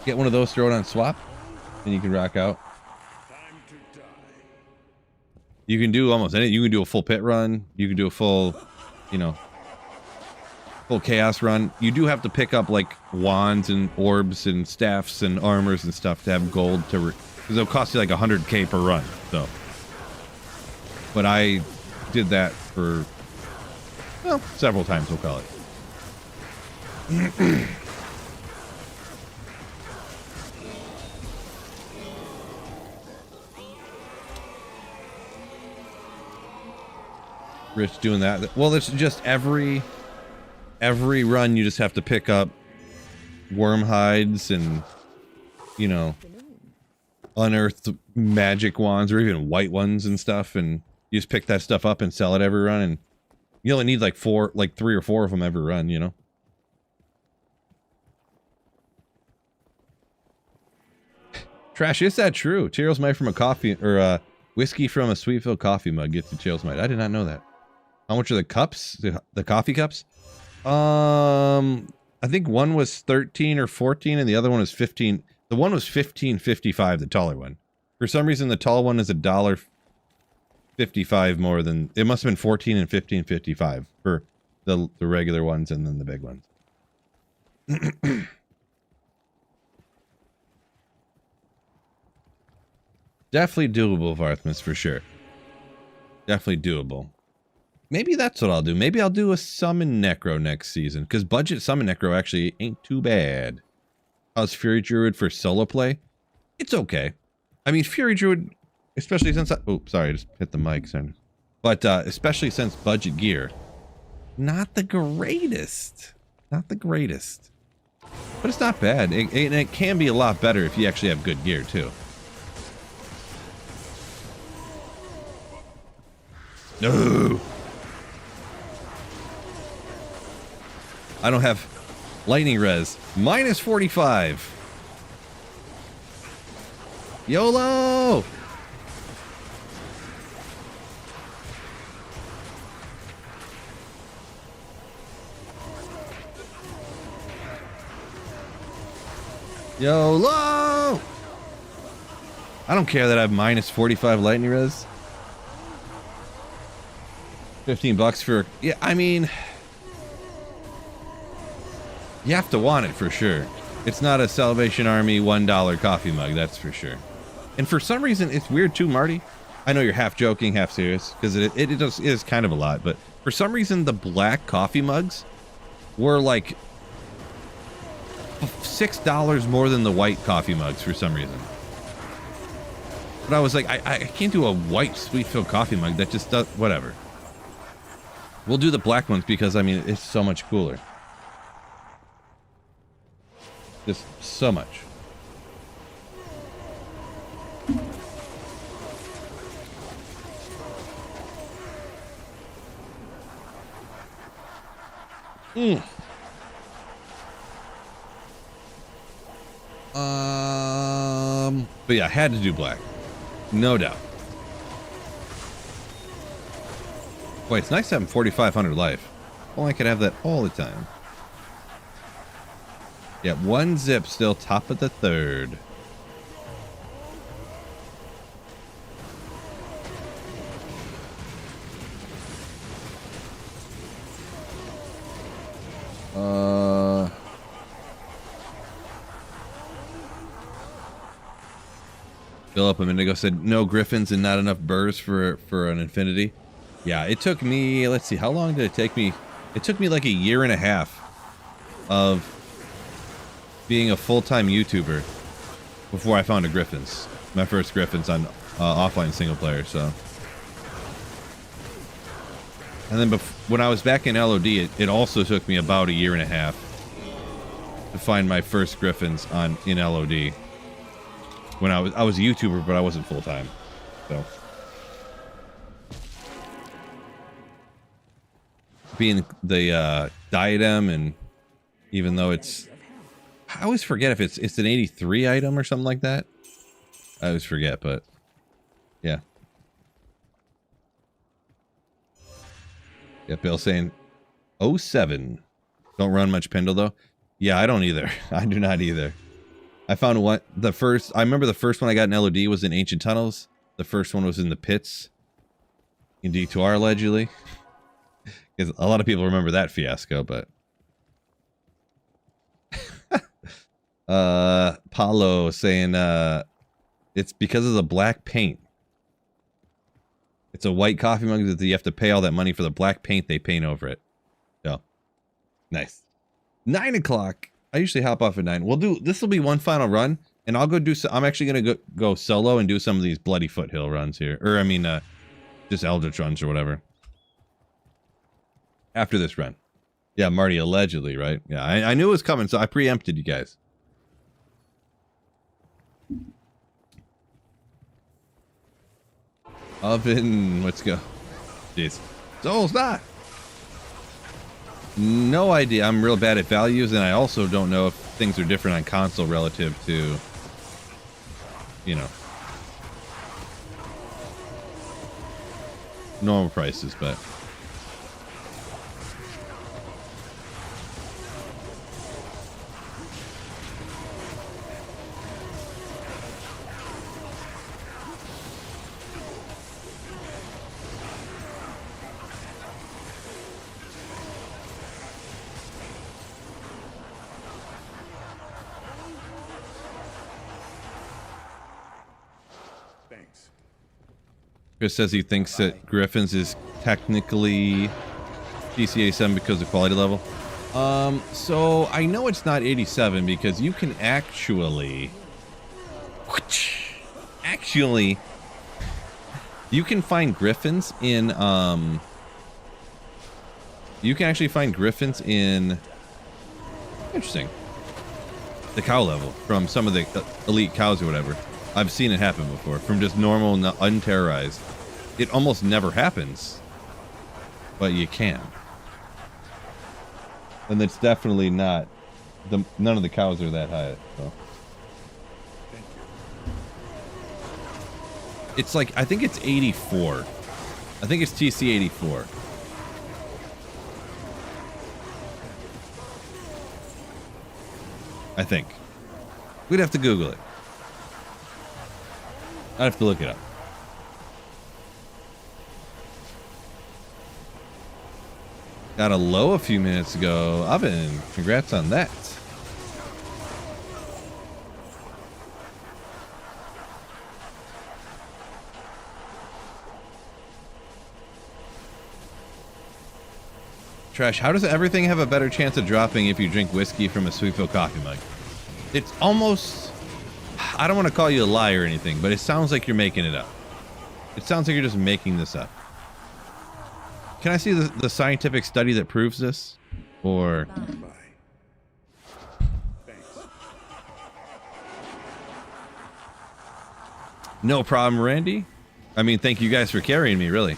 Get one of those, throw it on swap, and you can rock out. Time to die. You can do almost anything. You can do a full pit run. You can do a full, you know, full chaos run. You do have to pick up like wands and orbs and staffs and armors and stuff to have gold to, because it'll cost you like 100k per run. So, but I did that for, well, several times, we'll call it. Rich doing that. Well, it's just every run you just have to pick up worm hides and, you know, unearthed magic wands or even white ones and stuff, and you just pick that stuff up and sell it every run, and you only need like 3 or 4 of them every run, you know. Trash, is that true? Cheerios Might from a coffee, or whiskey from a Sweetfield coffee mug gets you Cheerios Might. I did not know that. How much are the cups? The coffee cups? I think one was 13 or 14 and the other one was 15. The one was 15.55, the taller one. For some reason, the tall one is $1.55 more than, it must have been 14 and 15.55 for the regular ones and then the big ones. Definitely doable, Varthmas, for sure. Definitely doable. Maybe that's what I'll do. Maybe I'll do a Summon Necro next season, because budget Summon Necro actually ain't too bad. How's Fury Druid for solo play? It's okay. I mean, Fury Druid, especially since oh, sorry, I just hit the mic. Sorry. But especially since budget gear, not the greatest. Not the greatest. But it's not bad. It can be a lot better if you actually have good gear, too. No! I don't have lightning res. Minus 45. YOLO! YOLO! I don't care that I have minus 45 lightning res. 15 bucks for, yeah, I mean, you have to want it for sure. It's not a Salvation Army $1 coffee mug, that's for sure. And for some reason, it's weird too, Marty. I know you're half joking, half serious, because it is kind of a lot, but for some reason, the black coffee mugs were like $6 more than the white coffee mugs for some reason. But I was like, I can't do a white Sweetfield coffee mug. That just does, whatever. We'll do the black ones because, I mean, it's so much cooler. Just so much. But yeah, I had to do black. No doubt. Boy, it's nice having 4,500 life. Oh, I could have that all the time. Yeah, 1 zip still top of the 3rd. Philip a minute ago said no griffins and not enough burrs for an infinity. Yeah, it took me, let's see, how long did it take me? It took me like a year and a half of being a full-time YouTuber before I found a Griffins. My first Griffins on offline single player, so. And then when I was back in LOD, it also took me about a year and a half to find my first Griffins in LOD. When I was a YouTuber, but I wasn't full time, so. Being the diadem, and even though it's, I always forget if it's an 83 item or something like that. I always forget, but yeah. Yeah, Bill saying 07. Don't run much Pendle though. Yeah, I don't either. I do not either. I found I remember the first one I got in LOD was in Ancient Tunnels. The first one was in the pits in D2R allegedly. Because a lot of people remember that fiasco, but Paulo saying it's because of the black paint. It's a white coffee mug that you have to pay all that money for the black paint they paint over it. So nice. 9 o'clock. I usually hop off at 9. This will be one final run, and I'll go do I'm actually gonna go solo and do some of these bloody foothill runs here. Or I mean just Eldritch runs or whatever. After this run. Yeah, Marty, allegedly, right? Yeah, I knew it was coming, so I preempted you guys. Oven, let's go. Jeez. Soul's not. No idea. I'm real bad at values, and I also don't know if things are different on console relative to, you know, normal prices, but... Chris says he thinks that Griffins is technically DC 87 because of quality level. So I know it's not 87 because you can actually you can find Griffins in you can actually find Griffins in interesting the cow level from some of the elite cows or whatever. I've seen it happen before from just normal unterrorized. It almost never happens, but you can. And it's definitely not none of the cows are that high. So. It's like I think it's 84. I think it's TC 84. I think. We'd have to Google it. I'd have to look it up. Got a low a few minutes ago. Oven, congrats on that. Trash, how does everything have a better chance of dropping if you drink whiskey from a Sweetfield coffee mug? It's almost... I don't want to call you a liar or anything, but it sounds like you're making it up. It sounds like you're just making this up. Can I see the scientific study that proves this? Or... No problem, Randy. I mean, thank you guys for carrying me, really.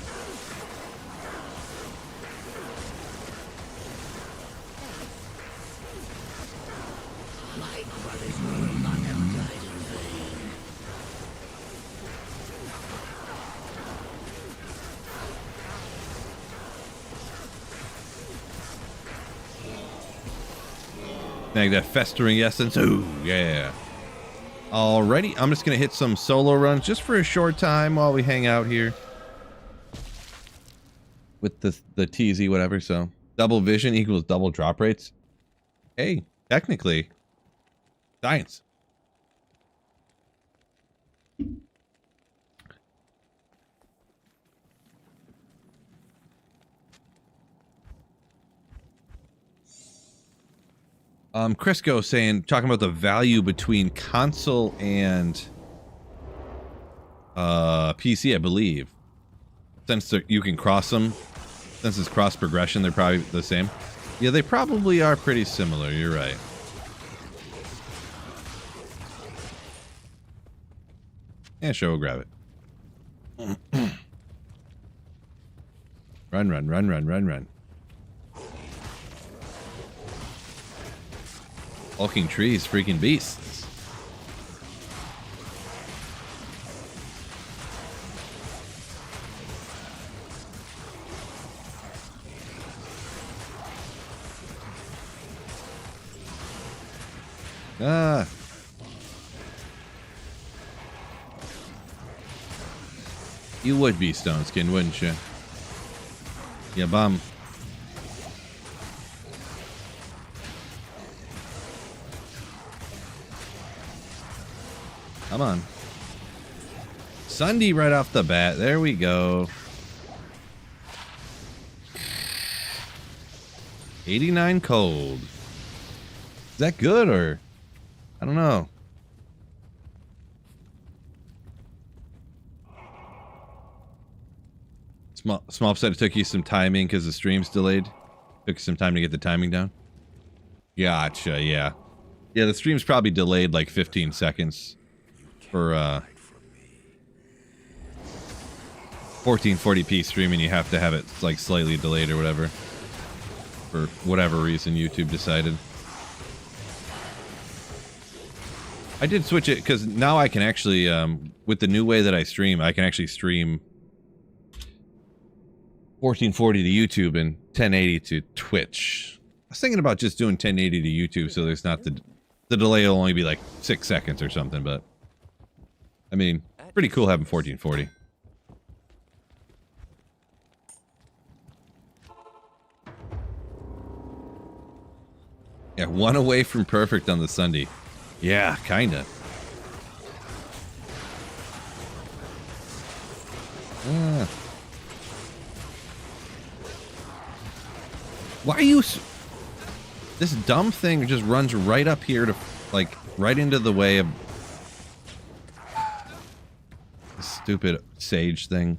Like that festering essence. Ooh, yeah. Alrighty, I'm just gonna hit some solo runs just for a short time while we hang out here with the TZ whatever. So double vision equals double drop rates. Hey, technically, science. Crisco saying, talking about the value between console and PC, I believe. Since you can cross them, since it's cross progression, they're probably the same. Yeah, they probably are pretty similar. You're right. Yeah, sure, we'll grab it. Run, run, run, run, run, run. Hulking trees, freaking beasts. Ah. You would be Stone Skin, wouldn't you? Yeah, bum. Come on. Sunday right off the bat. There we go. 89 cold. Is that good or? I don't know. Small upset it took you some timing because the stream's delayed. Took you some time to get the timing down. Gotcha, yeah. Yeah, the stream's probably delayed like 15 seconds for 1440p streaming. You have to have it like slightly delayed or whatever. For whatever reason YouTube decided. I did switch it because now I can actually, with the new way that I stream, I can actually stream 1440 to YouTube and 1080 to Twitch. I was thinking about just doing 1080 to YouTube so there's not the delay will only be like 6 seconds or something, but I mean, pretty cool having 1440. Yeah, one away from perfect on the Sunday. Yeah, kinda. Why are you... This dumb thing just runs right up here to, like, right into the way of... This stupid sage thing.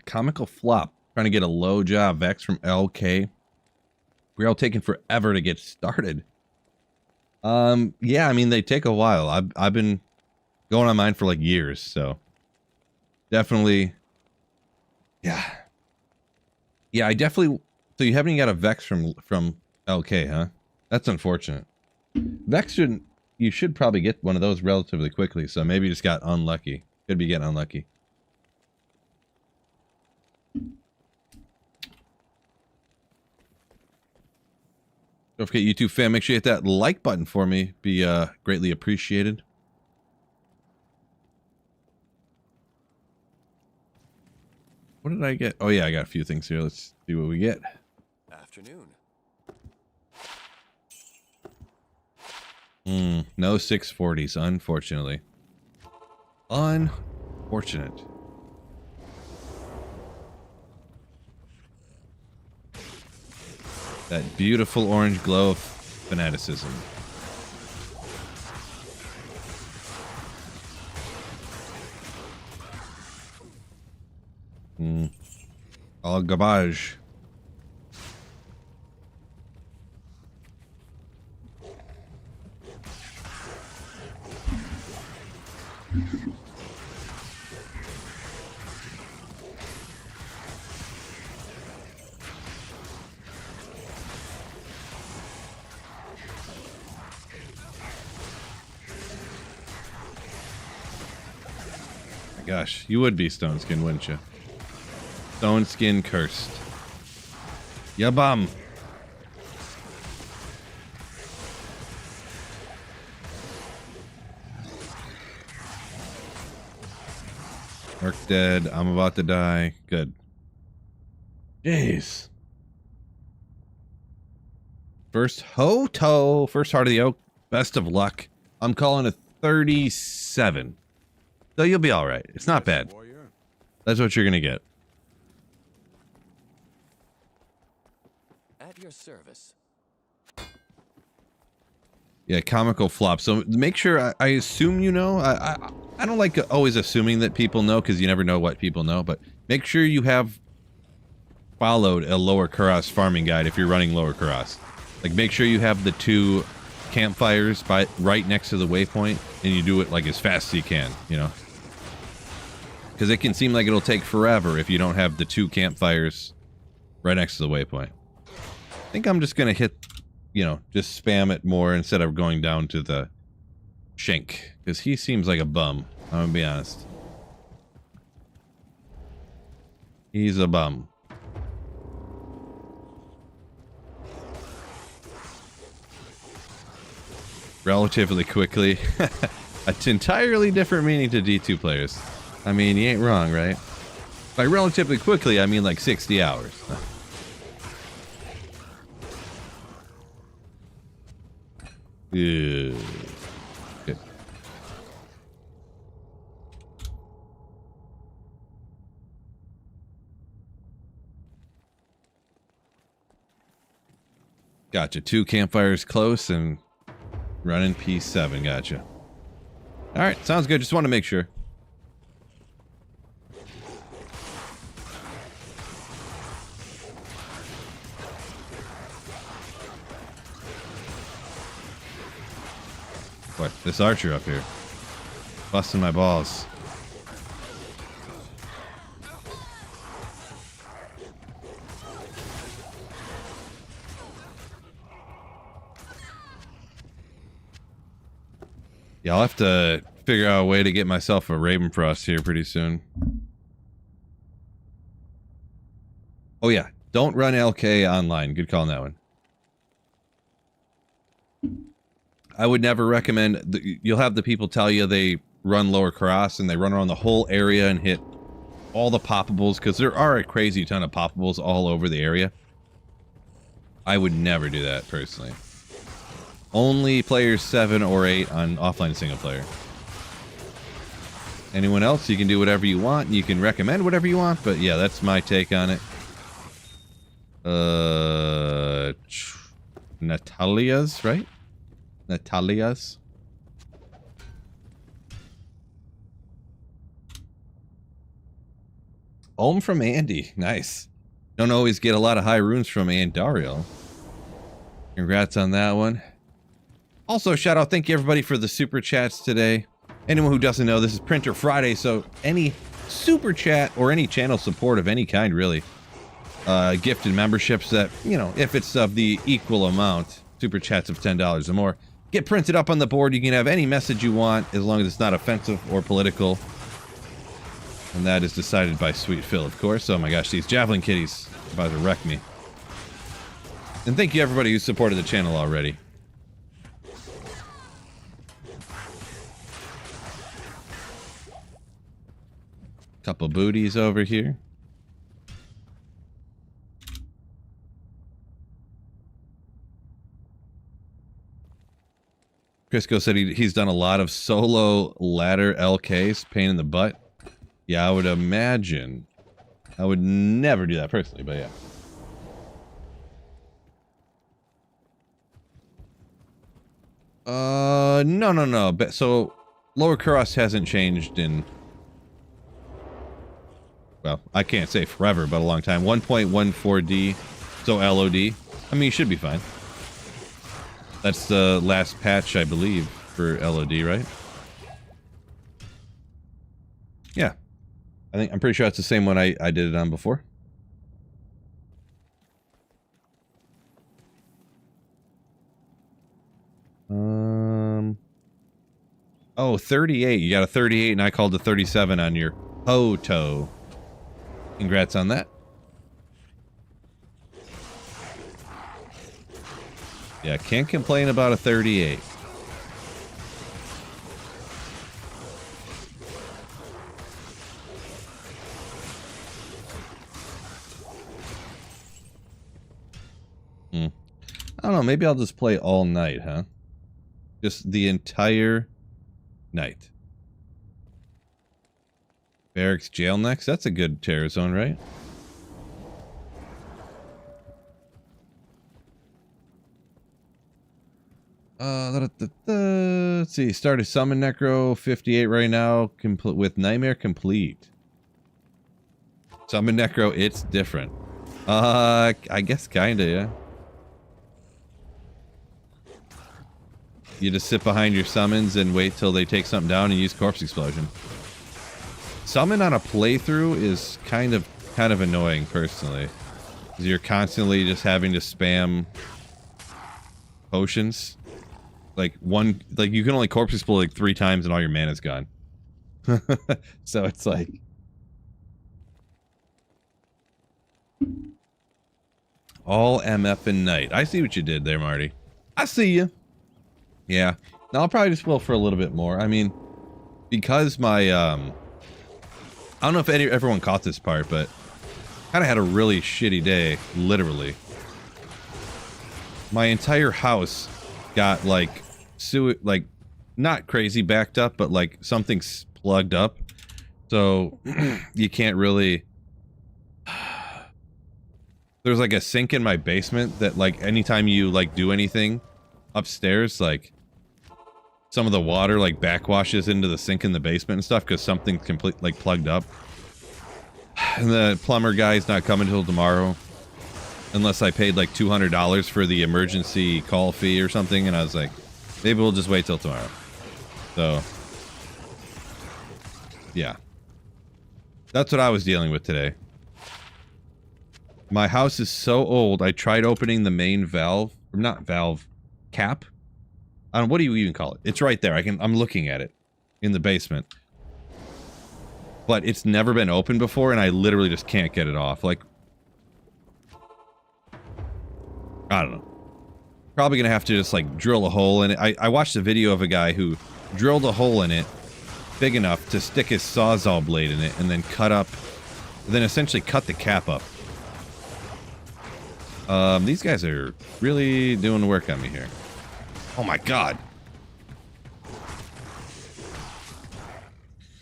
Comical flop. Trying to get a low job. Vex from LK. We're all taking forever to get started. Yeah, I mean, they take a while. I've been going on mine for like years, so definitely. Yeah. Yeah, I definitely. So you haven't even got a Vex from LK, huh? That's unfortunate. Vex shouldn't. You should probably get one of those relatively quickly. So maybe you just got unlucky. Could be getting unlucky. Don't forget, YouTube fam, make sure you hit that like button for me. Be greatly appreciated. What did I get? Oh yeah, I got a few things here. Let's see what we get. Afternoon. No 640s, unfortunately. Unfortunate. That beautiful orange glow of fanaticism. All garbage. gosh. You would be Stone Skin, wouldn't you? Stone Skin cursed. Ya bum. Orc dead. I'm about to die. Good. Jeez. First Hoto. First Heart of the Oak. Best of luck. I'm calling a 37. So you'll be alright. It's not bad. That's what you're going to get. At your service. Yeah, comical flop. So make sure, I assume you know. I don't like always assuming that people know because you never know what people know. But make sure you have followed a Lower Kuros farming guide if you're running Lower Kuros. Like make sure you have the 2 campfires right next to the waypoint and you do it like as fast as you can, you know. Because it can seem like it'll take forever if you don't have the 2 campfires right next to the waypoint. I think I'm just going to hit, you know, just spam it more instead of going down to the Shank. Because he seems like a bum. I'm going to be honest. He's a bum. Relatively quickly. It's entirely different meaning to D2 players. I mean, you ain't wrong, right? By relatively quickly, I mean like 60 hours. Good. Gotcha. 2 campfires close and running P7. Gotcha. All right. Sounds good. Just want to make sure. What? This archer up here. Busting my balls. Yeah, I'll have to figure out a way to get myself a Ravenfrost here pretty soon. Oh yeah, don't run LK online. Good call on that one. I would never recommend... You'll have the people tell you they run Lower Kuros and they run around the whole area and hit all the poppables, because there are a crazy ton of poppables all over the area. I would never do that, personally. Only players 7 or 8 on offline single player. Anyone else, you can do whatever you want. You can recommend whatever you want, but yeah, that's my take on it. Natalia's, right? Natalia's. Home from Andy. Nice. Don't always get a lot of high runes from Andariel. Congrats on that one. Also, shout out, thank you everybody for the super chats today. Anyone who doesn't know, this is Printer Friday, so any super chat or any channel support of any kind, really. Gifted memberships that, you know, if it's of the equal amount, super chats of $10 or more, get printed up on the board. You can have any message you want, as long as it's not offensive or political. And that is decided by Sweet Phil, of course. Oh my gosh, these Javelin kitties are about to wreck me. And thank you everybody who supported the channel already. Couple booties over here. Crisco said he's done a lot of solo ladder LKs, pain in the butt. Yeah, I would imagine. I would never do that personally, but yeah. No. But so Lower Kuros hasn't changed in, well, I can't say forever, but a long time. 1.14D, so LOD. I mean, you should be fine. That's the last patch, I believe, for LOD, right? Yeah. I'm pretty sure that's the same one I did it on before. Oh, 38. You got a 38 and I called a 37 on your Hoto. Congrats on that. Yeah, can't complain about a 38. I don't know, maybe I'll just play all night, huh? Just the entire night. Barracks jail next? That's a good terror zone, right? Let's see. Start a summon necro 58 right now, with nightmare complete. Summon necro, it's different. I guess kinda, yeah. You just sit behind your summons and wait till they take something down and use corpse explosion. Summon on a playthrough is kind of annoying personally, because you're constantly just having to spam potions. Like you can only corpse explode like 3 times and all your mana's gone. So it's like all MF and night. I see what you did there, Marty. I see you. Yeah. Now I'll probably just will for a little bit more. I mean, because my I don't know if everyone caught this part, but kind of had a really shitty day, literally. My entire house got like not crazy backed up, but like something's plugged up. So you can't really there's like a sink in my basement that like anytime you like do anything upstairs, like some of the water like backwashes into the sink in the basement and stuff because something's like plugged up. And the plumber guy's not coming till tomorrow unless I paid like $200 for the emergency call fee or something, and I was like, maybe we'll just wait till tomorrow. So yeah, that's what I was dealing with today. My house is so old, I tried opening the main valve, or not valve, cap. I don't know, what do you even call it? It's right there. I'm looking at it in the basement. But it's never been opened before, and I literally just can't get it off. Like, I don't know. Probably gonna have to just like drill a hole in it. I watched a video of a guy who drilled a hole in it big enough to stick his Sawzall blade in it and then then essentially cut the cap up. These guys are really doing the work on me here. Oh my god.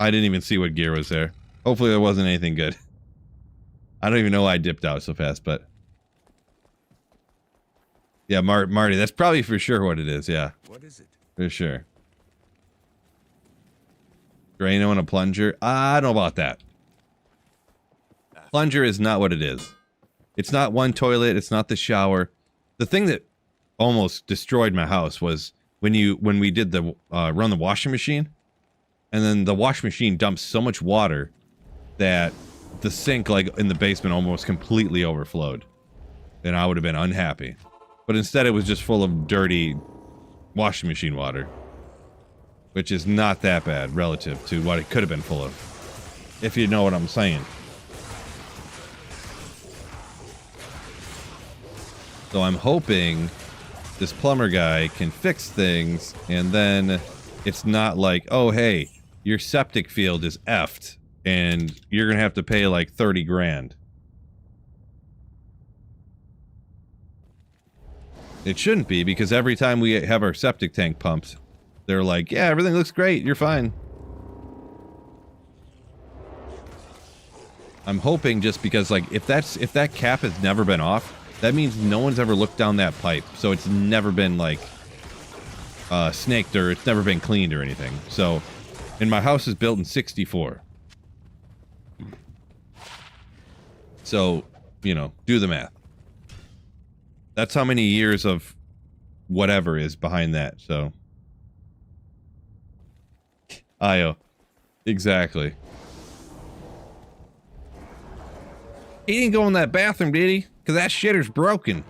I didn't even see what gear was there. Hopefully there wasn't anything good. I don't even know why I dipped out so fast, but... Yeah, Marty, that's probably for sure what it is, yeah. What is it? For sure. Drano and a plunger? I don't know about that. Plunger is not what it is. It's not one toilet, it's not the shower. The thing that almost destroyed my house was when we did the run the washing machine, and then the washing machine dumped so much water that the sink like in the basement almost completely overflowed, and I would have been unhappy. But instead it was just full of dirty washing machine water, which is not that bad relative to what it could have been full of, if you know what I'm saying. So I'm hoping this plumber guy can fix things, and then it's not like, oh hey, your septic field is effed and you're gonna have to pay like 30 grand. It shouldn't be, because every time we have our septic tank pumped, they're like, yeah, everything looks great, you're fine. I'm hoping, just because like if that cap has never been off, that means no one's ever looked down that pipe, so it's never been like snaked, or it's never been cleaned or anything. So, and my house is built in '64, so you know, do the math. That's how many years of whatever is behind that. So, IO, exactly. He didn't go in that bathroom, did he? Because that shitter's broken.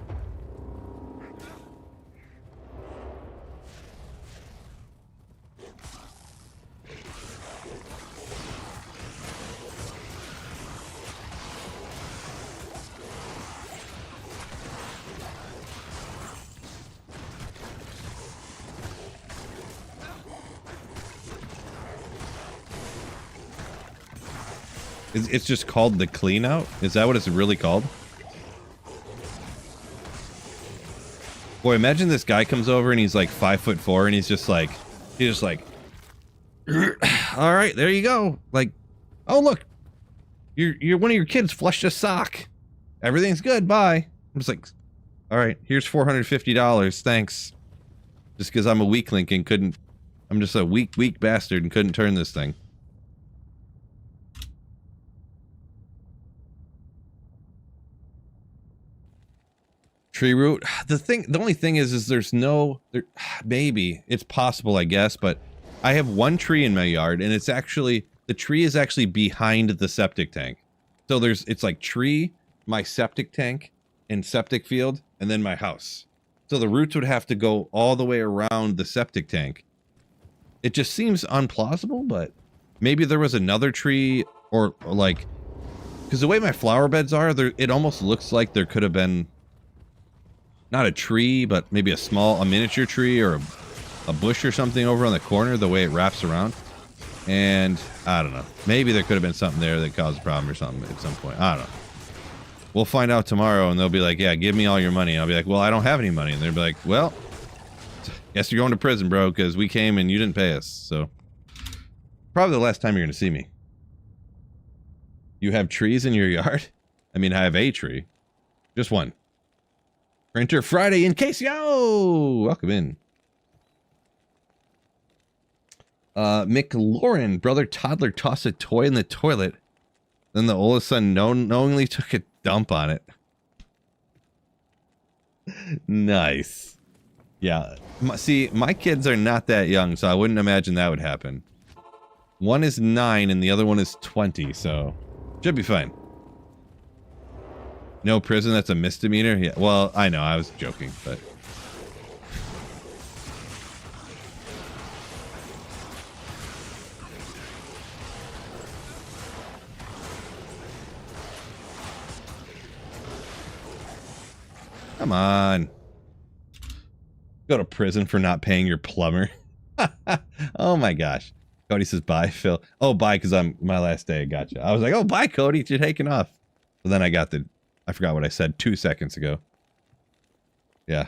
It's just called the clean out? Is that what it's really called? Boy, imagine this guy comes over and he's like 5'4" and he's just like, all right, there you go. Like, oh look, you're one of your kids flushed a sock. Everything's good. Bye. I'm just like, all right, here's $450. Thanks. Just because I'm a weak link and couldn't. I'm just a weak bastard and couldn't turn this thing. Tree root. The only thing is there's no, maybe it's possible, I guess, but I have one tree in my yard and it's actually, the tree is actually behind the septic tank. So it's like tree, my septic tank and septic field, and then my house. So the roots would have to go all the way around the septic tank. It just seems unplausible, but maybe there was another tree or like, because the way my flower beds are, it almost looks like there could have been not a tree, but maybe a miniature tree or a bush or something over on the corner, the way it wraps around. And I don't know. Maybe there could have been something there that caused a problem or something at some point. I don't know. We'll find out tomorrow and they'll be like, yeah, give me all your money. And I'll be like, well, I don't have any money. And they'll be like, well, guess you're going to prison, bro, because we came and you didn't pay us. So probably the last time you're going to see me. You have trees in your yard? I mean, I have a tree. Just one. Printer Friday in case, yo! Welcome in. McLaurin, brother toddler tossed a toy in the toilet. Then the oldest son knowingly took a dump on it. Nice. Yeah. See, my kids are not that young, so I wouldn't imagine that would happen. One is 9 and the other one is 20, so should be fine. No prison, that's a misdemeanor? Yeah, well, I know, I was joking, but... Come on. Go to prison for not paying your plumber. Oh my gosh. Cody says bye, Phil. Oh, bye, because my last day. Gotcha. I was like, oh, bye, Cody. You're taking off. But then I forgot what I said 2 seconds ago. Yeah.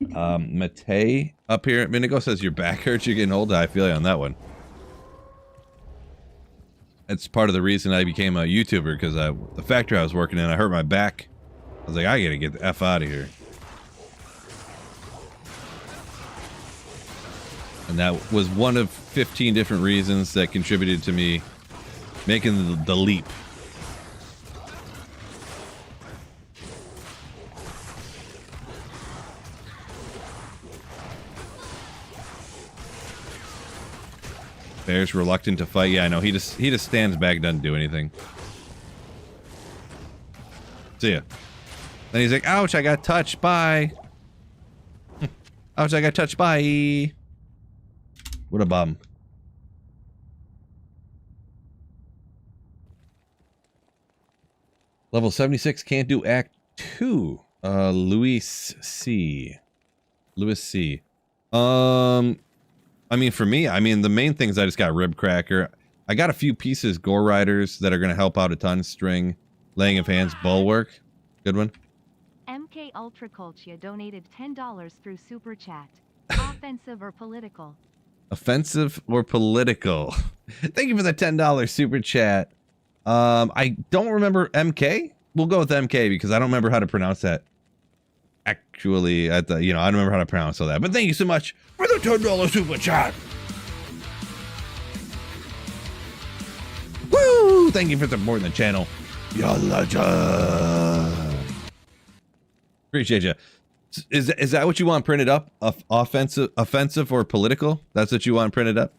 Matei up here. Minigo says your back hurts. You're getting older. I feel you on that one. That's part of the reason I became a YouTuber, because the factory I was working in, I hurt my back. I was like, I gotta get the F out of here. And that was one of 15 different reasons that contributed to me making the leap. Bear's reluctant to fight. Yeah, I know. He just stands back, doesn't do anything. See ya. Then he's like, ouch, I got touched. Bye. Ouch, I got touched. Bye. What a bum. Level 76 can't do Act 2. Luis C. I mean, for me, the main things I just got Rib Cracker. I got a few pieces, Gore Riders, that are going to help out a ton. String, Laying of Hands, Bulwark. Good one. MK Ultra Culture donated $10 through Super Chat. Offensive or political? Offensive or political? Thank you for the $10 Super Chat. I don't remember MK. We'll go with MK because I don't remember how to pronounce that. Actually, I don't remember how to pronounce all that. But thank you so much for the $10 Super Chat. Woo! Thank you for supporting the channel. You're a legend. Appreciate you. Is that what you want printed up? Offensive or political? That's what you want printed up?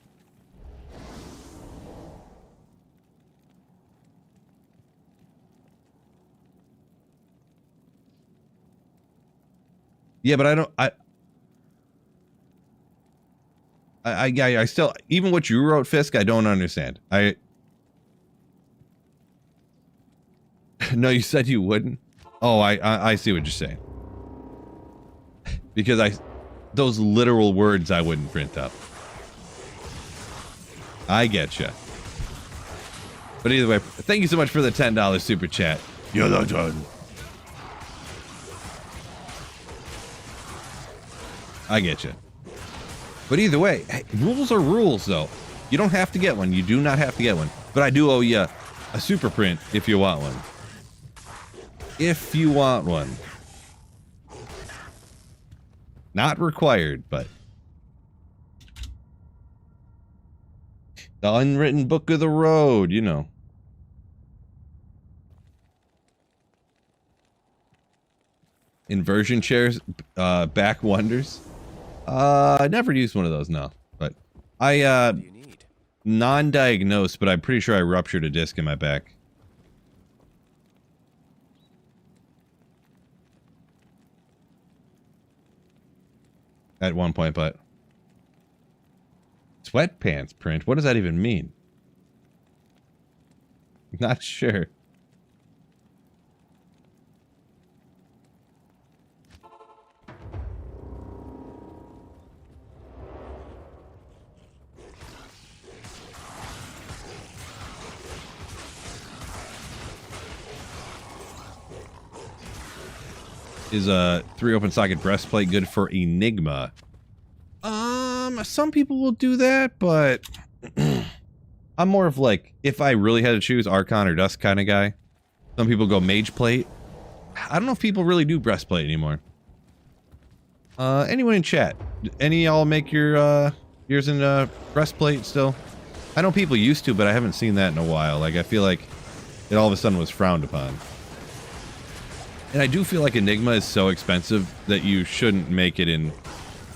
Yeah, but I still, even what you wrote, Fisk, I don't understand. No, you said you wouldn't. Oh, I see what you're saying. Because those literal words I wouldn't print up. I getcha. But either way, thank you so much for the $10 super chat. You're the done. I getcha. But either way, hey, rules are rules, though. You don't have to get one. You do not have to get one. But I do owe you a super print if you want one. If you want one. Not required, but... the unwritten book of the road, you know. Inversion chairs, back wonders. I never used one of those, no. But I, What do you need? non-diagnosed, but I'm pretty sure I ruptured a disc in my back. At one point, but... sweatpants print? What does that even mean? Not sure. Is a 3 open socket breastplate good for Enigma? Some people will do that, but I'm more of like, if I really had to choose, Archon or Dusk kind of guy. Some people go Mage Plate. I don't know if people really do breastplate anymore. Anyone in chat? Any y'all make your yours in breastplate still? I know people used to, but I haven't seen that in a while. Like, I feel like it all of a sudden was frowned upon. And I do feel like Enigma is so expensive that you shouldn't make it in,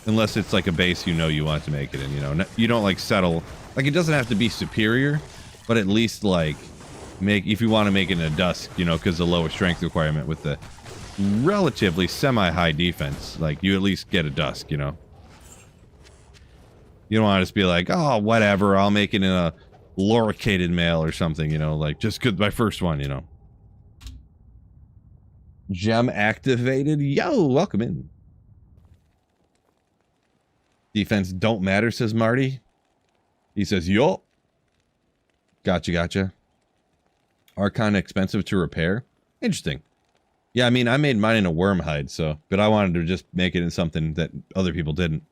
unless it's like a base you know you want to make it in, you know. You don't like settle, like it doesn't have to be superior, but at least like make, if you want to make it in a Dusk, you know, because the lower strength requirement with the relatively semi-high defense, like you at least get a Dusk, you know. You don't want to just be like, oh, whatever, I'll make it in a loricated mail or something, you know, like just because my first one, you know. Gem activated. Yo, welcome in. Defense don't matter, says Marty. He says, yo. Gotcha, gotcha. Archon expensive to repair. Interesting. Yeah, I mean, I made mine in a worm hide, so, but I wanted to just make it in something that other people didn't.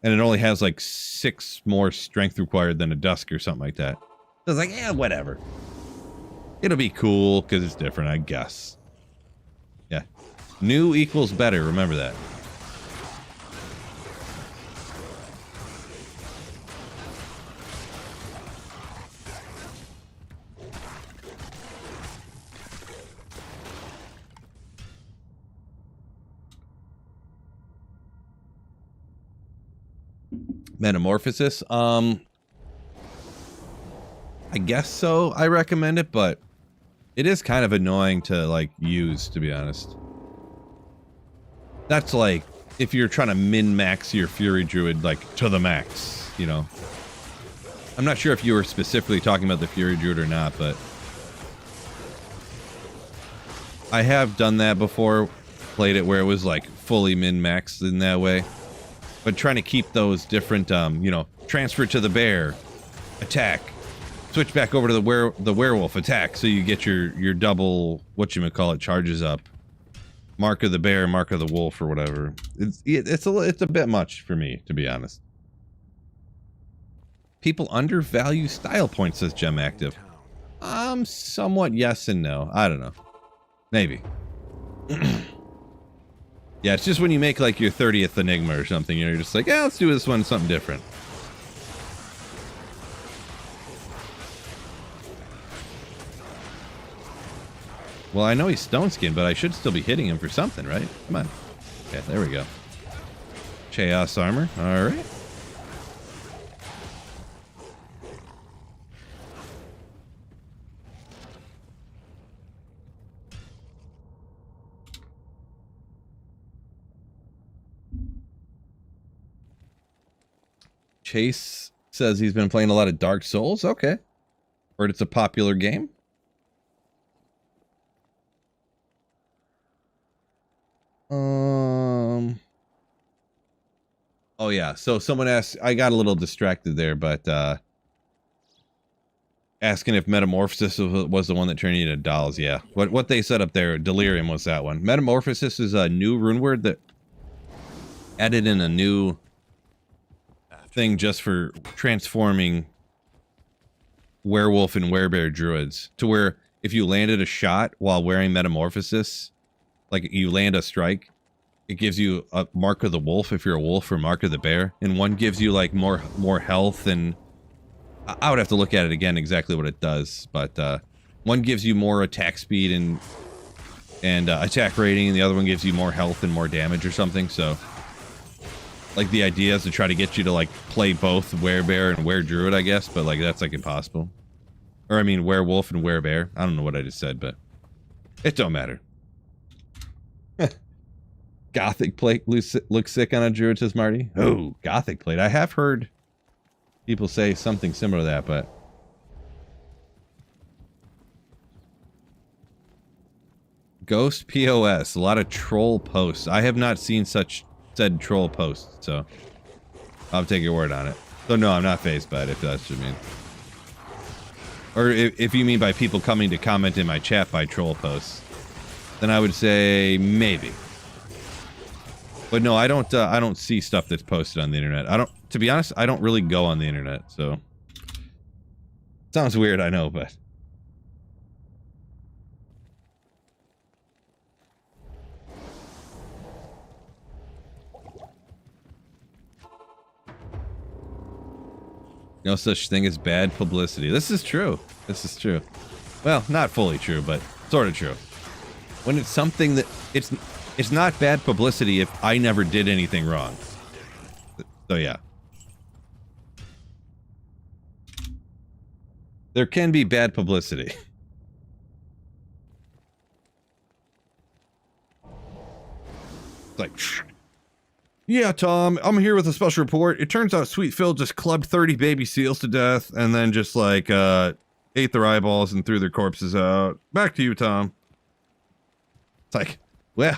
And it only has like 6 more strength required than a Dusk or something like that. So I was like, yeah, whatever. It'll be cool because it's different, I guess. Yeah. New equals better, remember that. Metamorphosis? I guess so. I recommend it, but it is kind of annoying to, like, use, to be honest. That's like, if you're trying to min-max your Fury Druid, like, to the max, you know. I'm not sure if you were specifically talking about the Fury Druid or not, but... I have done that before, played it where it was, like, fully min-maxed in that way. But trying to keep those different, you know, transfer to the bear, attack, switch back over to the werewolf, attack, so you get your double, whatchamacallit, charges up. Mark of the bear, mark of the wolf, or whatever. It's a bit much for me, to be honest. People undervalue style points, says Gem Active. Somewhat yes and no. I don't know. Maybe. Yeah, it's just when you make like your 30th Enigma or something, you know, you're just like, yeah, let's do this one something different. Well, I know he's stone skinned, but I should still be hitting him for something, right? Come on. Okay, there we go. Chaos armor. All right. Chase says he's been playing a lot of Dark Souls. Okay. Heard it's a popular game. Oh yeah, so someone asked, I got a little distracted there, but asking if Metamorphosis was the one that turned you into dolls. Yeah, what they set up there, Delirium was that one. Metamorphosis is a new rune word that added in a new thing just for transforming werewolf and werebear druids, to where if you landed a shot while wearing Metamorphosis, like you land a strike, it gives you a Mark of the Wolf if you're a wolf, or Mark of the Bear, and one gives you like more health, and I would have to look at it again exactly what it does, but one gives you more attack speed and attack rating, and the other one gives you more health and more damage or something. So like the idea is to try to get you to like play both werebear and were-druid, I guess, but like that's like impossible. Or I mean werewolf and werebear. I don't know what I just said, but it don't matter. Gothic plate looks sick on a druid, says Marty. Oh, Gothic plate. I have heard people say something similar to that, but Ghost POS, a lot of troll posts. I have not seen such said troll posts, so I'll take your word on it. So no, I'm not phased by it, if that's what you mean. Or if you mean by people coming to comment in my chat by troll posts, then I would say maybe. But no, I don't see stuff that's posted on the internet. To be honest, I don't really go on the internet, so. Sounds weird, I know, but. No such thing as bad publicity. This is true. This is true. Well, not fully true, but sort of true. When it's something that it's not bad publicity if I never did anything wrong. So yeah. There can be bad publicity. It's like, yeah, Tom, I'm here with a special report. It turns out Sweet Phil just clubbed 30 baby seals to death and then just like ate their eyeballs and threw their corpses out. Back to you, Tom. It's like, well,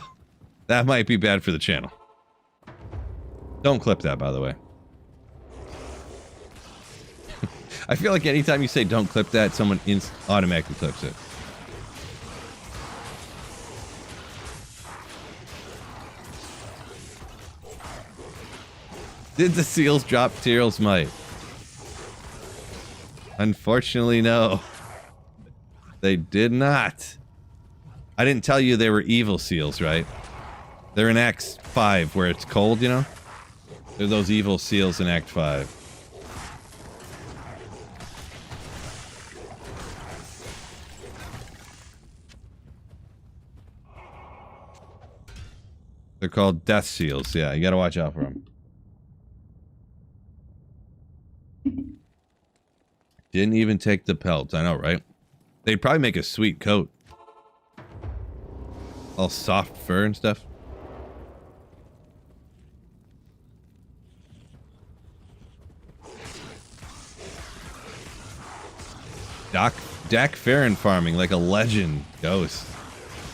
that might be bad for the channel. Don't clip that, by the way. I feel like anytime you say don't clip that, someone automatically clips it. Did the seals drop Tyrell's might? Unfortunately, no. They did not. I didn't tell you they were evil seals, right? They're in Act 5 where it's cold, you know? They're those evil seals in Act 5. They're called death seals. Yeah, you gotta watch out for them. Didn't even take the pelts. I know, right? They'd probably make a sweet coat. All soft fur and stuff. Dak Farron farming like a legend. Ghost.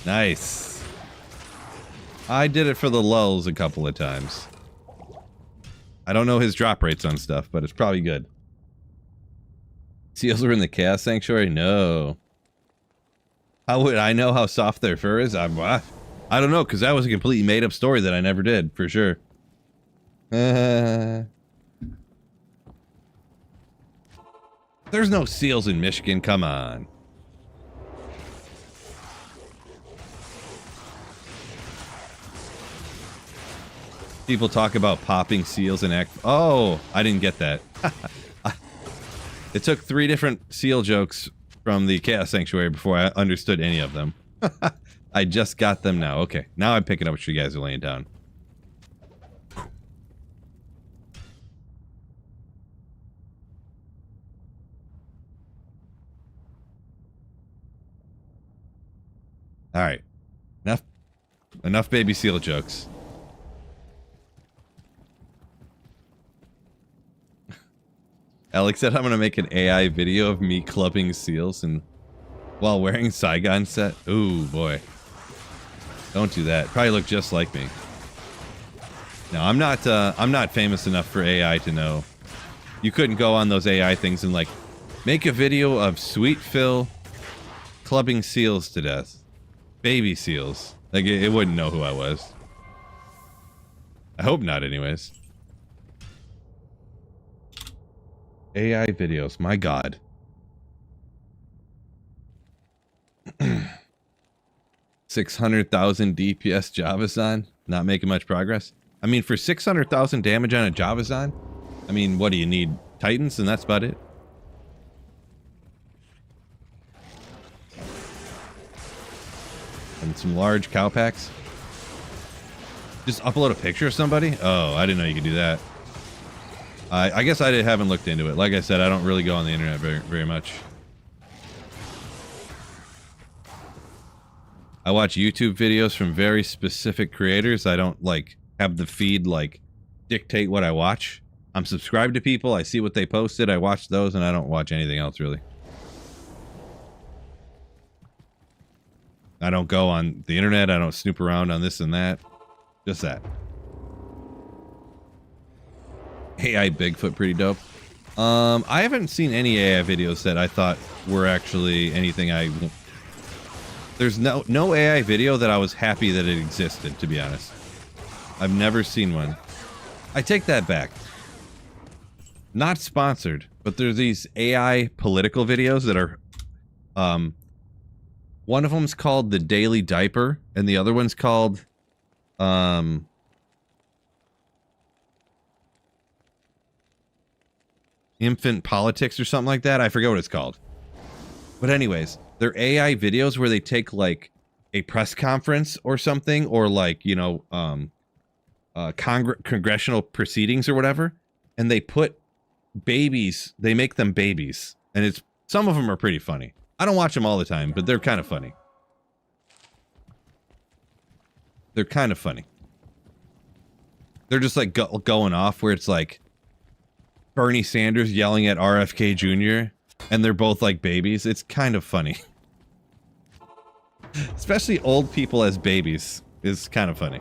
Nice. I did it for the lulz a couple of times. I don't know his drop rates on stuff, but it's probably good. Seals are in the Chaos Sanctuary? No. How would I know how soft their fur is? I don't know, because that was a completely made-up story that I never did, for sure. There's no seals in Michigan, come on. People talk about popping seals in Act... Oh, I didn't get that. It took 3 different seal jokes from the Chaos Sanctuary before I understood any of them. I just got them now. Okay, now I'm picking up what you guys are laying down. Alright. Enough baby seal jokes. Alex said I'm gonna make an AI video of me clubbing seals and while wearing Saigon set. Ooh boy. Don't do that. Probably look just like me. No, I'm not famous enough for AI to know. You couldn't go on those AI things and like make a video of Sweet Phil clubbing seals to death. Baby seals. Like it wouldn't know who I was. I hope not anyways. AI videos, my god. 600,000 DPS Javazon, not making much progress. I mean, for 600,000 damage on a Javazon, I mean, what do you need? Titans, and that's about it. And some large cow packs. Just upload a picture of somebody? Oh, I didn't know you could do that. I guess I haven't looked into it. Like I said, I don't really go on the internet very much. I watch YouTube videos from very specific creators. I don't, like, have the feed, like, dictate what I watch. I'm subscribed to people. I see what they posted. I watch those, and I don't watch anything else, really. I don't go on the internet. I don't snoop around on this and that. Just that. AI Bigfoot, pretty dope. I haven't seen any AI videos that I thought were actually anything I... There's no AI video that I was happy that it existed, to be honest. I've never seen one. I take that back. Not sponsored, but there's these AI political videos that are... one of them's called The Daily Diaper, and the other one's called... Infant Politics or something like that. I forget what it's called. But anyways, they're AI videos where they take like a press conference or something, or like, you know, congressional proceedings or whatever, and they put babies, they make them babies, and it's, some of them are pretty funny. I don't watch them all the time, but they're kind of funny. They're kind of funny. They're just like going off where it's like Bernie Sanders yelling at RFK Jr. and they're both like babies. It's kind of funny. Especially old people as babies is kind of funny.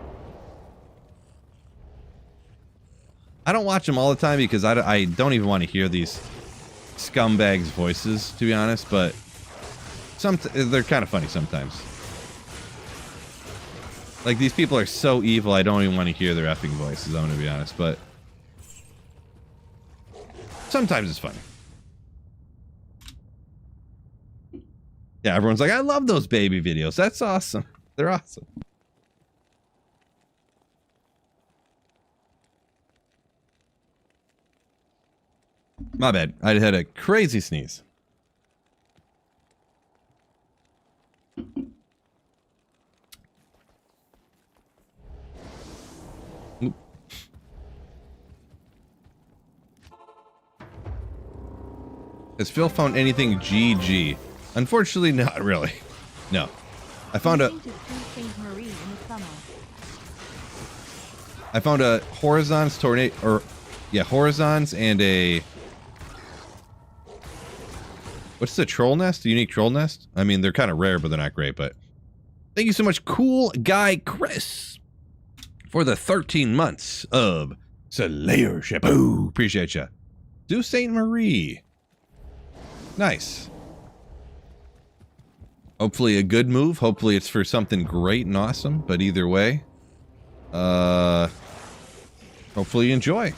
I don't watch them all the time because I don't even want to hear these scumbags' voices, to be honest, but they're kind of funny sometimes. Like, these people are so evil, I don't even want to hear their effing voices, I'm going to be honest, but sometimes it's funny. Yeah, everyone's like, I love those baby videos. That's awesome. They're awesome. My bad. I had a crazy sneeze. Oop. Has Phil found anything GG? Unfortunately, not really. No. I found a Horizons tornado, or yeah, Horizons and a, what's the troll nest? A unique troll nest? I mean, they're kind of rare, but they're not great, but thank you so much, Cool Guy Chris, for the 13 months of Slayership. Ooh, appreciate ya. Do Saint Marie. Nice. Hopefully a good move. Hopefully it's for something great and awesome. But either way, hopefully you enjoy.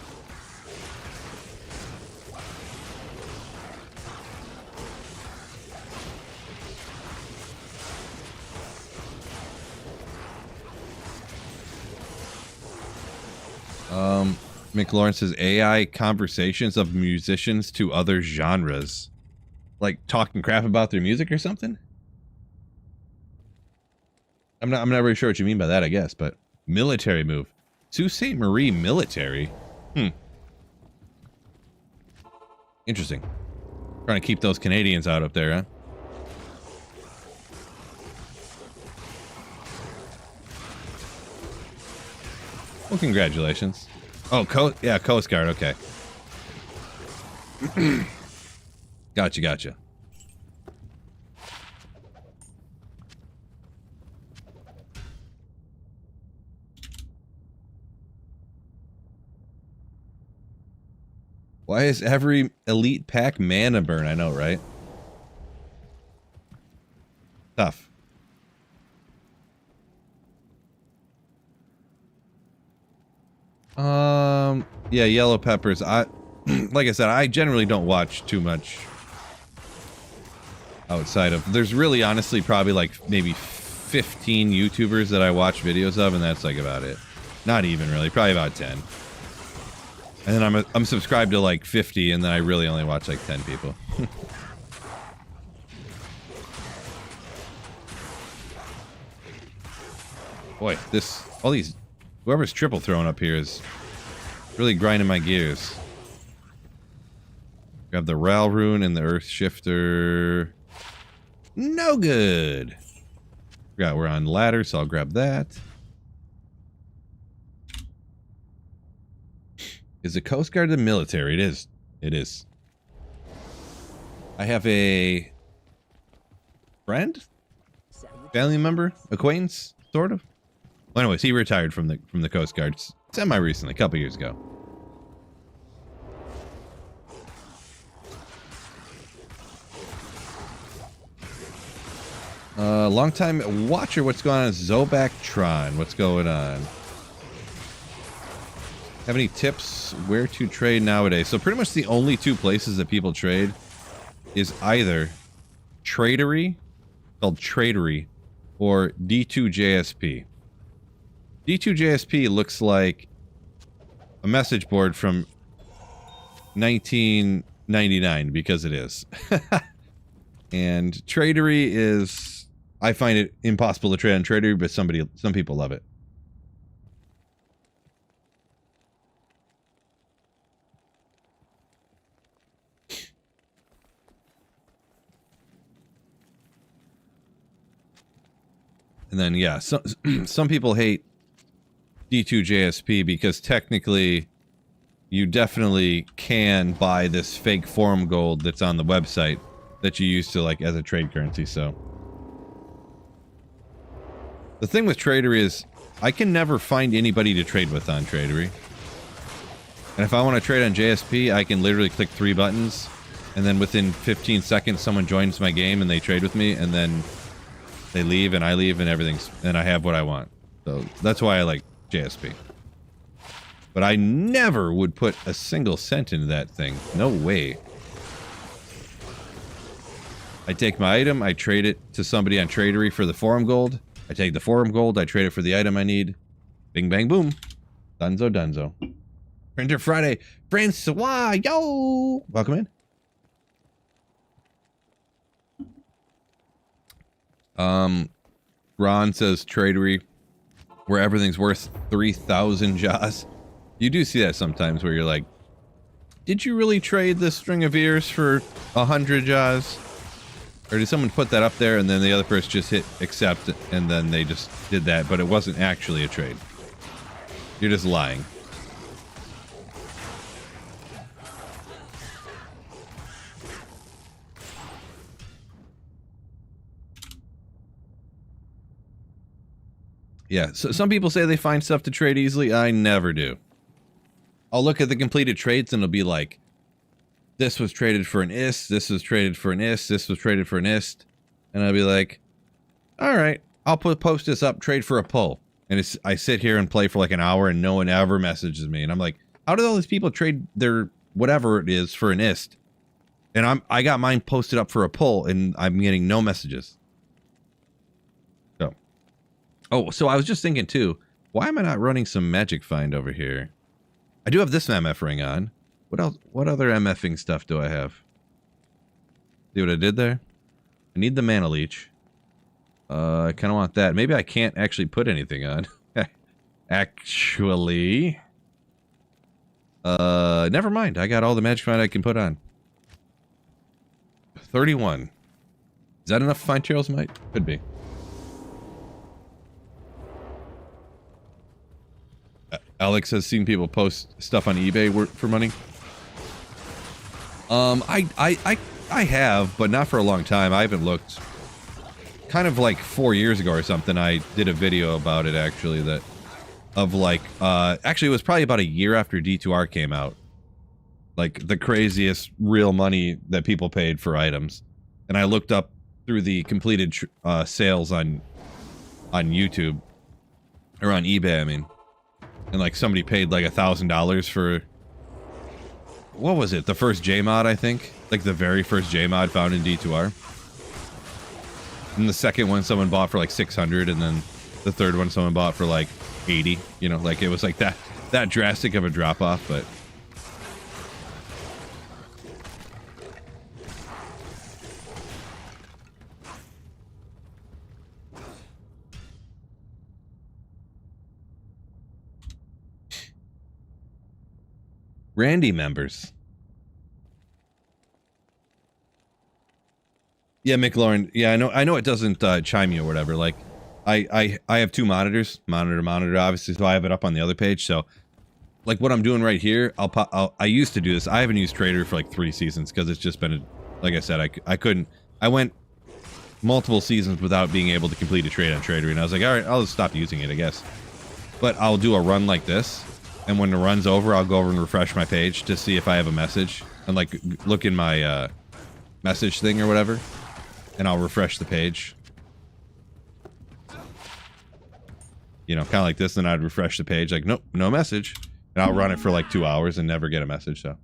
McLaurin says AI conversations of musicians to other genres. Like talking crap about their music or something? I'm not really sure what you mean by that, I guess, but military move. Sault Ste. Marie military? Interesting. Trying to keep those Canadians out up there, huh? Well, congratulations. Oh, Coast Guard, okay. Gotcha. Why is every elite pack mana burn? I know, right? Tough. Yeah, yellow peppers. Like I said, I generally don't watch too much outside of. There's really, honestly, probably like maybe 15 YouTubers that I watch videos of, and that's like about it. Not even really, probably about 10. And then I'm subscribed to like 50, and then I really only watch like 10 people. Boy, all these, whoever's triple throwing up here is really grinding my gears. Grab the Ral Rune and the Earth Shifter. No good. Forgot we're on ladder, so I'll grab that. Is the Coast Guard the military? It is. It is. I have a friend? Family member? Acquaintance? Sort of? Well, anyways, he retired from the Coast Guard semi-recently, a couple years ago. Long time watcher, what's going on? Zobactron, what's going on? Have any tips where to trade nowadays? So pretty much the only two places that people trade is either Tradery, called Tradery, or D2JSP. D2JSP looks like a message board from 1999, because it is. And Tradery is, I find it impossible to trade on Tradery, but some people love it. And then, yeah, some people hate D2JSP because technically you definitely can buy this fake forum gold that's on the website that you use to, like, as a trade currency. So the thing with Tradery is I can never find anybody to trade with on Tradery. And if I want to trade on JSP, I can literally click 3 buttons, and then within 15 seconds someone joins my game and they trade with me, and then they leave and I leave and and I have what I want. So that's why I like JSP. But I never would put a single cent into that thing. No way. I take my item, I trade it to somebody on Tradery for the forum gold. I take the forum gold, I trade it for the item I need. Bing, bang, boom. Dunzo, dunzo. Printer Friday. Francois, yo! Welcome in. Ron says Tradery, where everything's worth 3,000 Jaws. You do see that sometimes where you're like, did you really trade this string of ears for 100 Jaws? Or did someone put that up there and then the other person just hit accept and then they just did that, but it wasn't actually a trade? You're just lying. Yeah, so some people say they find stuff to trade easily. I never do. I'll look at the completed trades and it'll be like, this was traded for an IST, this was traded for an IST, this was traded for an IST. And I'll be like, all right, I'll post this up, trade for a pull. And I sit here and play for like an hour and no one ever messages me. And I'm like, how did all these people trade their whatever it is for an IST? And I got mine posted up for a pull and I'm getting no messages. Oh, so I was just thinking too, why am I not running some Magic Find over here? I do have this MF ring on. What else? What other MFing stuff do I have? See what I did there? I need the Mana Leech. I kind of want that. Maybe I can't actually put anything on. Actually. Never mind. I got all the Magic Find I can put on. 31. Is that enough to find Cheryl's Might? Could be. Alex has seen people post stuff on eBay for money. I have, but not for a long time. I haven't looked. Kind of like 4 years ago or something, I did a video about it actually actually it was probably about a year after D2R came out. like the craziest real money that people paid for items. And I looked up through the completed sales on YouTube or on eBay, I mean, and like somebody paid like $1,000 for, what was it? The first JMod, I think, like the very first JMod found in D2R. And the second one someone bought for like 600, and then the third one someone bought for like 80. You know, like it was like that drastic of a drop off, but. Randy members. Yeah, McLaurin. Yeah, I know it doesn't chime you or whatever. Like, I have two monitors, monitor to monitor, obviously, so I have it up on the other page. So, like what I'm doing right here, I used to do this. I haven't used Trader for like 3 seasons because it's just been, like I said, I couldn't. I went multiple seasons without being able to complete a trade on Trader, and I was like, all right, I'll just stop using it, I guess. But I'll do a run like this. And when the run's over, I'll go over and refresh my page to see if I have a message. And like, look in my message thing or whatever. And I'll refresh the page. You know, kind of like this. Then I'd refresh the page like, nope, no message. And I'll run it for like 2 hours and never get a message, so.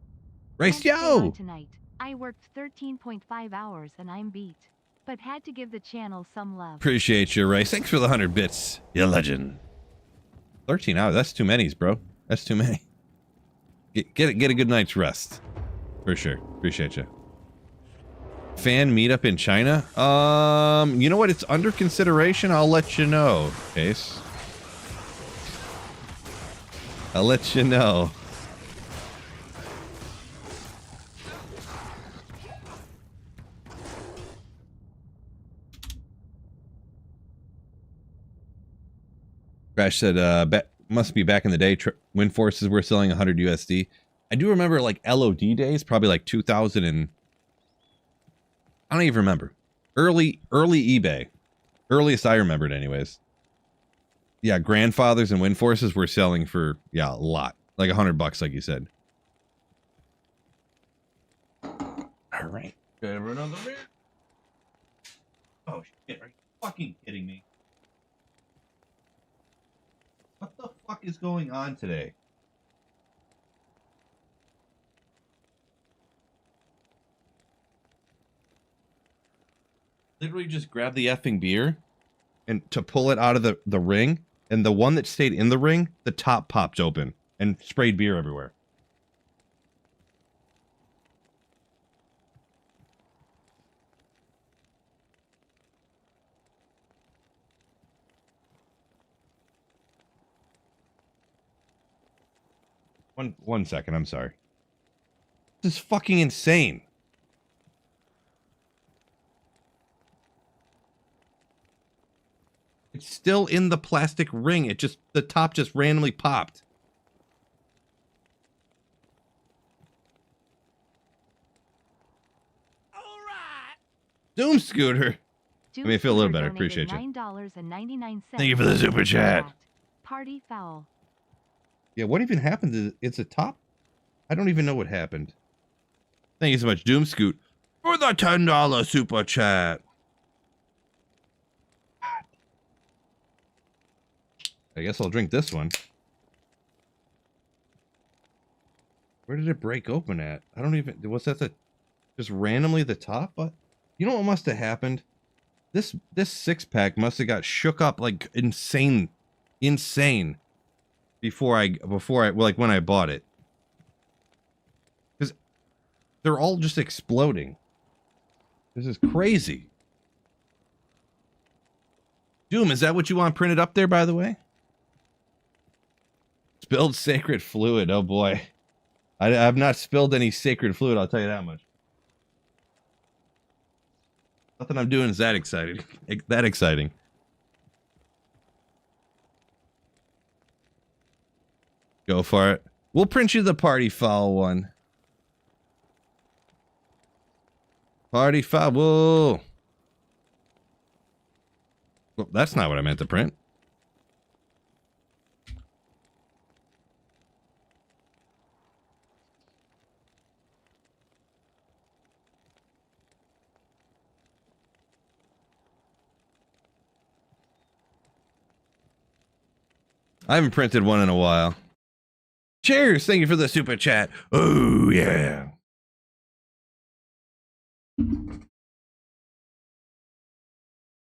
Race, yo! Tonight. I worked 13.5 hours and I'm beat. But had to give the channel some love. Appreciate you, Race. Thanks for the 100 bits. You legend. 13 hours. That's too many, bro. That's too many. Get a good night's rest. For sure. Appreciate you. Fan meetup in China? You know what? It's under consideration. I'll let you know, Case. I'll let you know. Crash said, must be back in the day. Wind forces were selling 100 USD. I do remember like LOD days, probably like 2000 and I don't even remember. Early eBay. Earliest I remembered anyways. Yeah, grandfathers and wind forces were selling for, yeah, a lot. Like $100, like you said. All right. Got everyone on the rear. Oh shit, are you fucking kidding me? What the fuck is going on today? Literally just grab the effing beer and to pull it out of the ring, and the one that stayed in the ring, the top popped open and sprayed beer everywhere. One second, I'm sorry. This is fucking insane. It's still in the plastic ring. It just, the top just randomly popped. All right. Doom Scooter. Doom Made me feel a little Scooter better. Appreciate you. $9.99. Thank you for the super chat. Party foul. Yeah, what even happened to it's a top? I don't even know what happened. Thank you so much, Doom Scoot, for the $10 super chat. I guess I'll drink this one. Where did it break open at? I don't even, was that just randomly the top? But you know what must have happened? This 6-pack must have got shook up like insane. Before I like when I bought it. Because they're all just exploding. This is crazy. Doom, is that what you want printed up there, by the way? Spilled sacred fluid. Oh boy. I've not spilled any sacred fluid, I'll tell you that much. Nothing I'm doing is that exciting. That exciting. Go for it. We'll print you the party foul one. Party foul. Whoa. Well, that's not what I meant to print. I haven't printed one in a while. Cheers! Thank you for the super chat. Oh, yeah.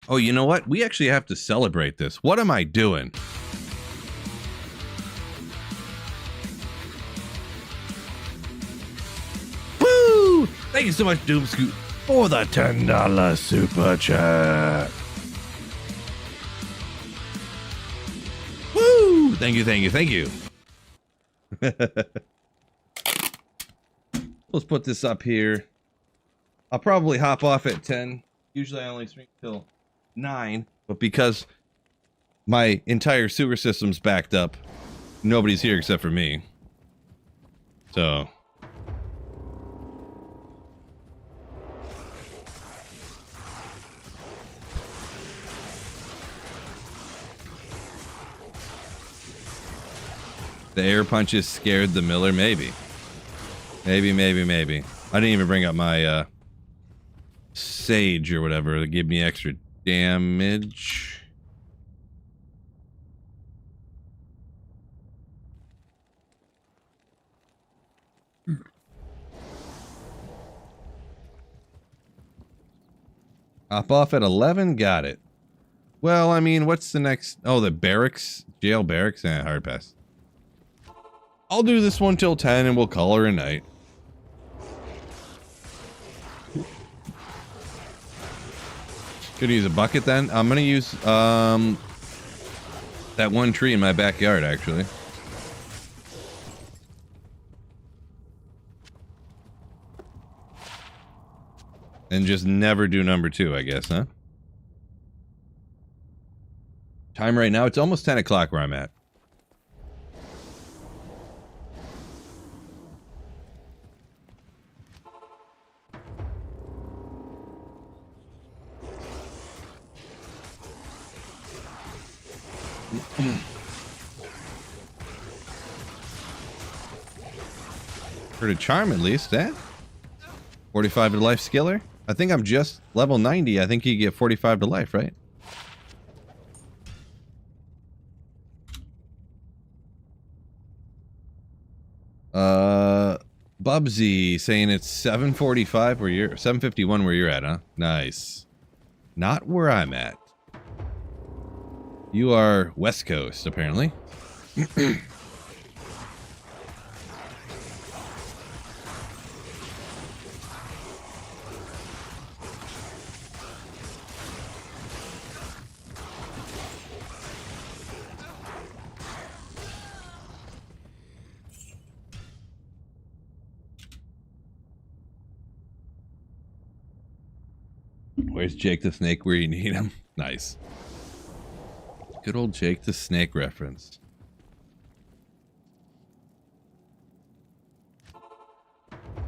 Oh, you know what? We actually have to celebrate this. What am I doing? Woo! Thank you so much, Doomscoot, for the $10 super chat. Woo! Thank you, thank you, thank you. Let's put this up here. I'll probably hop off at 10. Usually I only stream till 9, but because my entire sewer system's backed up, nobody's here except for me. So the air punches scared the miller. Maybe. I didn't even bring up my sage or whatever to give me extra damage. Hop off at 11. Got it. Well, I mean, what's the next? Oh, the barracks, jail barracks. Hard pass. I'll do this one till 10 and we'll call her a night. Could use a bucket then. I'm gonna use that one tree in my backyard actually. And just never do number 2, I guess, huh? Time right now, it's almost 10 o'clock where I'm at. For a charm at least, eh? 45 to life skiller? I think I'm just level 90. I think you get 45 to life, right? Bubsy saying it's 7:45 where you're 7:51 where you're at, huh? Nice. Not where I'm at. You are West Coast, apparently. Where's Jake the Snake where you need him? Nice. Good old Jake the Snake reference.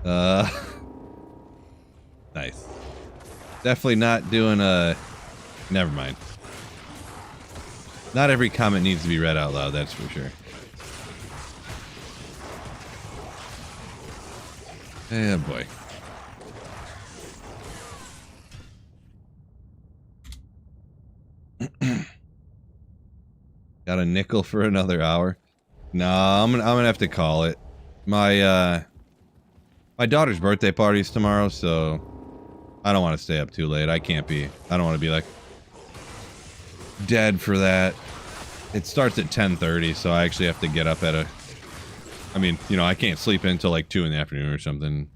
Nice. Definitely not doing a... Never mind. Not every comment needs to be read out loud, that's for sure. Yeah, boy. Got a nickel for another hour? No, I'm gonna have to call it. My my daughter's birthday party's tomorrow, so I don't want to stay up too late. I don't want to be like dead for that. It starts at 10:30, so I actually have to get up at I mean, you know, I can't sleep until like 2 in the afternoon or something.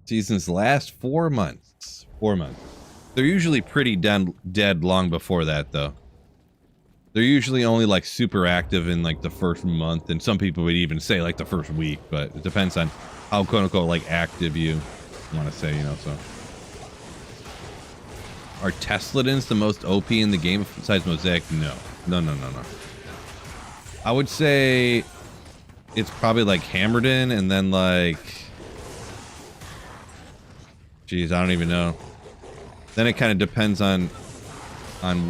Seasons last 4 months. 4 months. They're usually pretty dead long before that, though. They're usually only like super active in like the first month, and some people would even say like the first week, but it depends on how quote unquote like active you want to say, you know. So are Tesladins the most OP in the game besides Mosaic? No. I would say it's probably like Hammerden, and then like, geez, I don't even know. Then it kind of depends on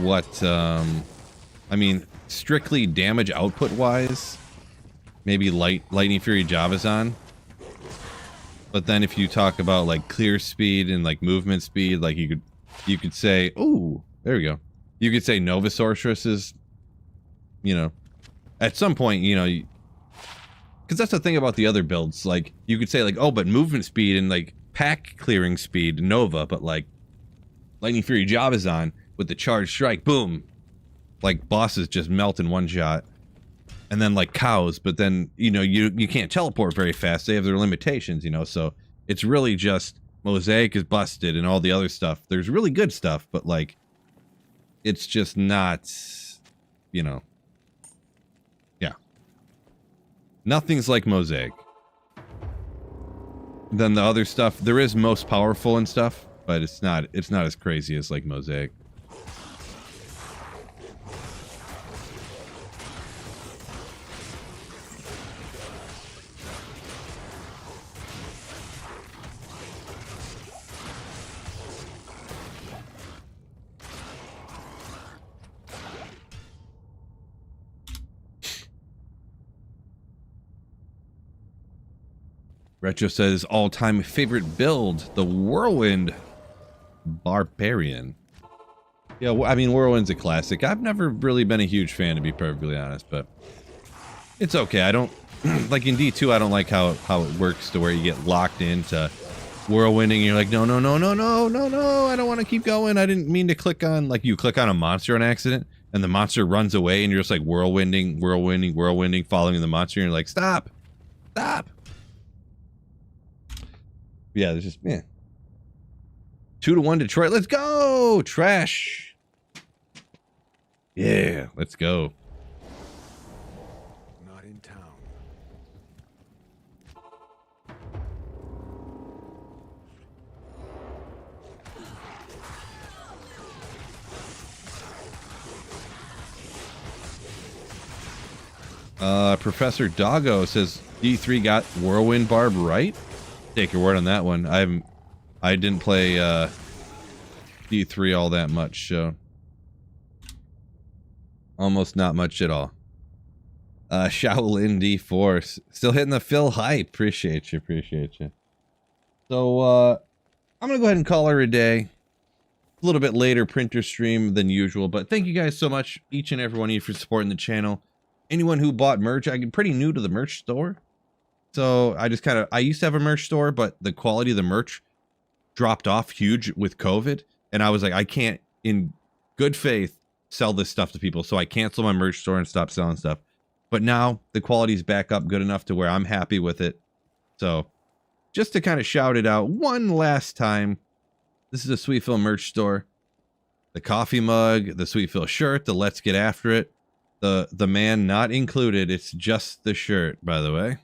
what, I mean, strictly damage output wise, maybe Lightning Fury Javazon. But then if you talk about like clear speed and like movement speed, like you could You could say, ooh, there we go. You could say Nova Sorceress is, you know, at some point, you know, because that's the thing about the other builds. Like, you could say, like, oh, but movement speed and, like, pack clearing speed, Nova, but, like, Lightning Fury Jabazon with the Charge Strike, boom. Like, bosses just melt in one shot. And then, like, cows, but then, you know, you can't teleport very fast. They have their limitations, you know, so it's really just Mosaic is busted and all the other stuff. There's really good stuff, but, like, it's just not, you know. Yeah. Nothing's like Mosaic. Then the other stuff, there is most powerful and stuff, but it's not as crazy as, like, Mosaic. Retro says, all-time favorite build, the Whirlwind Barbarian. Yeah, I mean, Whirlwind's a classic. I've never really been a huge fan, to be perfectly honest, but it's okay. I don't, like in D2, I don't like how it works to where you get locked into whirlwinding and you're like, no, no, no, no, no, no, no, I don't want to keep going. I didn't mean to click on, like, you click on a monster on accident and the monster runs away and you're just like whirlwinding, whirlwinding, whirlwinding, following the monster, and you're like, stop, stop. Yeah, there's just, man. 2-1 Detroit. Let's go! Trash. Yeah, let's go. Not in town. Professor Doggo says D3 got Whirlwind Barb right. Take your word on that one. I didn't play D3 all that much, so almost not much at all. Shaolin D4 still hitting the Phil hype. Appreciate you, appreciate you. So I'm gonna go ahead and call her a day. A little bit later printer stream than usual, but thank you guys so much, each and every one of you, for supporting the channel. Anyone who bought merch, I'm pretty new to the merch store. So I used to have a merch store, but the quality of the merch dropped off huge with COVID. And I was like, I can't, in good faith, sell this stuff to people. So I canceled my merch store and stopped selling stuff. But now the quality's back up good enough to where I'm happy with it. So just to kind of shout it out one last time, this is a Sweet Phil merch store. The coffee mug, the Sweet Phil shirt, the Let's Get After It. The man not included. It's just the shirt, by the way.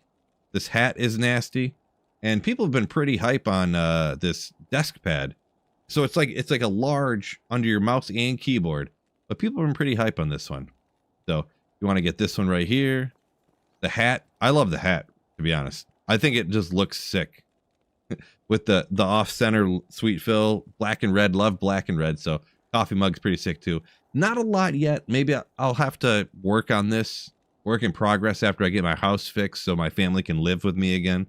This hat is nasty, and people have been pretty hype on this desk pad. So it's like a large under your mouse and keyboard, but people have been pretty hype on this one. So you want to get this one right here. The hat, I love the hat, to be honest. I think it just looks sick with the off-center Sweet Phil, black and red. Love black and red. So coffee mug's pretty sick too. Not a lot yet. Maybe I'll have to work on this. Work in progress after I get my house fixed so my family can live with me again.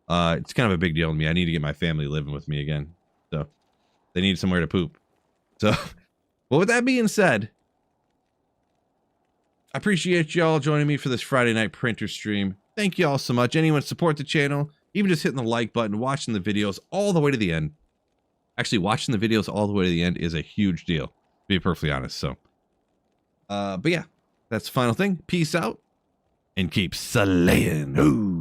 It's kind of a big deal to me. I need to get my family living with me again. So they need somewhere to poop. So, well, with that being said, I appreciate y'all joining me for this Friday night printer stream. Thank you all so much. Anyone support the channel, even just hitting the like button, watching the videos all the way to the end. Actually, watching the videos all the way to the end is a huge deal, to be perfectly honest. So, but yeah. That's the final thing. Peace out and keep slaying. Ooh.